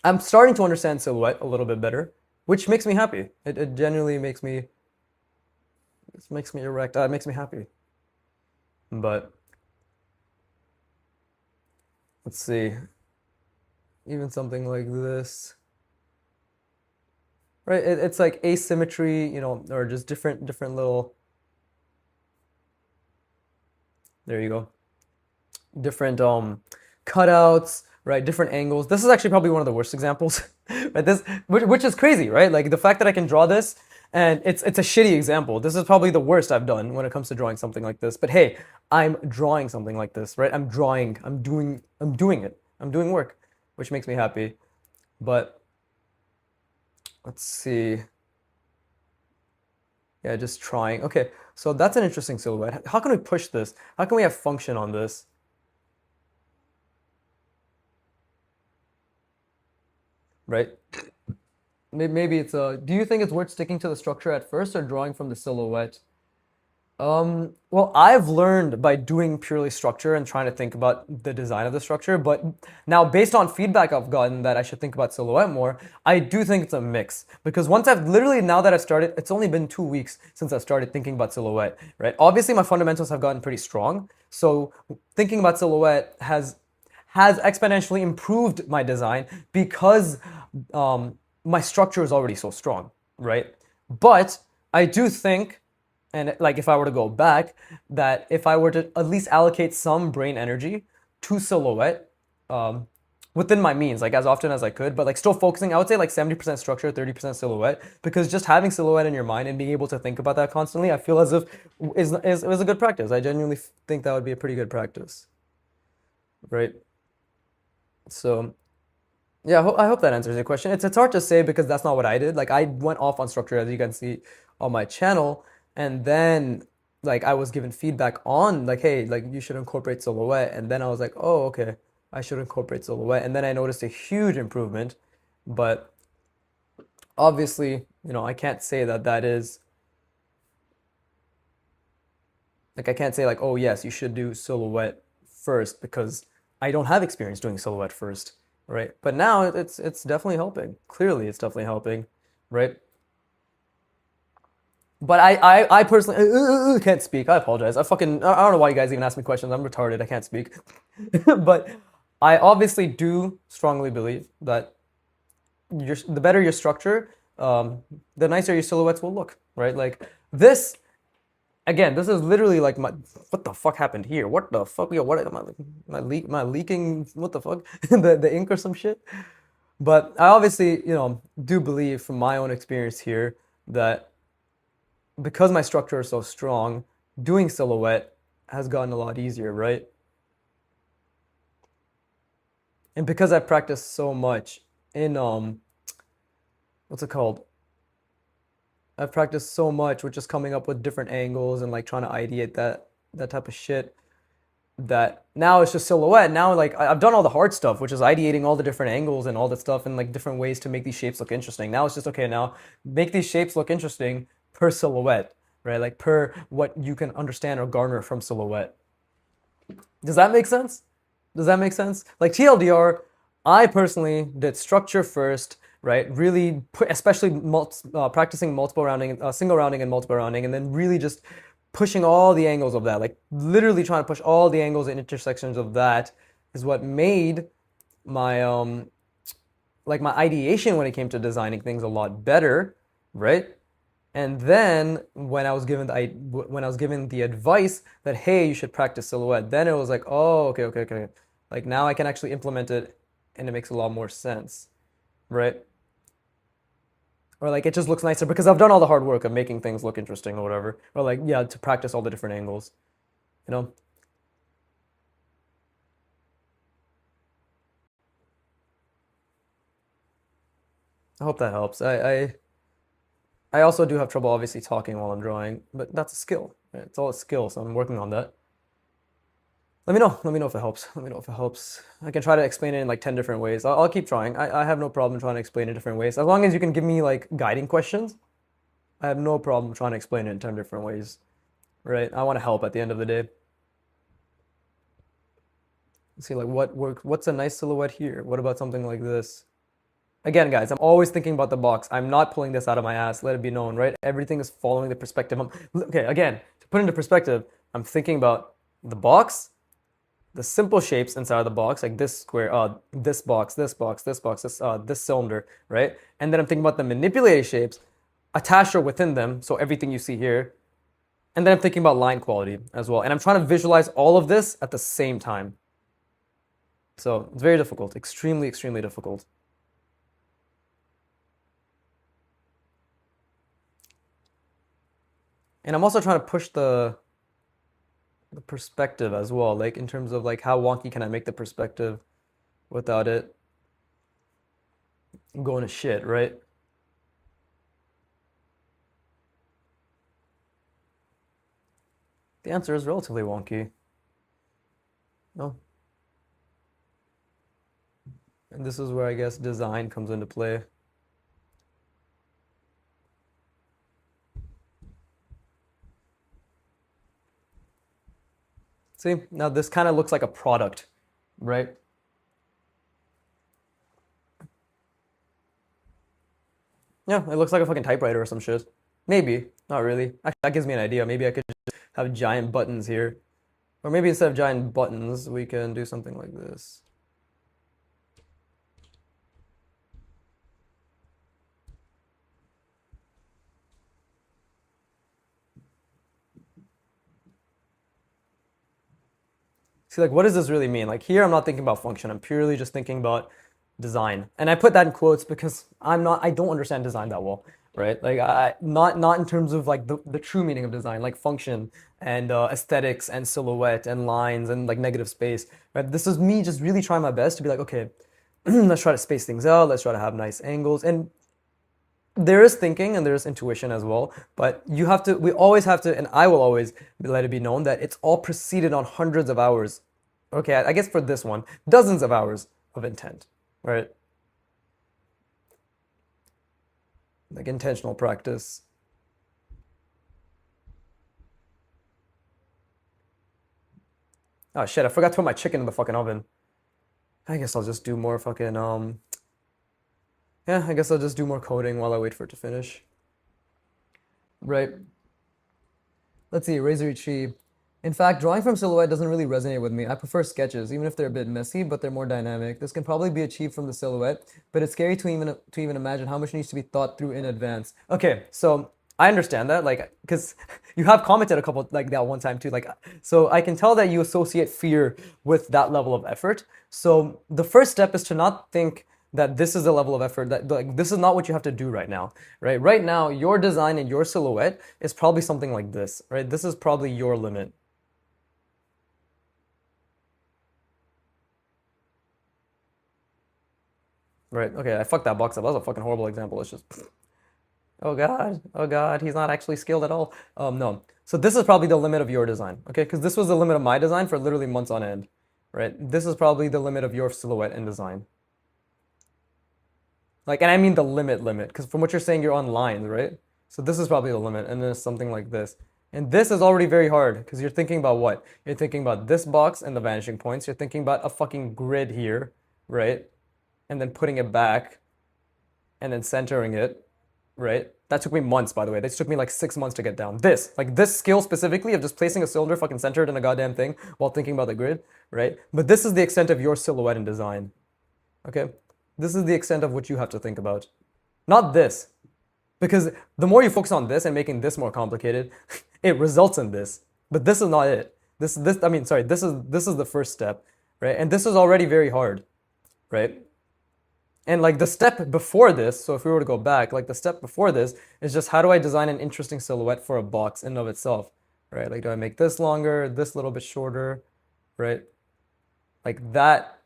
I'm starting to understand silhouette a little bit better, which makes me happy. It genuinely makes me erect. It makes me happy. But let's see, even something like this, right? It's like asymmetry, you know, or just different little. There you go. Different cutouts, right? Different angles. This is actually probably one of the worst examples, right? Which is crazy, right? Like the fact that I can draw this, and it's a shitty example. This is probably the worst I've done when it comes to drawing something like this. But hey, I'm drawing something like this, right? I'm drawing. I'm doing it. I'm doing work, which makes me happy. But let's see. Yeah, just trying. Okay, so that's an interesting silhouette. How can we push this? How can we have function on this? Right? Maybe it's do you think it's worth sticking to the structure at first or drawing from the silhouette? Well, I've learned by doing purely structure and trying to think about the design of the structure, but now based on feedback I've gotten that I should think about silhouette more, I do think it's a mix. Because once I've literally, now that I've started, it's only been 2 weeks since I started thinking about silhouette, right? Obviously, my fundamentals have gotten pretty strong, so thinking about silhouette has exponentially improved my design because my structure is already so strong, right? But I do think, and like if I were to go back, that if I were to at least allocate some brain energy to silhouette, um, within my means, like as often as I could, but like still focusing, I would say like 70% structure, 30% silhouette, because just having silhouette in your mind and being able to think about that constantly, I feel as if is a good practice. I genuinely think that would be a pretty good practice, right? So yeah, I hope that answers your question. It's hard to say because that's not what I did. Like I went off on structure as you can see on my channel, and then like I was given feedback on like, hey, like you should incorporate silhouette, and then I was like, oh, okay, I should incorporate silhouette, and then I noticed a huge improvement. But obviously, I can't say that that is like I can't say like, oh yes, you should do silhouette first because I don't have experience doing silhouette first, right? But now it's definitely helping. Clearly, it's definitely helping, right? But I personally can't speak. I apologize. I don't know why you guys even ask me questions. I'm retarded. I can't speak. But I obviously do strongly believe that the better your structure, the nicer your silhouettes will look, right? Like this again, this is literally like what the fuck happened here? What the fuck? Yo, what am am I leaking? What the fuck? The ink or some shit? But I obviously, do believe from my own experience here that because my structure is so strong, doing silhouette has gotten a lot easier, right? And because I've practiced so much in what's it called? I've practiced so much with just coming up with different angles and like trying to ideate that type of shit that now it's just silhouette. Now like I've done all the hard stuff, which is ideating all the different angles and all that stuff and like different ways to make these shapes look interesting. Now it's just okay, now make these shapes look interesting per silhouette, right? Like per what you can understand or garner from silhouette. Does that make sense? Does that make sense? Like TLDR, I personally did structure first, right? Really, especially practicing multiple rounding, single rounding and multiple rounding, and then really just pushing all the angles of that, like literally trying to push all the angles and intersections of that is what made my like my ideation when it came to designing things a lot better, right? And then when I was given the advice that hey, you should practice silhouette, then it was like, oh, okay, okay, okay. Like now I can actually implement it and it makes a lot more sense, right? Or like it just looks nicer because I've done all the hard work of making things look interesting or whatever. Or like yeah, to practice all the different angles, you know? I hope that helps. I also do have trouble obviously talking while I'm drawing, but that's a skill, right? It's all a skill, so I'm working on that. Let me know. Let me know if it helps. Let me know if it helps. I can try to explain it in like 10 different ways. I'll keep trying. I have no problem trying to explain it different ways. As long as you can give me like guiding questions, I have no problem trying to explain it in 10 different ways, right? I want to help at the end of the day. See like what's a nice silhouette here? What about something like this? Again, guys, I'm always thinking about the box. I'm not pulling this out of my ass. Let it be known, right? Everything is following the perspective. Okay, again, to put into perspective, I'm thinking about the box, the simple shapes inside of the box, like this square, this box, this box, this box, this cylinder, right? And then I'm thinking about the manipulated shapes attached or within them, so everything you see here. And then I'm thinking about line quality as well. And I'm trying to visualize all of this at the same time. So it's very difficult, extremely, extremely difficult. And I'm also trying to push the perspective as well, like in terms of like how wonky can I make the perspective without it going to shit, right? The answer is relatively wonky. No. And this is where I guess design comes into play. See, now this kind of looks like a product, right? Yeah, it looks like a fucking typewriter or some shit. Maybe, not really. Actually, that gives me an idea. Maybe I could just have giant buttons here. Or maybe instead of giant buttons, we can do something like this. See, like, what does this really mean? Like, here I'm not thinking about function. I'm purely just thinking about design. And I put that in quotes because I don't understand design that well, right? Like, not in terms of like the true meaning of design, like function and aesthetics and silhouette and lines and like negative space, right? This is me just really trying my best to be like, okay, let's try to space things out. Let's try to have nice angles. And there is thinking and there's intuition as well, but we always have to, and I will always let it be known that it's all preceded on hundreds of hours. Okay, I guess for this one, dozens of hours of intent, right? Like intentional practice. Oh shit, I forgot to put my chicken in the fucking oven. I guess I'll just do more fucking, yeah, I guess I'll just do more coding while I wait for it to finish. Right. Let's see, Razor Tree. In fact, drawing from silhouette doesn't really resonate with me. I prefer sketches, even if they're a bit messy, but they're more dynamic. This can probably be achieved from the silhouette, but it's scary to even imagine how much needs to be thought through in advance. Okay, so I understand that, like, because you have commented a couple like that one time too, like, so I can tell that you associate fear with that level of effort. So the first step is to not think that this is a level of effort that like this is not what you have to do right now, right? Right now, your design and your silhouette is probably something like this, right? This is probably your limit. Right. Okay, I fucked that box up. That was a fucking horrible example. It's just, oh God, oh God, he's not actually skilled at all. No. So this is probably the limit of your design, okay? Because this was the limit of my design for literally months on end, right? This is probably the limit of your silhouette and design. Like, and I mean the limit, because from what you're saying, you're on lines, right? So this is probably the limit, and then something like this. And this is already very hard because you're thinking about what? You're thinking about this box and the vanishing points. You're thinking about a fucking grid here, right? And then putting it back and then centering it, right? That took me months, by the way. This took me like 6 months to get down. Like this skill specifically of just placing a cylinder fucking centered in a goddamn thing while thinking about the grid, right? But this is the extent of your silhouette and design, okay? This is the extent of what you have to think about. Not this. Because the more you focus on this and making this more complicated, it results in this. But this is not it. I mean, sorry, this is the first step, right? And this is already very hard, right? And like the step before this, so if we were to go back, like the step before this is just how do I design an interesting silhouette for a box in and of itself, right? Like do I make this longer, this a little bit shorter, right? Like that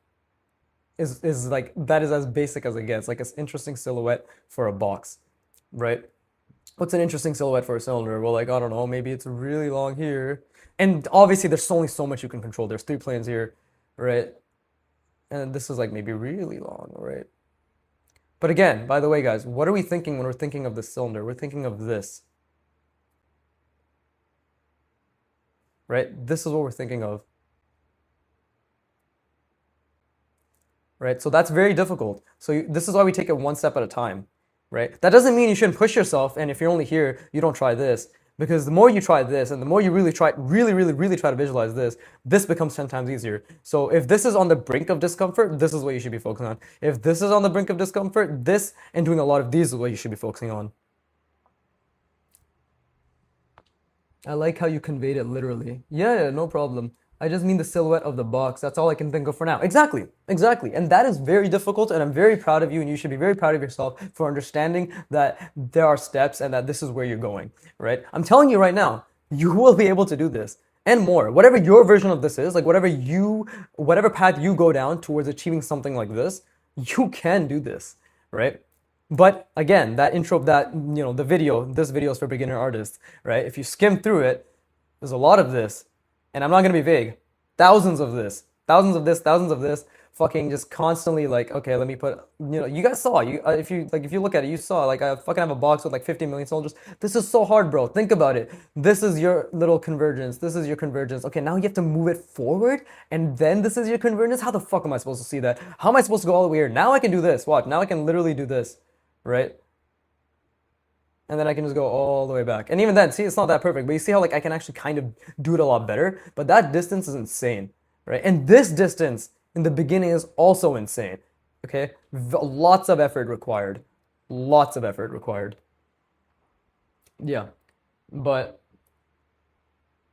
is like that is as basic as it gets, like an interesting silhouette for a box, right? What's an interesting silhouette for a cylinder? Well, like I don't know, maybe it's really long here. And obviously there's only so much you can control. There's three planes here, right? And this is like maybe really long, right? But again, by the way, guys, what are we thinking when we're thinking of the cylinder? We're thinking of this, right? This is what we're thinking of, right? So that's very difficult. So this is why we take it one step at a time, right? That doesn't mean you shouldn't push yourself, and if you're only here, you don't try this. Because the more you try this, and the more you really try, really try to visualize this becomes 10 times easier. So if this is on the brink of discomfort, this is what you should be focusing on. If this is on the brink of discomfort, this and doing a lot of these is what you should be focusing on. I like how you conveyed it literally. Yeah, no problem. I just mean the silhouette of the box. That's all I can think of for now. Exactly, exactly. And that is very difficult, and I'm very proud of you, and you should be very proud of yourself for understanding that there are steps and that this is where you're going, right? I'm telling you right now, you will be able to do this and more. Whatever your version of this is, like whatever path you go down towards achieving something like this, you can do this, right? But again, that intro, this video is for beginner artists, right? If you skim through it, there's a lot of this, and I'm not gonna be vague. Thousands of this, thousands of this, fucking just constantly like, okay, let me put, you guys saw, if you look at it, you saw like I fucking have a box with like 50 million soldiers. This is so hard, bro. Think about it. This is your little convergence. This is your convergence. Okay, now you have to move it forward, and then this is your convergence. How the fuck am I supposed to see that? How am I supposed to go all the way here? Now I can do this. Watch. Now I can literally do this, right? And then I can just go all the way back. And even then, see, it's not that perfect, but you see how like I can actually kind of do it a lot better. But that distance is insane, right? And this distance in the beginning is also insane. Okay, lots of effort required, lots of effort required. Yeah, but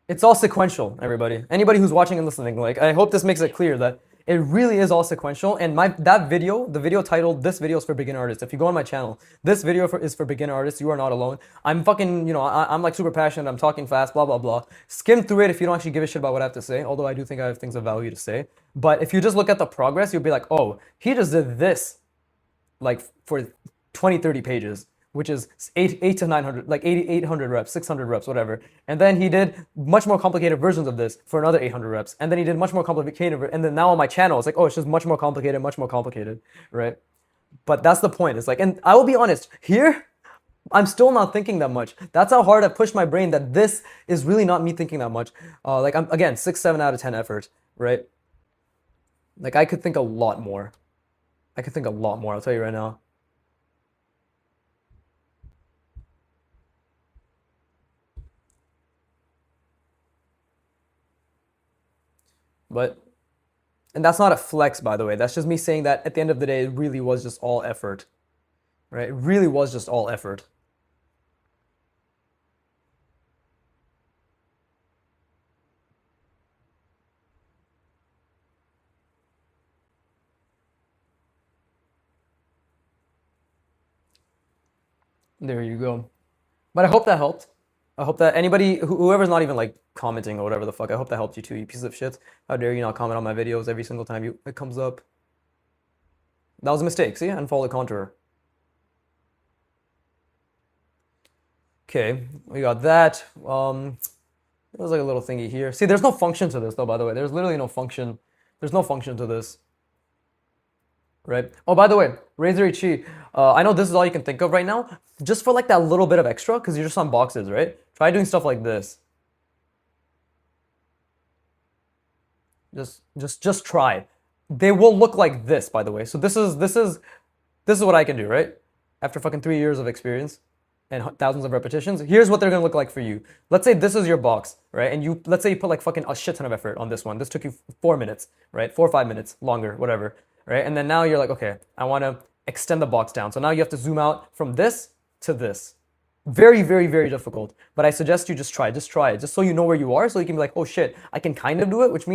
it's all sequential, everybody. Anybody who's watching and listening, like I hope this makes it clear that it really is all sequential. And the video titled "This video is for beginner artists." If you go on my channel, this video is for beginner artists. You are not alone. I'm fucking, I'm like super passionate. I'm talking fast, blah blah blah. Skim through it if you don't actually give a shit about what I have to say. Although I do think I have things of value to say. But if you just look at the progress, you'll be like, oh, he just did this like for 20, 30 pages, which is eight to 900, like 800 reps, 600 reps, whatever. And then he did much more complicated versions of this for another 800 reps. And then he did much more complicated, and then now on my channel, it's like, oh, it's just much more complicated, right? But that's the point. It's like, and I will be honest, here, I'm still not thinking that much. That's how hard I pushed my brain that this is really not me thinking that much. Like I'm, again, 6, 7 out of 10 effort, right? Like I could think a lot more. I could think a lot more, I'll tell you right now. But, and that's not a flex, by the way. That's just me saying that at the end of the day, it really was just all effort, right? It really was just all effort. There you go. But I hope that helped. I hope that anybody, whoever's not even like commenting or whatever the fuck, I hope that helped you too, you piece of shit. How dare you not comment on my videos every single time it comes up? That was a mistake, see? Unfollow the contour. Okay, we got that. There's like a little thingy here. See, there's no function to this though, by the way. There's literally no function. There's no function to this, right? Oh, by the way, Razor Chi, I know this is all you can think of right now. Just for like that little bit of extra, because you're just on boxes, right? Try doing stuff like this. Just try. They will look like this, by the way. So this is what I can do, right? After fucking 3 years of experience and thousands of repetitions, here's what they're gonna look like for you. Let's say this is your box, right? And let's say you put like fucking a shit ton of effort on this one. This took you 4 minutes, right? 4 or 5 minutes longer, whatever, right? And then now you're like, okay, I want to extend the box down. So now you have to zoom out from this to this. Very, very, very difficult. But I suggest you just try it, just so you know where you are, so you can be like, oh shit, I can kind of do it, which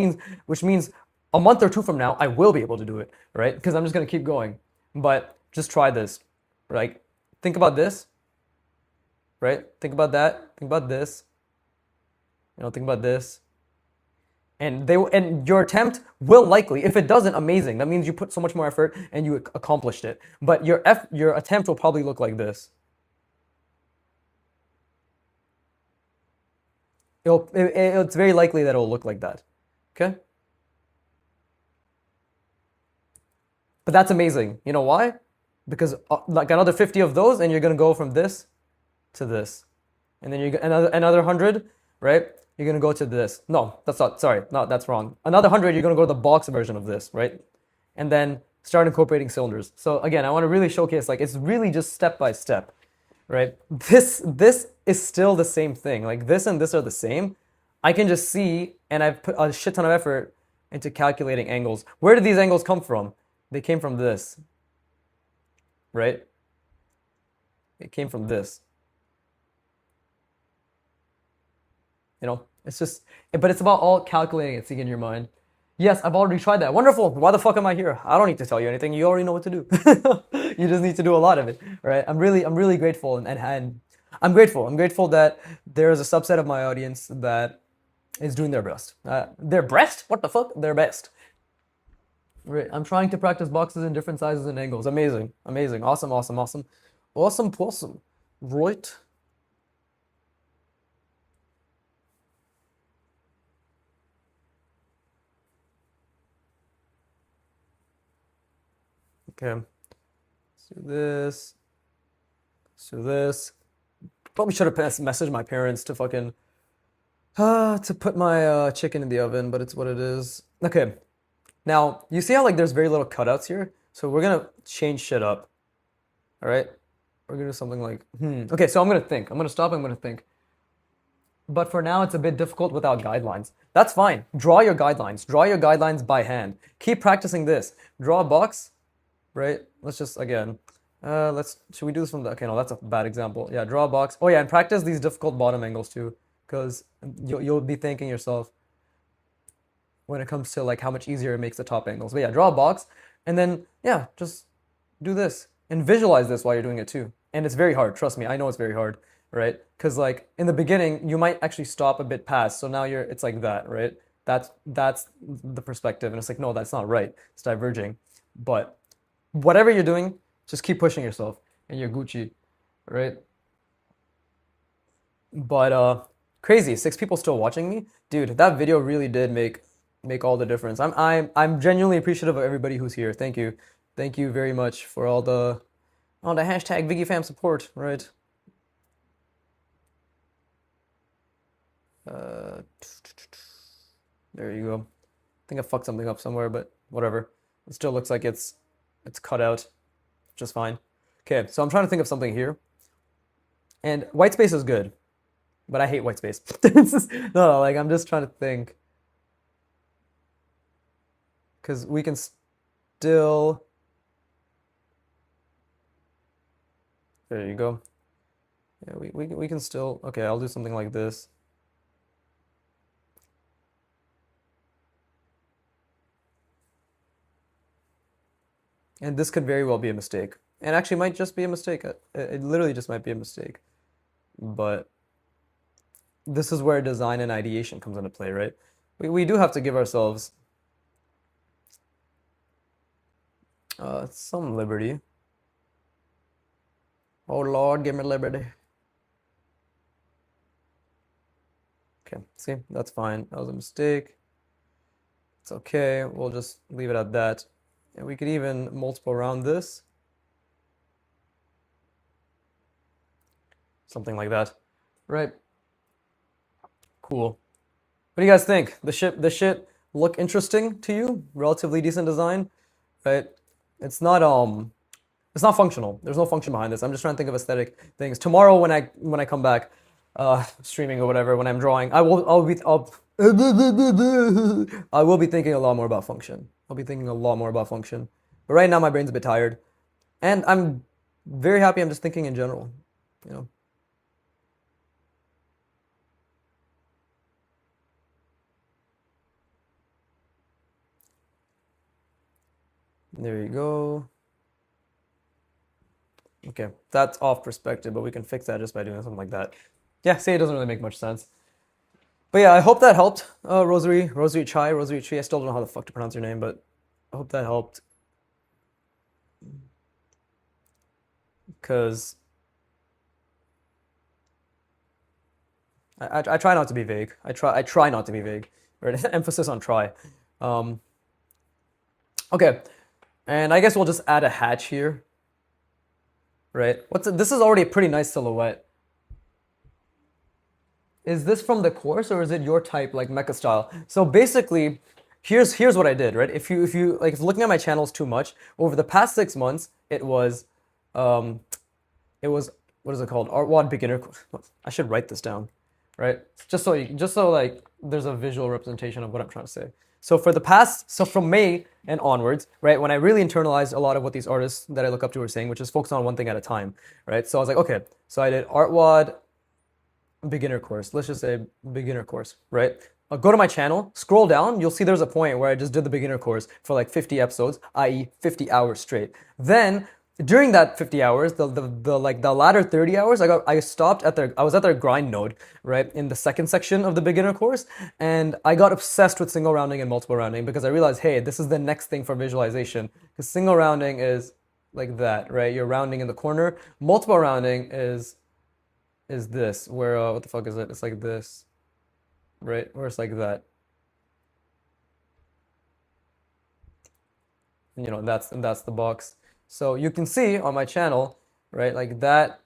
means a month or two from now, I will be able to do it, right? Because I'm just gonna keep going. But just try this, right? Think about this, right? Think about that. Think about this. Think about this. And your attempt will likely, if it doesn't, amazing. That means you put so much more effort and you accomplished it. But your attempt will probably look like this. It's very likely that it'll look like that. Okay? But that's amazing. You know why? Because like another 50 of those, and you're gonna go from this to this, and then you another 100, right? You're gonna go to this. No, that's not. Sorry, no, that's wrong. Another 100, you're gonna go to the box version of this, right? And then start incorporating cylinders. So again, I want to really showcase like it's really just step by step, right? This is still the same thing. Like this and this are the same. I can just see, and I've put a shit ton of effort into calculating angles. Where did these angles come from? They came from this, right? It came from this. It's just, but it's about all calculating and seeing in your mind. Yes, I've already tried that. Wonderful. Why the fuck am I here? I don't need to tell you anything. You already know what to do. You just need to do a lot of it, right? I'm really grateful and I'm grateful. I'm grateful that there is a subset of my audience that is doing their best. Their breast? What the fuck? Their best. Right. I'm trying to practice boxes in different sizes and angles. Amazing. Amazing. Awesome, awesome, awesome. Awesome possum. Right. Okay. Let's do this. Let's do this. Probably should have messaged my parents to fucking to put my chicken in the oven, but it's what it is. Okay. Now, you see how like there's very little cutouts here? So we're gonna change shit up. All right? We're gonna do something like, Okay, so I'm gonna think. I'm gonna stop, I'm gonna think. But for now, it's a bit difficult without guidelines. That's fine. Draw your guidelines. Draw your guidelines by hand. Keep practicing this. Draw a box, right? Let's just, again, should we do this from the, okay, no, that's a bad example. Yeah, draw a box. Oh yeah, and practice these difficult bottom angles too, because you'll be thanking yourself when it comes to like how much easier it makes the top angles. But yeah, draw a box, and then, yeah, just do this. And visualize this while you're doing it too. And it's very hard, trust me, I know it's very hard, right? Because like in the beginning, you might actually stop a bit past, so now it's like that, right? That's the perspective, and it's like, no, that's not right. It's diverging. But whatever you're doing, just keep pushing yourself, and you're Gucci, right? But crazy, 6 people still watching me, dude. That video really did make all the difference. I'm genuinely appreciative of everybody who's here. Thank you very much for all the hashtag ViggyFam support, right? Uh, there you go. I think I fucked something up somewhere, but whatever. It still looks like it's cut out just fine. Okay, so I'm trying to think of something here. And white space is good, but I hate white space. No, like I'm just trying to think. Because we can still. There you go. Yeah, we can still. Okay, I'll do something like this. And this could very well be a mistake. And actually might just be a mistake. It literally just might be a mistake. But this is where design and ideation comes into play, right? We do have to give ourselves some liberty. Oh Lord, give me liberty. Okay, see, that's fine. That was a mistake. It's okay. We'll just leave it at that. And we could even multiple around this. Something like that. Right? Cool. What do you guys think? The shit look interesting to you? Relatively decent design, right? It's not it's not functional. There's no function behind this. I'm just trying to think of aesthetic things. Tomorrow when I come back, streaming or whatever, when I'm drawing, I will be thinking a lot more about function. I'll be thinking a lot more about function. But right now my brain's a bit tired. And I'm very happy I'm just thinking in general, you know. There you go. Okay, that's off perspective, but we can fix that just by doing something like that. Yeah, see, it doesn't really make much sense. But yeah, I hope that helped. Rosary Chai, Rosary Tree. I still don't know how the fuck to pronounce your name, but I hope that helped. Because I try not to be vague. I try not to be vague. Right? Emphasis on try. Um, okay, and I guess we'll just add a hatch here. Right? This is already a pretty nice silhouette. Is this from the course or is it your type like mecha style? So basically, here's what I did, right? If you like if looking at my channels too much, over the past 6 months, um it was what is it called? Artwad beginner. I should write this down, right? Just so like there's a visual representation of what I'm trying to say. So from May and onwards, right, when I really internalized a lot of what these artists that I look up to were saying, which is focus on one thing at a time, right? So I was like, okay, so I did Artwad beginner course. Let's just say beginner course, right? Go to my channel, scroll down, you'll see there's a point where I just did the beginner course for like 50 episodes, i.e. 50 hours straight. Then during that 50 hours, the latter 30 hours, I was at their grind node, right? In the second section of the beginner course, and I got obsessed with single rounding and multiple rounding because I realized, hey, this is the next thing for visualization. Because single rounding is like that, right? You're rounding in the corner. Multiple rounding is this, where what the fuck is it? It's like this, right? Where it's like that. You know, that's the box. So you can see on my channel, right? Like that,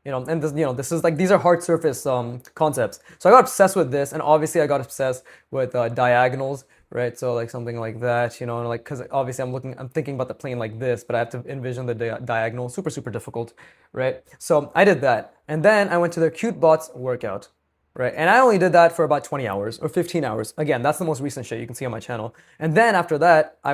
and this is like these are hard surface concepts. So I got obsessed with this, and obviously I got obsessed with diagonals, right? So like something like that, and like because obviously I'm thinking about the plane like this, but I have to envision the diagonal, super difficult, right? So I did that, and then I went to their cute bots workout. Right. And I only did that for about 20 hours or 15 hours. Again, that's the most recent shit you can see on my channel. And then after that, I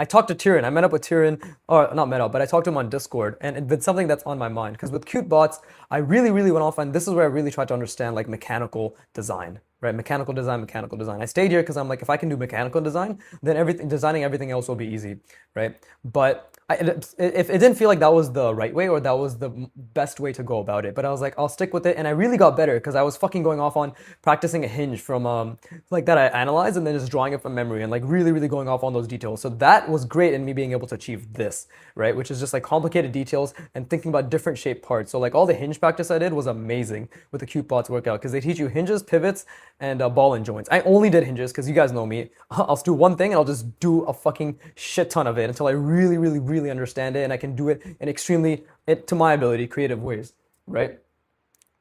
talked to Tyrion. I met up with Tyrion, or not met up, but I talked to him on Discord. And it's been something that's on my mind. Because with cute bots, I really went off, and this is where I really tried to understand like mechanical design. Right, mechanical design, mechanical design. I stayed here because I'm like, if I can do mechanical design, then designing everything else will be easy, right? But if it didn't feel like that was the right way or that was the best way to go about it, but I was like, I'll stick with it, and I really got better because I was fucking going off on practicing a hinge from like that I analyzed and then just drawing it from memory and like really going off on those details. So that was great in me being able to achieve this, right? Which is just like complicated details and thinking about different shaped parts. So like all the hinge practice I did was amazing with the cute bots workout because they teach you hinges, pivots, and ball and joints. I only did hinges because you guys know me. I'll do one thing and I'll just do a fucking shit ton of it until I really understand it and I can do it in extremely, to my ability, creative ways, right?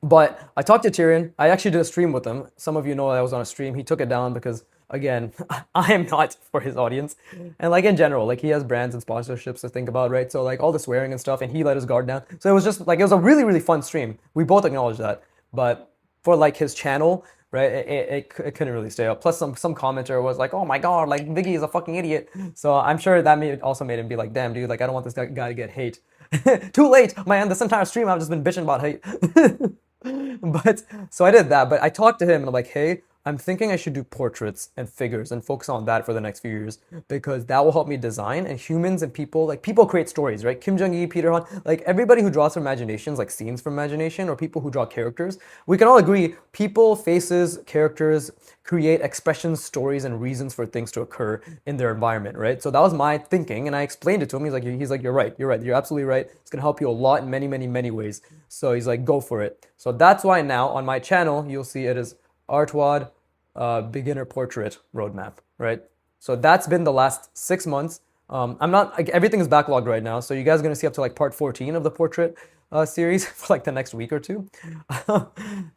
But I talked to Tyrion. I actually did a stream with him. Some of you know I was on a stream. He took it down because, again, I am not for his audience. And like in general, like he has brands and sponsorships to think about, right? So like all the swearing and stuff, and he let his guard down. So it was just like, it was a really fun stream. We both acknowledge that. But for like his channel, right, it couldn't really stay up. Plus some commenter was like, oh my God, like Biggie is a fucking idiot. So I'm sure that also made him be like, damn dude, like I don't want this guy to get hate. Too late, man. This entire stream I've just been bitching about hate. But so I did that, but I talked to him and I'm like, hey, I'm thinking I should do portraits and figures and focus on that for the next few years because that will help me design, and humans and people, like people create stories, right? Kim Jong-il, Peter Han, like everybody who draws from imaginations, like scenes from imagination, or people who draw characters, we can all agree people, faces, characters create expressions, stories, and reasons for things to occur in their environment, right? So that was my thinking, and I explained it to him. He's like, you're right, you're absolutely right. It's gonna help you a lot in many ways. So he's like, go for it. So that's why now on my channel you'll see it is Artwad beginner portrait roadmap, right? So that's been the last 6 months. I'm not like everything is backlogged right now, so you guys are gonna see up to like part 14 of the portrait series for like the next week or two,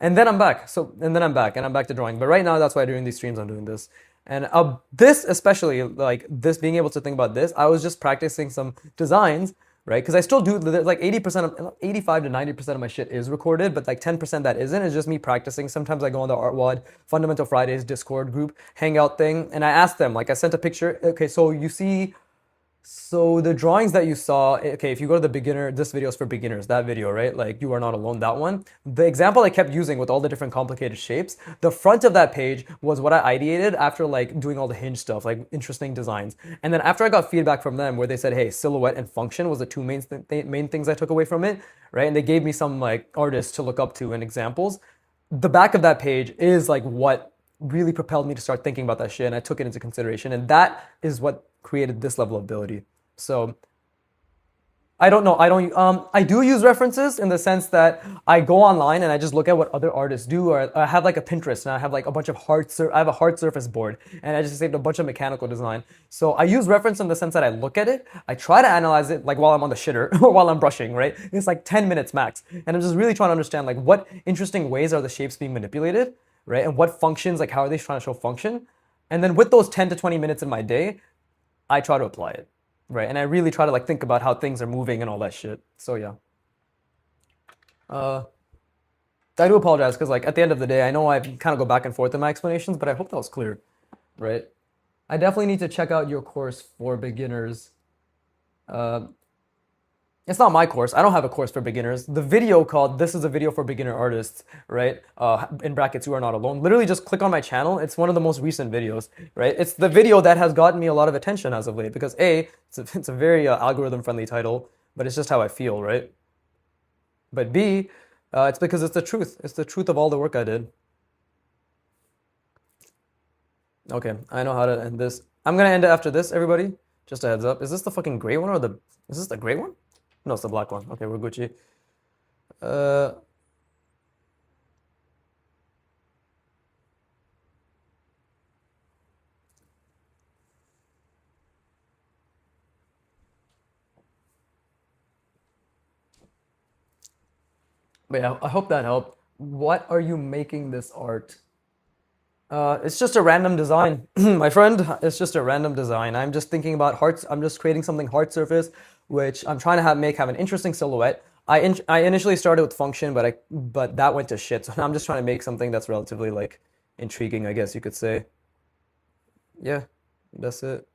and then I'm back. And I'm back to drawing. But right now, that's why during these streams I'm doing this. And this especially, like this, being able to think about this, I was just practicing some designs, right? Because I still do like 85 to 90% of my shit is recorded, but like 10% that isn't is just me practicing. Sometimes I go on the Artwad Fundamental Fridays Discord group hangout thing, and I asked them, like I sent a picture. Okay, so you see. So the drawings that you saw, okay, if you go to the beginner, this video is for beginners, that video, right? Like you are not alone, that one. The example I kept using with all the different complicated shapes, the front of that page was what I ideated after like doing all the hinge stuff, like interesting designs. And then after I got feedback from them where they said, hey, silhouette and function was the two main things I took away from it, right? And they gave me some like artists to look up to and examples. The back of that page is like what really propelled me to start thinking about that shit, and I took it into consideration, and that is what created this level of ability. So I don't know. I do use references in the sense that I go online and I just look at what other artists do, or I have like a Pinterest and I have like a bunch of I have a hard surface board and I just saved a bunch of mechanical design. So I use reference in the sense that I look at it, I try to analyze it like while I'm on the shitter or while I'm brushing, right? It's like 10 minutes max. And I'm just really trying to understand like what interesting ways are the shapes being manipulated, right? And what functions, like how are they trying to show function? And then with those 10 to 20 minutes in my day, I try to apply it, right? And I really try to like think about how things are moving and all that shit. So yeah. Uh, I do apologize because like at the end of the day, I know I kind of go back and forth in my explanations, but I hope that was clear, right? I definitely need to check out your course for beginners. Uh, It's not my course. I don't have a course for beginners. The video called "This is a video for beginner artists," right? In brackets, you are not alone. Literally, just click on my channel. It's one of the most recent videos, right? It's the video that has gotten me a lot of attention as of late because A, it's a very algorithm-friendly title, but it's just how I feel, right? But B, it's because it's the truth. It's the truth of all the work I did. Okay, I know how to end this. I'm gonna end it after this, everybody. Just a heads up. Is this the fucking gray one or the? Is this the gray one? No, it's the black one. Okay, we're Gucci. Uh, but yeah, I hope that helped. What are you making this art? It's just a random design, my friend. It's just a random design. I'm just thinking about hearts. I'm just creating something heart surface, which I'm trying to have an interesting silhouette. I initially started with function, but that went to shit. So now I'm just trying to make something that's relatively like intriguing, I guess you could say. Yeah, that's it.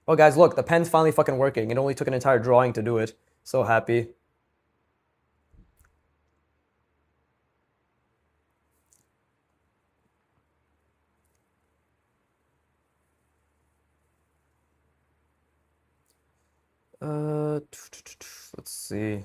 Oh, guys, look, the pen's finally fucking working. It only took an entire drawing to do it. So happy. Let's see.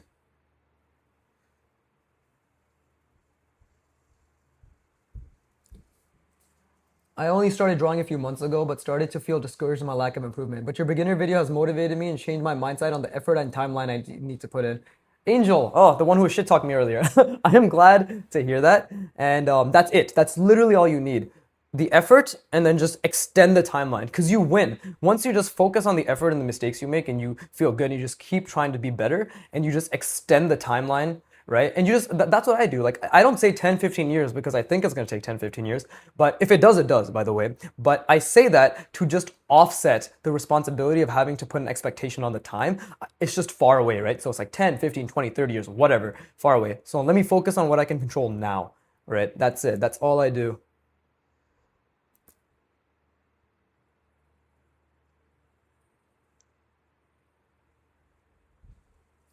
I only started drawing a few months ago, but started to feel discouraged in my lack of improvement. But your beginner video has motivated me and changed my mindset on the effort and timeline I need to put in. Angel, oh, the one who was shit talking me earlier. I am glad to hear that. And that's it. That's literally all you need. The effort and then just extend the timeline because you win. Once you just focus on the effort and the mistakes you make and you feel good and you just keep trying to be better and you just extend the timeline, right? And you just, that's what I do. Like, I don't say 10, 15 years because I think it's going to take 10, 15 years. But if it does, it does, by the way. But I say that to just offset the responsibility of having to put an expectation on the time. It's just far away, right? So it's like 10, 15, 20, 30 years, whatever, far away. So let me focus on what I can control now, right? That's it. That's all I do.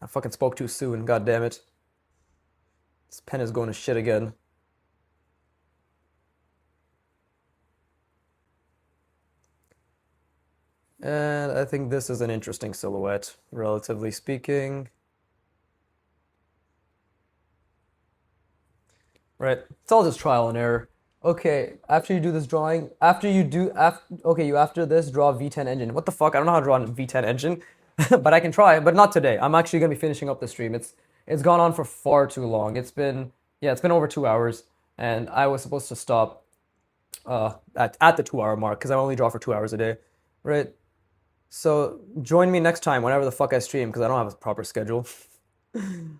I fucking spoke too soon. God damn it. This pen is going to shit again. And I think this is an interesting silhouette, relatively speaking. Right? It's all just trial and error. Okay, after you do this drawing, okay, you after this draw V10 engine. What the fuck? I don't know how to draw a V10 engine, but I can try, but not today. I'm actually gonna be finishing up the stream. It's gone on for far too long. It's been over 2 hours, and I was supposed to stop at the 2 hour mark because I only draw for 2 hours a day, right? So join me next time whenever the fuck I stream because I don't have a proper schedule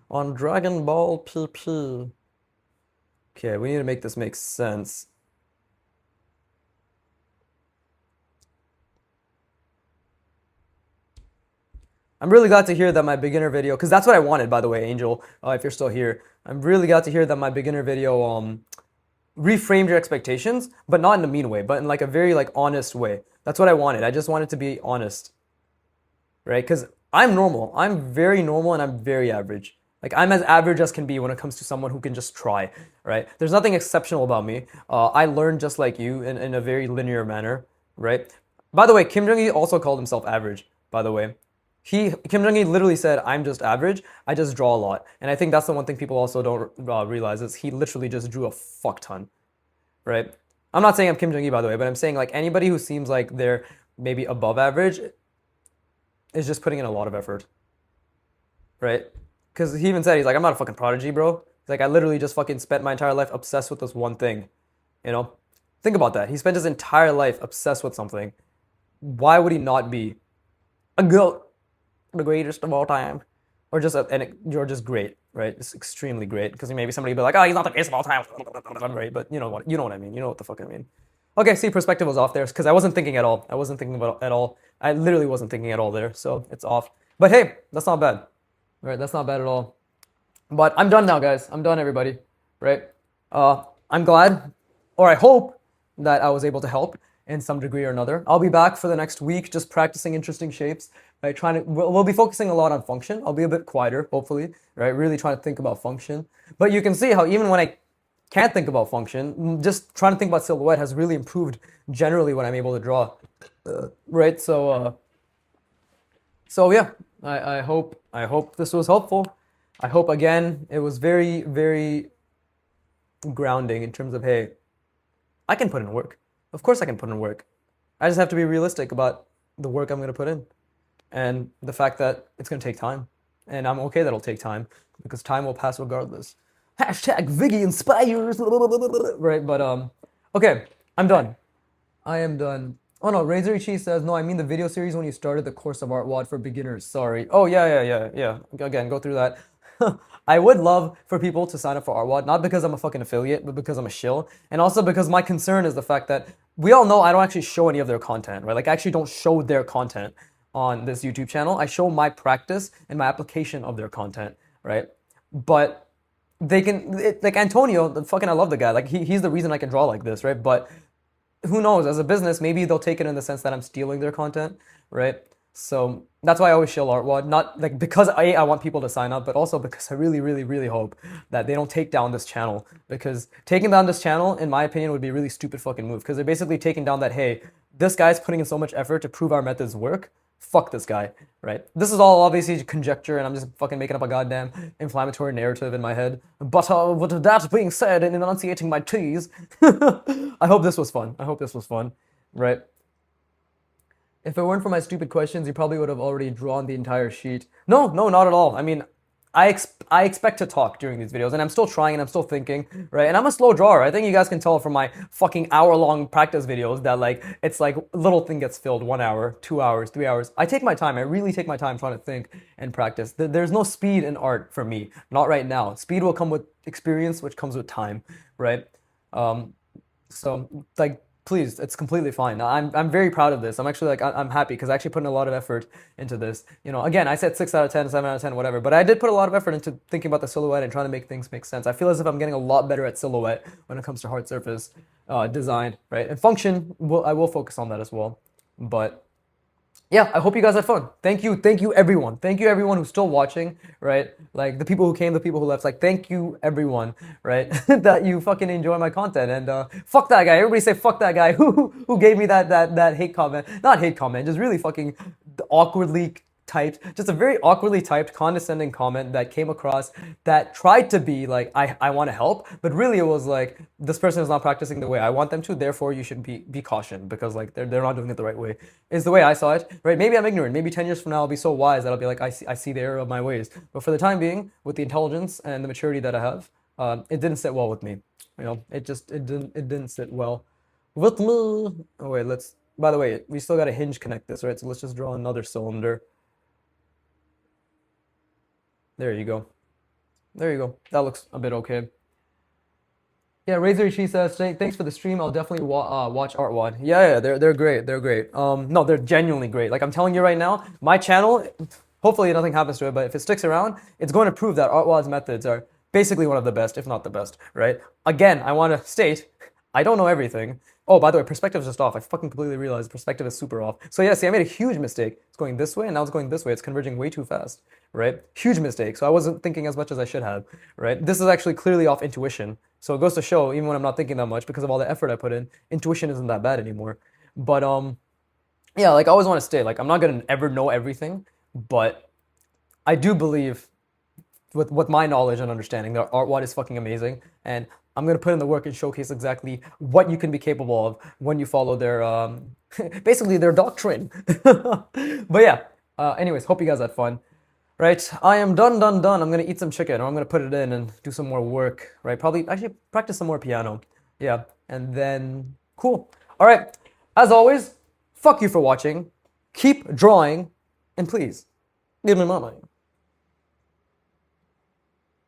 on Dragon Ball PP. Okay, we need to make this make sense. I'm really glad to hear that my beginner video, because that's what I wanted, by the way, Angel, if you're still here. I'm really glad to hear that my beginner video reframed your expectations, but not in a mean way, but in like a very like honest way. That's what I wanted. I just wanted to be honest, right? Because I'm normal. I'm very normal and I'm very average. Like I'm as average as can be when it comes to someone who can just try, right? There's nothing exceptional about me. I learned just like you in a very linear manner, right? By the way, Kim Jong-il also called himself average, by the way. Kim Jong-il literally said, "I'm just average. I just draw a lot." And I think that's the one thing people also don't realize is he literally just drew a fuck ton, right? I'm not saying I'm Kim Jong-il, by the way, but I'm saying like anybody who seems like they're maybe above average is just putting in a lot of effort, right? Because he even said, he's like, "I'm not a fucking prodigy, bro." He's like, "I literally just fucking spent my entire life obsessed with this one thing." You know? Think about that. He spent his entire life obsessed with something. Why would he not be a goat, the greatest of all time? Or just you're just great, right? It's extremely great. Because maybe somebody will be like, "Oh, he's not the greatest of all time," right? But you know what I mean. You know what the fuck I mean. Okay, see, perspective was off there because I wasn't thinking at all. I wasn't thinking about at all. I literally wasn't thinking at all there, so it's off. But hey, that's not bad. Right, that's not bad at all. But I'm done now, guys. I'm done, everybody. Right? I'm glad, or I hope that I was able to help. in some degree or another. I'll be back for the next week just practicing interesting shapes, right? We'll be focusing a lot on function. I'll be a bit quieter, hopefully, right? Really trying to think about function. But you can see how even when I can't think about function, just trying to think about silhouette has really improved generally when I'm able to draw, right? So yeah, I hope this was helpful. I hope again it was very, very grounding in terms of, hey, I can put in work. Of course I can put in work. I just have to be realistic about the work I'm going to put in and the fact that it's going to take time. And I'm okay that it'll take time because time will pass regardless. Hashtag Viggy inspires, right? But okay, I'm done. I am done. Oh no, Razor Ichi says, no, I mean the video series when you started the course of Art WOD for beginners. Sorry. Oh, yeah. Again, go through that. I would love for people to sign up for Art WOD, not because I'm a fucking affiliate, but because I'm a shill. And also because my concern is the fact that we all know I don't actually show any of their content, right? Like I actually don't show their content on this YouTube channel. I show my practice and my application of their content, right? But they can, like Antonio, I love the guy. Like he's the reason I can draw like this, right? But who knows, as a business, maybe they'll take it in the sense that I'm stealing their content, right? So that's why I always shill Art WOD, not like because I want people to sign up, but also because I really, really, really hope that they don't take down this channel, because taking down this channel, in my opinion, would be a really stupid fucking move, because they're basically taking down that, hey, this guy's putting in so much effort to prove our methods work, fuck this guy, right? This is all obviously conjecture, and I'm just fucking making up a goddamn inflammatory narrative in my head. But with that being said, and enunciating my T's, I hope this was fun. Right? If it weren't for my stupid questions, you probably would have already drawn the entire sheet. No, not at all. I mean, I expect to talk during these videos, and I'm still trying and I'm still thinking, right? And I'm a slow drawer. I think you guys can tell from my fucking hour-long practice videos that like it's like little thing gets filled 1 hour, 2 hours, 3 hours. I take my time. I really take my time trying to think and practice. There's no speed in art for me. Not right now. Speed will come with experience, which comes with time, right? So like, please, it's completely fine. I'm very proud of this. I'm actually like, I'm happy because I actually put in a lot of effort into this. You know, again, I said 6 out of 10, 7 out of 10, whatever, but I did put a lot of effort into thinking about the silhouette and trying to make things make sense. I feel as if I'm getting a lot better at silhouette when it comes to hard surface design, right? And function, I will focus on that as well. But yeah, I hope you guys had fun. Thank you everyone. Thank you everyone who's still watching, right? Like the people who came, the people who left. Like thank you everyone, right? That you fucking enjoy my content. And fuck that guy. Everybody say fuck that guy who gave me that hate comment. Not hate comment, just really fucking awkwardly typed, just a very awkwardly typed condescending comment that came across that tried to be like, I want to help, but really it was like, this person is not practicing the way I want them to, therefore you should be cautioned because like they're not doing it the right way, is the way I saw it, right? Maybe I'm ignorant. Maybe 10 years from now I'll be so wise that I'll be like, I see the error of my ways. But for the time being, with the intelligence and the maturity that I have, it didn't sit well with me. You know, it didn't sit well with me. Oh wait, by the way, we still got a hinge connect this, right? So let's just draw another cylinder. There you go. That looks a bit okay. Yeah, Razor Ichi says, thanks for the stream. I'll definitely watch Art WOD. Yeah, they're great. No, they're genuinely great. Like I'm telling you right now, my channel, hopefully nothing happens to it, but if it sticks around, it's going to prove that Art WOD's methods are basically one of the best, if not the best, right? Again, I want to state, I don't know everything. Oh, by the way, perspective is just off. I fucking completely realized perspective is super off. So yeah, see, I made a huge mistake. It's going this way, and now it's going this way. It's converging way too fast, right? Huge mistake. So I wasn't thinking as much as I should have, right? This is actually clearly off intuition. So it goes to show, even when I'm not thinking that much, because of all the effort I put in, intuition isn't that bad anymore. But yeah, like I always want to stay. Like I'm not gonna ever know everything, but I do believe, with my knowledge and understanding, that Art WOD is fucking amazing, and I'm gonna put in the work and showcase exactly what you can be capable of when you follow their basically their doctrine. But yeah, anyways, hope you guys had fun. Right, I am done. I'm gonna eat some chicken, or I'm gonna put it in and do some more work. Right, probably actually practice some more piano. Yeah, and then cool. All right, as always, fuck you for watching. Keep drawing, and please give me my money.